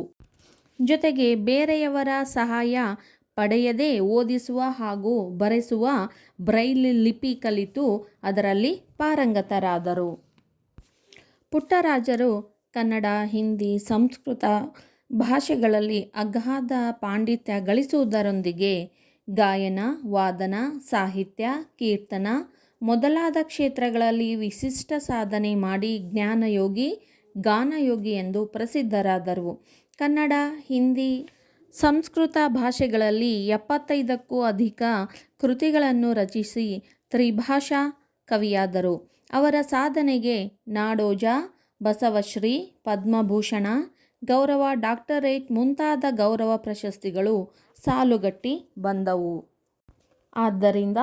ಜೊತೆಗೆ ಬೇರೆಯವರ ಸಹಾಯ ಪಡೆಯದೇ ಓದಿಸುವ ಹಾಗೂ ಬರೆಸುವ ಬ್ರೈಲ್ ಲಿಪಿ ಕಲಿತು ಅದರಲ್ಲಿ ಪಾರಂಗತರಾದರು. ಪುಟ್ಟರಾಜರು ಕನ್ನಡ, ಹಿಂದಿ, ಸಂಸ್ಕೃತ ಭಾಷೆಗಳಲ್ಲಿ ಅಗಾಧ ಪಾಂಡಿತ್ಯ ಗಳಿಸುವುದರೊಂದಿಗೆ ಗಾಯನ, ವಾದನ, ಸಾಹಿತ್ಯ, ಕೀರ್ತನ ಮೊದಲಾದ ಕ್ಷೇತ್ರಗಳಲ್ಲಿ ವಿಶಿಷ್ಟ ಸಾಧನೆ ಮಾಡಿ ಜ್ಞಾನಯೋಗಿ, ಗಾನಯೋಗಿ ಎಂದು ಪ್ರಸಿದ್ಧರಾದರು. ಕನ್ನಡ, ಹಿಂದಿ, ಸಂಸ್ಕೃತ ಭಾಷೆಗಳಲ್ಲಿ 75ಕ್ಕೂ ಅಧಿಕ ಕೃತಿಗಳನ್ನು ರಚಿಸಿ ತ್ರಿಭಾಷಾ ಕವಿಯಾದರು. ಅವರ ಸಾಧನೆಗೆ ನಾಡೋಜ, ಬಸವಶ್ರೀ, ಪದ್ಮಭೂಷಣ, ಗೌರವ ಡಾಕ್ಟರೇಟ್ ಮುಂತಾದ ಗೌರವ ಪ್ರಶಸ್ತಿಗಳು ಸಾಲುಗಟ್ಟಿ ಬಂದವು. ಆದ್ದರಿಂದ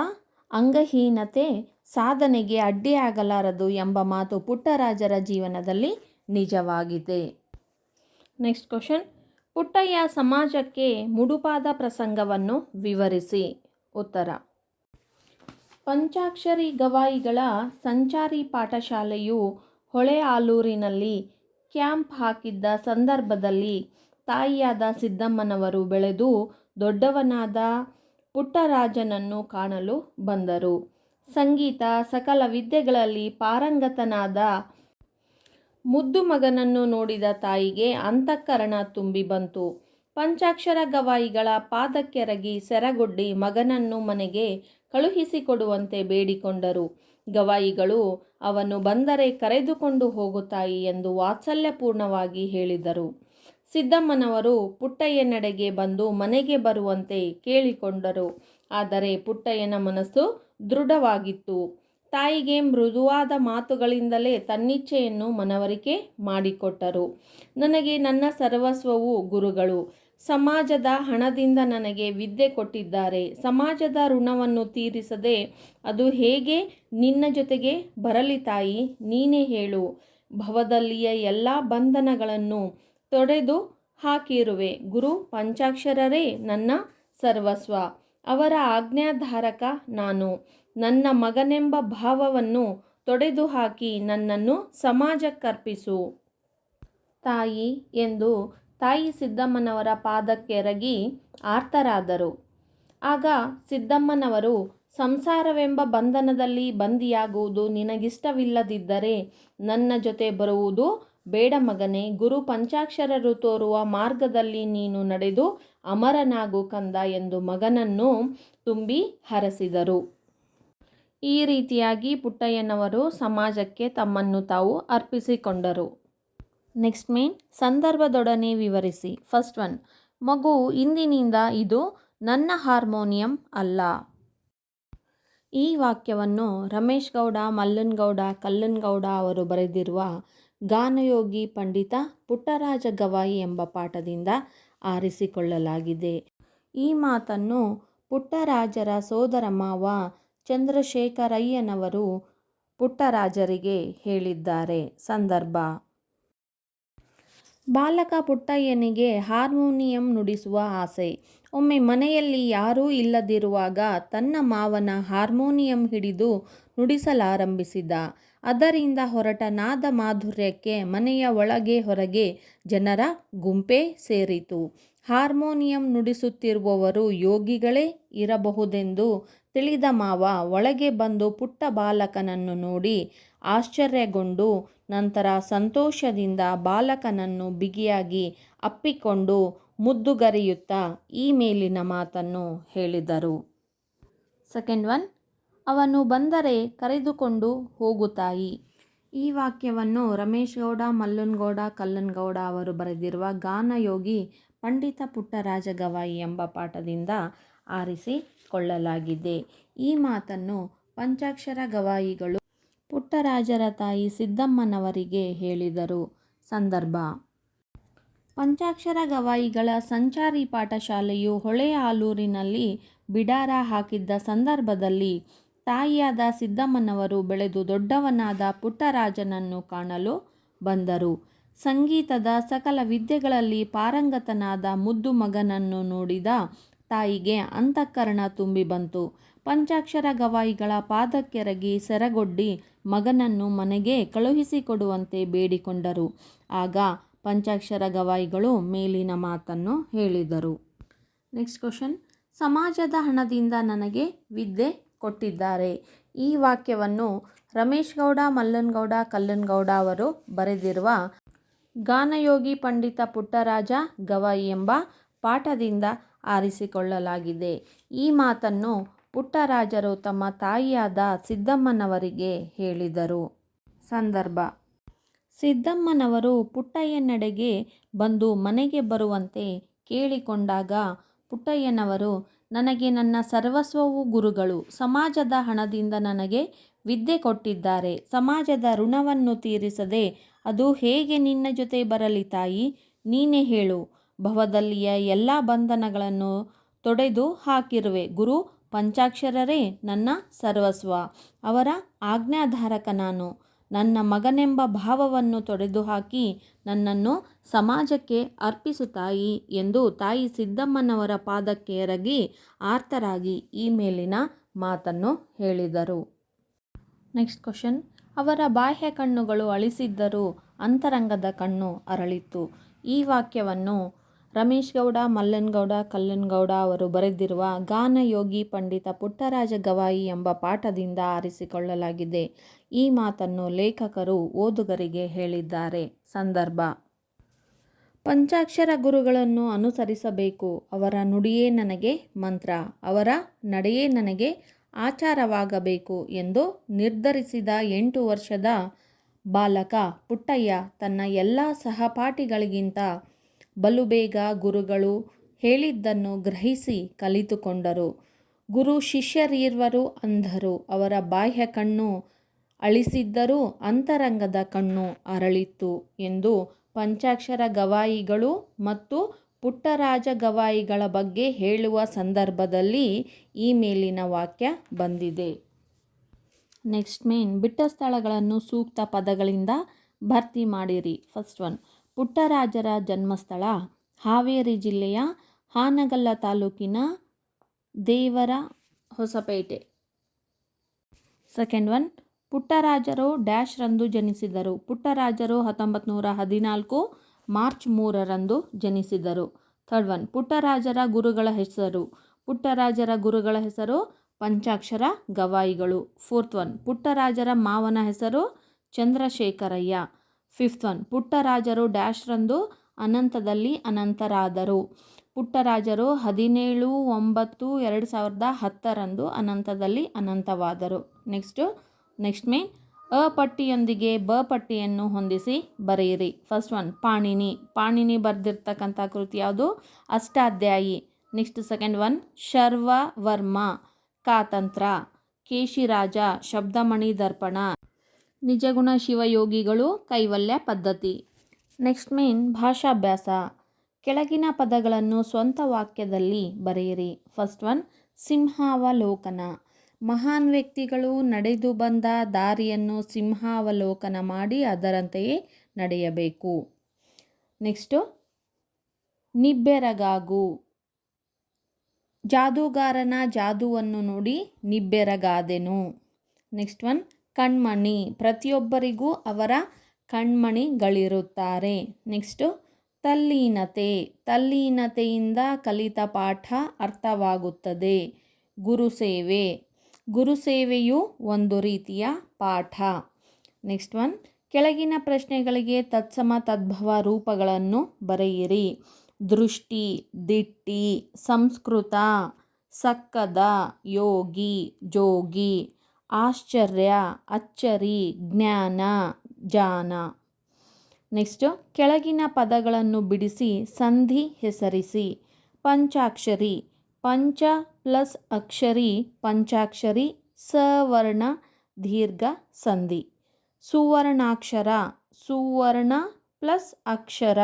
ಅಂಗಹೀನತೆ ಸಾಧನೆಗೆ ಅಡ್ಡಿಯಾಗಲಾರದು ಎಂಬ ಮಾತು ಪುಟ್ಟರಾಜರ ಜೀವನದಲ್ಲಿ ನಿಜವಾಗಿದೆ. ನೆಕ್ಸ್ಟ್ ಕ್ವಶನ್: ಪುಟ್ಟಯ್ಯ ಸಮಾಜಕ್ಕೆ ಮುಡುಪಾದ ಪ್ರಸಂಗವನ್ನು ವಿವರಿಸಿ. ಉತ್ತರ: ಪಂಚಾಕ್ಷರಿ ಗವಾಯಿಗಳ ಸಂಚಾರಿ ಪಾಠಶಾಲೆಯು ಹೊಳೆಆಲೂರಿನಲ್ಲಿ ಕ್ಯಾಂಪ್ ಹಾಕಿದ್ದ ಸಂದರ್ಭದಲ್ಲಿ ತಾಯಿಯಾದ ಸಿದ್ದಮ್ಮನವರು ಬೆಳೆದು ದೊಡ್ಡವನಾದ ಪುಟ್ಟರಾಜನನ್ನು ಕಾಣಲು ಬಂದರು. ಸಂಗೀತ ಸಕಲ ವಿದ್ಯೆಗಳಲ್ಲಿ ಪಾರಂಗತನಾದ ಮುದ್ದು ಮಗನನ್ನು ನೋಡಿದ ತಾಯಿಗೆ ಅಂತಃಕರಣ ತುಂಬಿ ಬಂತು. ಪಂಚಾಕ್ಷರ ಗವಾಯಿಗಳ ಪಾದಕ್ಕೆರಗಿ ಸೆರಗೊಡ್ಡಿ ಮಗನನ್ನು ಮನೆಗೆ ಕಳುಹಿಸಿಕೊಡುವಂತೆ ಬೇಡಿಕೊಂಡರು. ಗವಾಯಿಗಳು ಅವನು ಬಂದರೆ ಕರೆದುಕೊಂಡು ಹೋಗು ತಾಯಿ ಎಂದು ವಾತ್ಸಲ್ಯಪೂರ್ಣವಾಗಿ ಹೇಳಿದರು. ಸಿದ್ದಮ್ಮನವರು ಪುಟ್ಟಯ್ಯನೆಡೆಗೆ ಬಂದು ಮನೆಗೆ ಬರುವಂತೆ ಕೇಳಿಕೊಂಡರು. ಆದರೆ ಪುಟ್ಟಯ್ಯನ ಮನಸ್ಸು ದೃಢವಾಗಿತ್ತು. ತಾಯಿಗೆ ಮೃದುವಾದ ಮಾತುಗಳಿಂದಲೇ ತನ್ನಿಚ್ಛೆಯನ್ನು ಮನವರಿಕೆ ಮಾಡಿಕೊಟ್ಟರು. ನನಗೆ ನನ್ನ ಸರ್ವಸ್ವವು ಗುರುಗಳು. ಸಮಾಜದ ಹಣದಿಂದ ನನಗೆ ವಿದ್ಯೆ ಕೊಟ್ಟಿದ್ದಾರೆ. ಸಮಾಜದ ಋಣವನ್ನು ತೀರಿಸದೆ ಅದು ಹೇಗೆ ನಿನ್ನ ಜೊತೆಗೆ ಬರಲಿ ತಾಯಿ, ನೀನೇ ಹೇಳು. ಭವದಲ್ಲಿಯ ಎಲ್ಲ ಬಂಧನಗಳನ್ನು ತೊಡೆದು ಹಾಕಿರುವೆ. ಗುರು ಪಂಚಾಕ್ಷರರೇ ನನ್ನ ಸರ್ವಸ್ವ. ಅವರ ಆಜ್ಞಾಧಾರಕ ನಾನು. ನನ್ನ ಮಗನೆಂಬ ಭಾವವನ್ನು ತೊಡೆದು ಹಾಕಿ ನನ್ನನ್ನು ಸಮಾಜಕ್ಕರ್ಪಿಸು ತಾಯಿ ಎಂದು ತಾಯಿ ಸಿದ್ದಮ್ಮನವರ ಪಾದಕ್ಕೆರಗಿ ಆರ್ತರಾದರು. ಆಗ ಸಿದ್ದಮ್ಮನವರು, ಸಂಸಾರವೆಂಬ ಬಂಧನದಲ್ಲಿ ಬಂದಿಯಾಗುವುದು ನಿನಗಿಷ್ಟವಿಲ್ಲದಿದ್ದರೆ ನನ್ನ ಜೊತೆ ಬರುವುದು ಬೇಡ ಮಗನೇ. ಗುರು ಪಂಚಾಕ್ಷರರು ತೋರುವ ಮಾರ್ಗದಲ್ಲಿ ನೀನು ನಡೆದು ಅಮರನಾಗು ಕಂದ ಎಂದು ಮಗನನ್ನು ತುಂಬಿ ಹರಸಿದರು. ಈ ರೀತಿಯಾಗಿ ಪುಟ್ಟಯ್ಯನವರು ಸಮಾಜಕ್ಕೆ ತಮ್ಮನ್ನು ತಾವು ಅರ್ಪಿಸಿಕೊಂಡರು. ನೆಕ್ಸ್ಟ್ ಮೇನ್ ಸಂದರ್ಭದೊಡನೆ ವಿವರಿಸಿ. ಫಸ್ಟ್ ಒನ್, ಮಗು, ಇಂದಿನಿಂದ ಇದು ನನ್ನ ಹಾರ್ಮೋನಿಯಂ ಅಲ್ಲ. ಈ ವಾಕ್ಯವನ್ನು ರಮೇಶ್ ಗೌಡ ಮಲ್ಲನಗೌಡ ಕಲ್ಲನಗೌಡ ಅವರು ಬರೆದಿರುವ ಗಾನಯೋಗಿ ಪಂಡಿತ ಪುಟ್ಟರಾಜ ಗವಾಯಿ ಎಂಬ ಪಾಠದಿಂದ ಆರಿಸಿಕೊಳ್ಳಲಾಗಿದೆ. ಈ ಮಾತನ್ನು ಪುಟ್ಟರಾಜರ ಸೋದರ ಮಾವ ಚಂದ್ರಶೇಖರಯ್ಯನವರು ಪುಟ್ಟರಾಜರಿಗೆ ಹೇಳಿದ್ದಾರೆ. ಸಂದರ್ಭ: ಬಾಲಕ ಪುಟ್ಟಯ್ಯನಿಗೆ ಹಾರ್ಮೋನಿಯಂ ನುಡಿಸುವ ಆಸೆ. ಒಮ್ಮೆ ಮನೆಯಲ್ಲಿ ಯಾರೂ ಇಲ್ಲದಿರುವಾಗ ತನ್ನ ಮಾವನ ಹಾರ್ಮೋನಿಯಂ ಹಿಡಿದು ನುಡಿಸಲಾರಂಭಿಸಿದ. ಅದರಿಂದ ಹೊರಟ ನಾದ ಮಾಧುರ್ಯಕ್ಕೆ ಮನೆಯ ಒಳಗೆ ಹೊರಗೆ ಜನರ ಗುಂಪೇ ಸೇರಿತು. ಹಾರ್ಮೋನಿಯಂ ನುಡಿಸುತ್ತಿರುವವರು ಯೋಗಿಗಳೇ ಇರಬಹುದೆಂದು ತಿಳಿದ ಮಾವ ಒಳಗೆ ಬಂದು ಪುಟ್ಟ ಬಾಲಕನನ್ನು ನೋಡಿ ಆಶ್ಚರ್ಯಗೊಂಡು ನಂತರ ಸಂತೋಷದಿಂದ ಬಾಲಕನನ್ನು ಬಿಗಿಯಾಗಿ ಅಪ್ಪಿಕೊಂಡು ಮುದ್ದುಗರೆಯುತ್ತಾ ಈ ಮೇಲಿನ ಮಾತನ್ನು ಹೇಳಿದರು. ಸೆಕೆಂಡ್ ಒನ್, ಅವನು ಬಂದರೆ ಕರೆದುಕೊಂಡು ಹೋಗು ತಾಯಿ. ಈ ವಾಕ್ಯವನ್ನು ರಮೇಶ್ ಗೌಡ ಮಲ್ಲನಗೌಡ ಕಲ್ಲನಗೌಡ ಅವರು ಬರೆದಿರುವ ಗಾನಯೋಗಿ ಪಂಡಿತ ಪುಟ್ಟರಾಜ ಗವಾಯಿ ಎಂಬ ಪಾಠದಿಂದ ಆರಿಸಿಕೊಳ್ಳಲಾಗಿದೆ. ಈ ಮಾತನ್ನು ಪಂಚಾಕ್ಷರ ಗವಾಯಿಗಳು ಪುಟ್ಟರಾಜರ ತಾಯಿ ಸಿದ್ದಮ್ಮನವರಿಗೆ ಹೇಳಿದರು. ಸಂದರ್ಭ: ಪಂಚಾಕ್ಷರ ಗವಾಯಿಗಳ ಸಂಚಾರಿ ಪಾಠಶಾಲೆಯು ಹೊಳೆಯ ಆಲೂರಿನಲ್ಲಿ ಬಿಡಾರ ಹಾಕಿದ್ದ ಸಂದರ್ಭದಲ್ಲಿ ತಾಯಿಯಾದ ಸಿದ್ದಮ್ಮನವರು ಬೆಳೆದು ದೊಡ್ಡವನಾದ ಪುಟ್ಟರಾಜನನ್ನು ಕಾಣಲು ಬಂದರು. ಸಂಗೀತದ ಸಕಲ ವಿದ್ಯೆಗಳಲ್ಲಿ ಪಾರಂಗತನಾದ ಮುದ್ದು ಮಗನನ್ನು ನೋಡಿದ ತಾಯಿಗೆ ಅಂತಃಕರಣ ತುಂಬಿ ಬಂತು. ಪಂಚಾಕ್ಷರ ಗವಾಯಿಗಳ ಪಾದಕ್ಕೆರಗಿ ಸೆರಗೊಡ್ಡಿ ಮಗನನ್ನು ಮನೆಗೆ ಕಳುಹಿಸಿಕೊಡುವಂತೆ ಬೇಡಿಕೊಂಡರು. ಆಗ ಪಂಚಾಕ್ಷರ ಗವಾಯಿಗಳು ಮೇಲಿನ ಮಾತನ್ನು ಹೇಳಿದರು. ನೆಕ್ಸ್ಟ್ ಕ್ವಶನ್, ಸಮಾಜದ ಹಣದಿಂದ ನನಗೆ ವಿದ್ಯೆ ಕೊಟ್ಟಿದ್ದಾರೆ. ಈ ವಾಕ್ಯವನ್ನು ರಮೇಶ್ ಗೌಡ ಮಲ್ಲನಗೌಡ ಕಲ್ಲನಗೌಡ ಅವರು ಬರೆದಿರುವ ಗಾನಯೋಗಿ ಪಂಡಿತ ಪುಟ್ಟರಾಜ ಗವಾಯಿ ಎಂಬ ಪಾಠದಿಂದ ಆರಿಸಿಕೊಳ್ಳಲಾಗಿದೆ. ಈ ಮಾತನ್ನು ಪುಟ್ಟರಾಜರು ತಮ್ಮ ತಾಯಿಯಾದ ಸಿದ್ದಮ್ಮನವರಿಗೆ ಹೇಳಿದರು. ಸಂದರ್ಭ: ಸಿದ್ದಮ್ಮನವರು ಪುಟ್ಟಯ್ಯನೆಡೆಗೆ ಬಂದು ಮನೆಗೆ ಬರುವಂತೆ ಕೇಳಿಕೊಂಡಾಗ ಪುಟ್ಟಯ್ಯನವರು, ನನಗೆ ನನ್ನ ಸರ್ವಸ್ವವು ಗುರುಗಳು. ಸಮಾಜದ ಹಣದಿಂದ ನನಗೆ ವಿದ್ಯೆ ಕೊಟ್ಟಿದ್ದಾರೆ. ಸಮಾಜದ ಋಣವನ್ನು ತೀರಿಸದೆ ಅದು ಹೇಗೆ ನಿನ್ನ ಜೊತೆ ಬರಲಿ ತಾಯಿ, ನೀನೇ ಹೇಳು. ಭವದಲ್ಲಿಯ ಎಲ್ಲ ಬಂಧನಗಳನ್ನು ತೊಡೆದು ಹಾಕಿರುವೆ. ಗುರು ಪಂಚಾಕ್ಷರರೇ ನನ್ನ ಸರ್ವಸ್ವ. ಅವರ ಆಜ್ಞಾಧಾರಕ ನಾನು. ನನ್ನ ಮಗನೆಂಬ ಭಾವವನ್ನು ತೊಡೆದು ಹಾಕಿ ನನ್ನನ್ನು ಸಮಾಜಕ್ಕೆ ಅರ್ಪಿಸು ತಾಯಿ ಎಂದು ತಾಯಿ ಸಿದ್ದಮ್ಮನವರ ಪಾದಕ್ಕೆ ಎರಗಿ ಆರ್ತರಾಗಿ ಈ ಮೇಲಿನ ಮಾತನ್ನು ಹೇಳಿದರು. ನೆಕ್ಸ್ಟ್ ಕ್ವಶನ್, ಅವರ ಬಾಹ್ಯ ಕಣ್ಣುಗಳು ಅಳಿಸಿದ್ದರೂ ಅಂತರಂಗದ ಕಣ್ಣು ಅರಳಿತು. ಈ ವಾಕ್ಯವನ್ನು ರಮೇಶ್ ಗೌಡ ಮಲ್ಲನಗೌಡ ಕಲ್ಲನಗೌಡ ಅವರು ಬರೆದಿರುವ ಗಾನಯೋಗಿ ಪಂಡಿತ ಪುಟ್ಟರಾಜ ಗವಾಯಿ ಎಂಬ ಪಾಠದಿಂದ ಆರಿಸಿಕೊಳ್ಳಲಾಗಿದೆ. ಈ ಮಾತನ್ನು ಲೇಖಕರು ಓದುಗರಿಗೆ ಹೇಳಿದ್ದಾರೆ. ಸಂದರ್ಭ: ಪಂಚಾಕ್ಷರ ಗುರುಗಳನ್ನು ಅನುಸರಿಸಬೇಕು. ಅವರ ನುಡಿಯೇ ನನಗೆ ಮಂತ್ರ, ಅವರ ನಡೆಯೇ ನನಗೆ ಆಚಾರವಾಗಬೇಕು ಎಂದು ನಿರ್ಧರಿಸಿದ 8 ವರ್ಷದ ಬಾಲಕ ಪುಟ್ಟಯ್ಯ ತನ್ನ ಎಲ್ಲ ಸಹಪಾಠಿಗಳಿಗಿಂತ ಬಲು ಬೇಗ ಗುರುಗಳು ಹೇಳಿದ್ದನ್ನು ಗ್ರಹಿಸಿ ಕಲಿತುಕೊಂಡರು. ಗುರು ಶಿಷ್ಯರಿರುವರು ಅಂದರು. ಅವರ ಬಾಹ್ಯ ಕಣ್ಣು ಅಳಿಸಿದ್ದರೂ ಅಂತರಂಗದ ಕಣ್ಣು ಅರಳಿತು ಎಂದು ಪಂಚಾಕ್ಷರ ಗವಾಯಿಗಳು ಮತ್ತು ಪುಟ್ಟರಾಜ ಗವಾಯಿಗಳ ಬಗ್ಗೆ ಹೇಳುವ ಸಂದರ್ಭದಲ್ಲಿ ಈ ಮೇಲಿನ ವಾಕ್ಯ ಬಂದಿದೆ. ನೆಕ್ಸ್ಟ್ ಮೇನ್ ಬಿಟ್ಟ ಸ್ಥಳಗಳನ್ನು ಸೂಕ್ತ ಪದಗಳಿಂದ ಭರ್ತಿ ಮಾಡಿರಿ. ಫಸ್ಟ್ ಒನ್, ಪುಟ್ಟರಾಜರ ಜನ್ಮಸ್ಥಳ ಹಾವೇರಿ ಜಿಲ್ಲೆಯ ಹಾನಗಲ್ಲ ತಾಲೂಕಿನ ದೇವರ ಹೊಸಪೇಟೆ. ಸೆಕೆಂಡ್ ಒನ್, ಪುಟ್ಟರಾಜರು ಡ್ಯಾಶ್ ರಂದು ಜನಿಸಿದರು. ಪುಟ್ಟರಾಜರು 1914 ಮಾರ್ಚ್ 3ರಂದು ಜನಿಸಿದರು. ಥರ್ಡ್ ಒನ್, ಪುಟ್ಟರಾಜರ ಗುರುಗಳ ಹೆಸರು. ಪುಟ್ಟರಾಜರ ಗುರುಗಳ ಹೆಸರು ಪಂಚಾಕ್ಷರ ಗವಾಯಿಗಳು. ಫೋರ್ತ್ ಒನ್, ಪುಟ್ಟರಾಜರ ಮಾವನ ಹೆಸರು ಚಂದ್ರಶೇಖರಯ್ಯ. ಫಿಫ್ತ್ ಒನ್, ಪುಟ್ಟರಾಜರು ಡ್ಯಾಶ್ ರಂದು ಅನಂತದಲ್ಲಿ ಅನಂತರಾದರು. ಪುಟ್ಟರಾಜರು 17/9/2010 ಅನಂತದಲ್ಲಿ ಅನಂತವಾದರು. ನೆಕ್ಸ್ಟ್ ಮೇನ್ ಅ ಪಟ್ಟಿಯೊಂದಿಗೆ ಬ ಪಟ್ಟಿಯನ್ನು ಹೊಂದಿಸಿ ಬರೆಯಿರಿ. ಫಸ್ಟ್ ಒನ್, ಪಾಣಿನಿ ಬರೆದಿರ್ತಕ್ಕಂಥ ಕೃತಿ ಯಾವುದು? Ashtadhyayi. Next second one, Sharvavarma Katantra. Keshiraja Shabdamani Darpana. Nijaguna ಶಿವಯೋಗಿಗಳು ಕೈವಲ್ಯ ಪದ್ಧತಿ. ನೆಕ್ಸ್ಟ್ ಮೇನ್ ಭಾಷಾಭ್ಯಾಸ. ಕೆಳಗಿನ ಪದಗಳನ್ನು ಸ್ವಂತ ವಾಕ್ಯದಲ್ಲಿ ಬರೆಯಿರಿ. ಫಸ್ಟ್ ಒನ್, ಸಿಂಹಾವಲೋಕನ. ಮಹಾನ್ ವ್ಯಕ್ತಿಗಳು ನಡೆದು ಬಂದ ದಾರಿಯನ್ನು ಸಿಂಹಾವಲೋಕನ ಮಾಡಿ ಅದರಂತೆಯೇ ನಡೆಯಬೇಕು. ನೆಕ್ಸ್ಟು, ನಿಬ್ಬೆರಗಾಗು. ಜಾದೂಗಾರನ ಜಾದುವನ್ನು ನೋಡಿ ನಿಬ್ಬೆರಗಾದೆನು. ನೆಕ್ಸ್ಟ್ ಒನ್, ಕಣ್ಮಣಿ. ಪ್ರತಿಯೊಬ್ಬರಿಗೂ ಅವರ ಕಣ್ಮಣಿಗಳಿರುತ್ತಾರೆ. ನೆಕ್ಸ್ಟು, ತಲ್ಲೀನತೆಯಿಂದ ಕಲಿತ ಪಾಠ ಅರ್ಥವಾಗುತ್ತದೆ. ಗುರುಸೇವೆಯು ಒಂದು ರೀತಿಯ ಪಾಠ. ನೆಕ್ಸ್ಟ್ ಒನ್, ಕೆಳಗಿನ ಪ್ರಶ್ನೆಗಳಿಗೆ ತತ್ಸಮ ತದ್ಭವ ರೂಪಗಳನ್ನು ಬರೆಯಿರಿ. ದೃಷ್ಟಿ, ದಿಟ್ಟಿ, ಸಂಸ್ಕೃತ, ಸಕ್ಕದ, ಯೋಗಿ, ಜೋಗಿ, ಆಶ್ಚರ್ಯ, ಅಚ್ಚರಿ, ಜ್ಞಾನ, ಜಾನ. ನೆಕ್ಸ್ಟು, ಕೆಳಗಿನ ಪದಗಳನ್ನು ಬಿಡಿಸಿ ಸಂಧಿ ಹೆಸರಿಸಿ. ಪಂಚಾಕ್ಷರಿ, ಪಂಚ ಪ್ಲಸ್ ಅಕ್ಷರಿ ಪಂಚಾಕ್ಷರಿ, ಸವರ್ಣ ದೀರ್ಘ ಸಂಧಿ. ಸುವರ್ಣಾಕ್ಷರ, ಸುವರ್ಣ ಪ್ಲಸ್ ಅಕ್ಷರ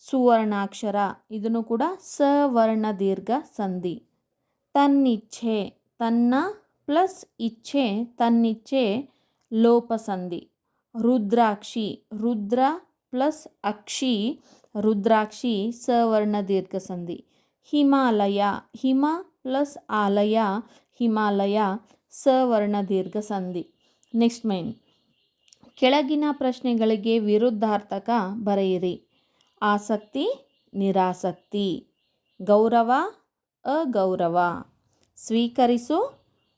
ಸುವರ್ಣಾಕ್ಷರ, ಇದನ್ನು ಕೂಡ ಸವರ್ಣ ದೀರ್ಘ ಸಂಧಿ. ತನ್ನಿಚ್ಛೆ, ತನ್ನ ಪ್ಲಸ್ ಇಚ್ಛೆ ತನ್ನಿಚ್ಛೆ ಲೋಪಸಂಧಿ. ರುದ್ರಾಕ್ಷಿ, ರುದ್ರ ಪ್ಲಸ್ ಅಕ್ಷಿ ರುದ್ರಾಕ್ಷಿ ಸವರ್ಣ ದೀರ್ಘ ಸಂಧಿ. ಹಿಮಾಲಯ, ಹಿಮ ಪ್ಲಸ್ ಆಲಯ ಹಿಮಾಲಯ ಸವರ್ಣ ದೀರ್ಘ ಸಂಧಿ. ನೆಕ್ಸ್ಟ್ ಮೇನ್, ಕೆಳಗಿನ ಪ್ರಶ್ನೆಗಳಿಗೆ ವಿರುದ್ಧಾರ್ಥಕ ಬರೆಯಿರಿ. ಆಸಕ್ತಿ, ನಿರಾಸಕ್ತಿ. ಗೌರವ, ಅಗೌರವ. ಸ್ವೀಕರಿಸು,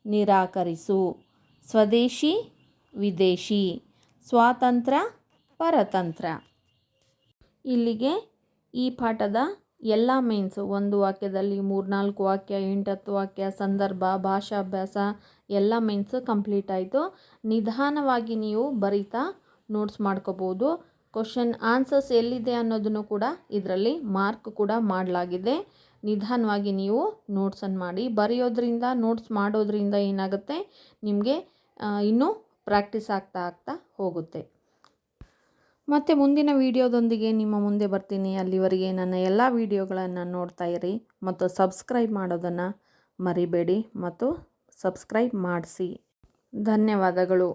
ನಿರಾಕರಿಸು. ಸ್ವದೇಶಿ, ವಿದೇಶಿ. ಸ್ವಾತಂತ್ರ್ಯ, ಪರತಂತ್ರ. ಇಲ್ಲಿಗೆ ಈ ಪಾಠದ ಎಲ್ಲ ಮೇನ್ಸು, ಒಂದು ವಾಕ್ಯದಲ್ಲಿ 3-4 ವಾಕ್ಯ, 8-10 ವಾಕ್ಯ, ಸಂದರ್ಭ, ಭಾಷಾಭ್ಯಾಸ ಎಲ್ಲ ಮೇನ್ಸು ಕಂಪ್ಲೀಟ್ ಆಯಿತು. ನಿಧಾನವಾಗಿ ನೀವು ಬರೀತಾ ನೋಟ್ಸ್ ಮಾಡ್ಕೋಬೋದು. ಕ್ವಶನ್ ಆನ್ಸರ್ಸ್ ಎಲ್ಲಿದೆ ಅನ್ನೋದನ್ನು ಕೂಡ ಇದರಲ್ಲಿ ಮಾರ್ಕ್ ಕೂಡ ಮಾಡಲಾಗಿದೆ. ನಿಧಾನವಾಗಿ ನೀವು ನೋಟ್ಸನ್ನು ಮಾಡಿ. ಬರೆಯೋದ್ರಿಂದ, ನೋಟ್ಸ್ ಮಾಡೋದ್ರಿಂದ ಏನಾಗುತ್ತೆ, ನಿಮಗೆ ಇನ್ನೂ ಪ್ರಾಕ್ಟೀಸ್ ಆಗ್ತಾ ಹೋಗುತ್ತೆ. ಮತ್ತು ಮುಂದಿನ ವಿಡಿಯೋದೊಂದಿಗೆ ನಿಮ್ಮ ಮುಂದೆ ಬರ್ತೀನಿ. ಅಲ್ಲಿವರೆಗೆ ನನ್ನ ಎಲ್ಲ ವಿಡಿಯೋಗಳನ್ನು ನೋಡ್ತಾ ಇರಿ ಮತ್ತು ಸಬ್ಸ್ಕ್ರೈಬ್ ಮಾಡೋದನ್ನು ಮರಿಬೇಡಿ ಮತ್ತು ಸಬ್ಸ್ಕ್ರೈಬ್ ಮಾಡಿಸಿ. ಧನ್ಯವಾದಗಳು.